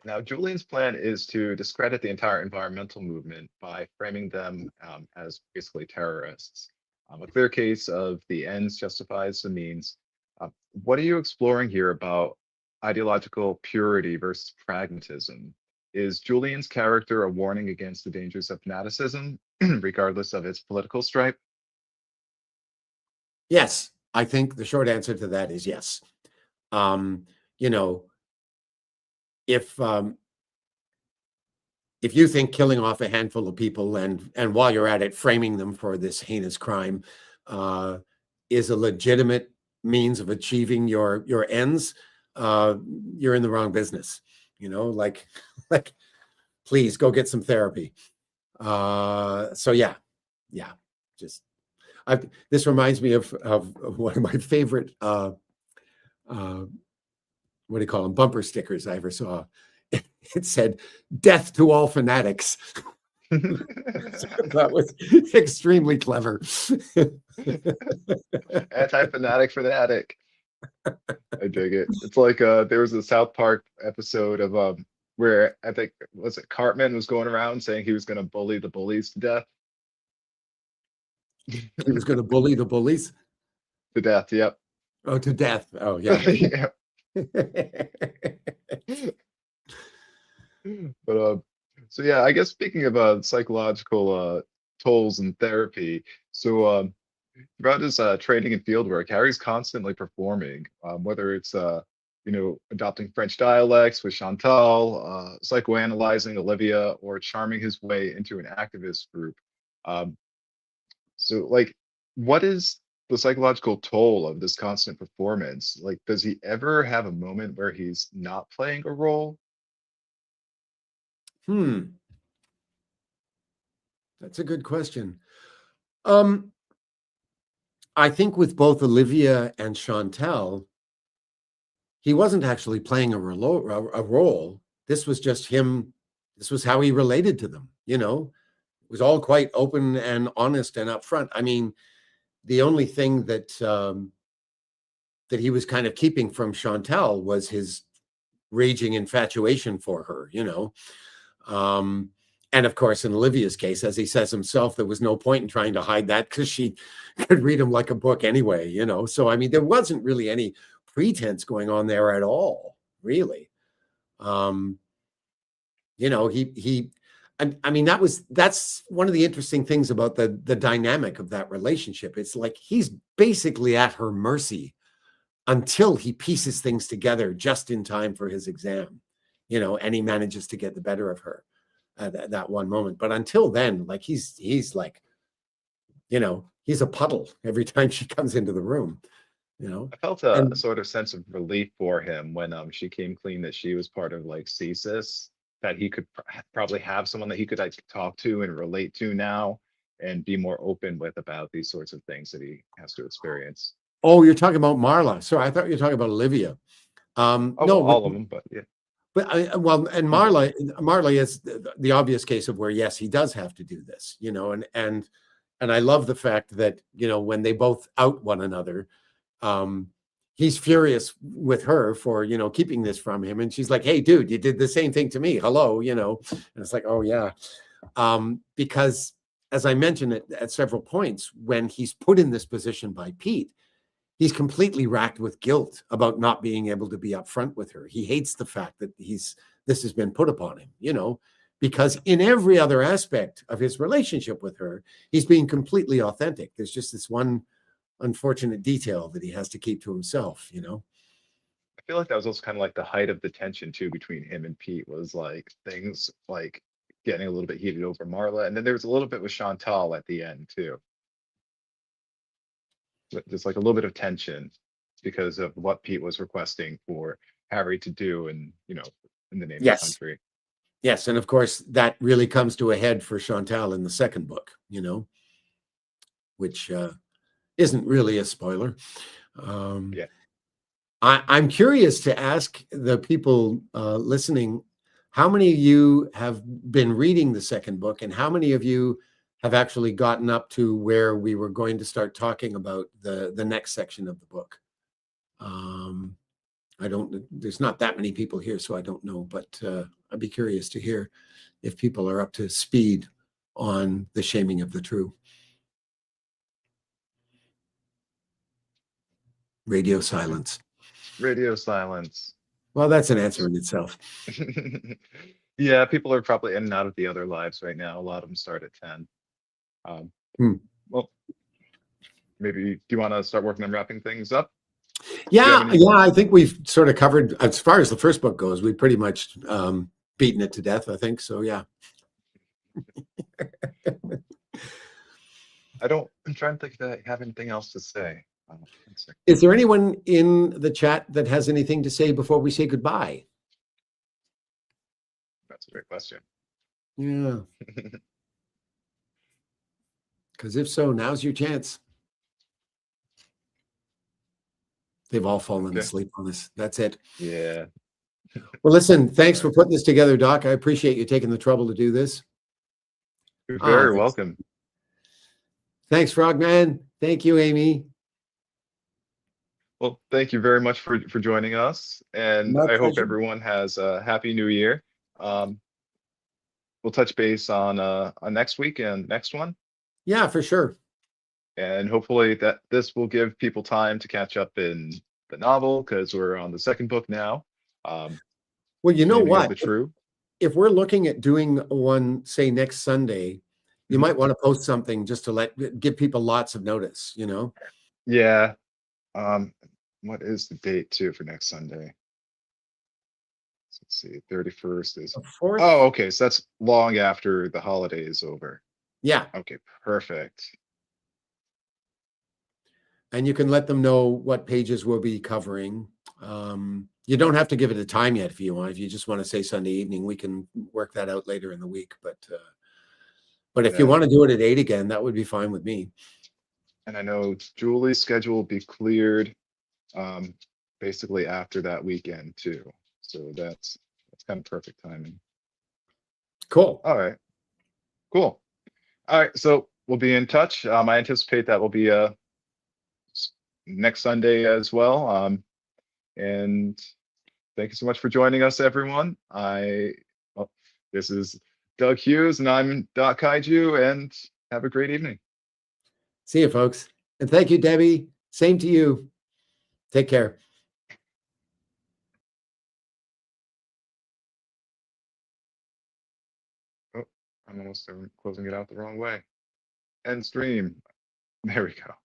A: Now, Julian's plan is to discredit the entire environmental movement by framing them as basically terrorists. A clear case of the ends justifies the means. What are you exploring here about ideological purity versus pragmatism? Is Julian's character a warning against the dangers of fanaticism, regardless of its political stripe?
C: Yes, I think the short answer to that is yes. If you think killing off a handful of people and while you're at it, framing them for this heinous crime is a legitimate means of achieving your ends, you're in the wrong business. Like please go get some therapy. So yeah. Just this reminds me of one of my favorite what do you call them, bumper stickers I ever saw. It said, "Death to all fanatics." That was extremely clever.
A: Anti-fanatic fanatic. I dig it. It's like there was a South Park episode of where I think, was it Cartman was going around saying he was going to bully the bullies to death.
C: He was going to bully the bullies
A: To death, yep.
C: Oh, to death. Oh, yeah.
A: Yeah. But so yeah, I guess speaking of psychological tolls and therapy, so throughout his training and field work, Harry's constantly performing, whether it's adopting French dialects with Chantal, psychoanalyzing Olivia, or charming his way into an activist group. So like, what is the psychological toll of this constant performance? Like, does he ever have a moment where he's not playing a role?
C: That's a good question. I think with both Olivia and Chantal, he wasn't actually playing a role. This was just him. This was how he related to them. It was all quite open and honest and upfront. I mean, the only thing that that he was kind of keeping from Chantal was his raging infatuation for her. And of course, in Olivia's case, as he says himself, there was no point in trying to hide that because she could read him like a book anyway, So, I mean, there wasn't really any pretense going on there at all, really. I mean, that's one of the interesting things about the dynamic of that relationship. It's like he's basically at her mercy until he pieces things together just in time for his exam, and he manages to get the better of her at that one moment. But until then, like he's like, he's a puddle every time she comes into the room,
A: I felt a
C: and
A: sort of sense of relief for him when she came clean that she was part of like CSIS, that he could probably have someone that he could like talk to and relate to now and be more open with about these sorts of things that he has to experience.
C: oh, you're talking about Marla. Sorry, I thought you were talking about Olivia.
A: Oh,
C: No,
A: well, all of them, but yeah.
C: but well, and Marla is the obvious case of where, yes, he does have to do this, and I love the fact that, when they both out one another, he's furious with her for, keeping this from him. And she's like, hey, dude, you did the same thing to me. Hello, and it's like, oh, yeah. Because as I mentioned at several points, when he's put in this position by Pete, he's completely racked with guilt about not being able to be upfront with her. He hates the fact that this has been put upon him, because in every other aspect of his relationship with her, he's being completely authentic. There's just this one unfortunate detail that he has to keep to himself.
A: I feel like that was also kind of like the height of the tension too between him and Pete, was like things like getting a little bit heated over Marla, and then there was a little bit with Chantal at the end too. Just like a little bit of tension because of what Pete was requesting for Harry to do, and in the name of the
C: Yes.
A: country.
C: Yes, and of course that really comes to a head for Chantal in the second book, which isn't really a spoiler.
A: Yeah.
C: I'm curious to ask the people listening, how many of you have been reading the second book, and how many of you have actually gotten up to where we were going to start talking about the next section of the book? There's not that many people here, so I don't know, but I'd be curious to hear if people are up to speed on the shaming of the true. Radio silence.
A: Radio silence.
C: Well, that's an answer in itself.
A: Yeah, people are probably in and out of the other lives right now. A lot of them start at 10. Well, maybe do you want to start working on wrapping things up?
C: Yeah, I think we've sort of covered, as far as the first book goes, we've pretty much beaten it to death, I think. So, yeah.
A: I'm trying to think if I have anything else to say.
C: Is there anyone in the chat that has anything to say before we say goodbye?
A: That's a great question.
C: Yeah. Because if so, now's your chance. They've all fallen asleep on us. That's it.
A: Yeah.
C: Well, listen, thanks for putting this together, Doc. I appreciate you taking the trouble to do this.
A: You're very welcome.
C: Thanks, Frogman. Thank you, Amy.
A: Well, thank you very much for joining us, and
C: My
A: I hope
C: pleasure.
A: everyone has a happy new year. We'll touch base on next week and next one.
C: Yeah, for sure.
A: And hopefully that this will give people time to catch up in the novel, because we're on the second book now.
C: Well, you know
A: Shaming of
C: what?
A: the True.
C: If we're looking at doing one, say, next Sunday, you might want to post something just to give people lots of notice,
A: Yeah. What is the date too for next Sunday? Let's see, 31st is.
C: The 4th?
A: Oh, okay. So that's long after the holiday is over.
C: Yeah.
A: Okay, perfect.
C: And you can let them know what pages we'll be covering. You don't have to give it a time yet if you want. If you just want to say Sunday evening, we can work that out later in the week. But if you want to do it at 8 again, that would be fine with me.
A: And I know Julie's schedule will be cleared basically after that weekend too. So that's kind of perfect timing.
C: Cool.
A: All right. Cool. All right. So we'll be in touch. I anticipate that will be next Sunday as well. And thank you so much for joining us, everyone. This is Doug Hughes, and I'm Doc Kaiju, and have a great evening.
C: See you, folks. And thank you, Debbie. Same to you. Take care.
A: Oh, I'm almost closing it out the wrong way. End stream. There we go.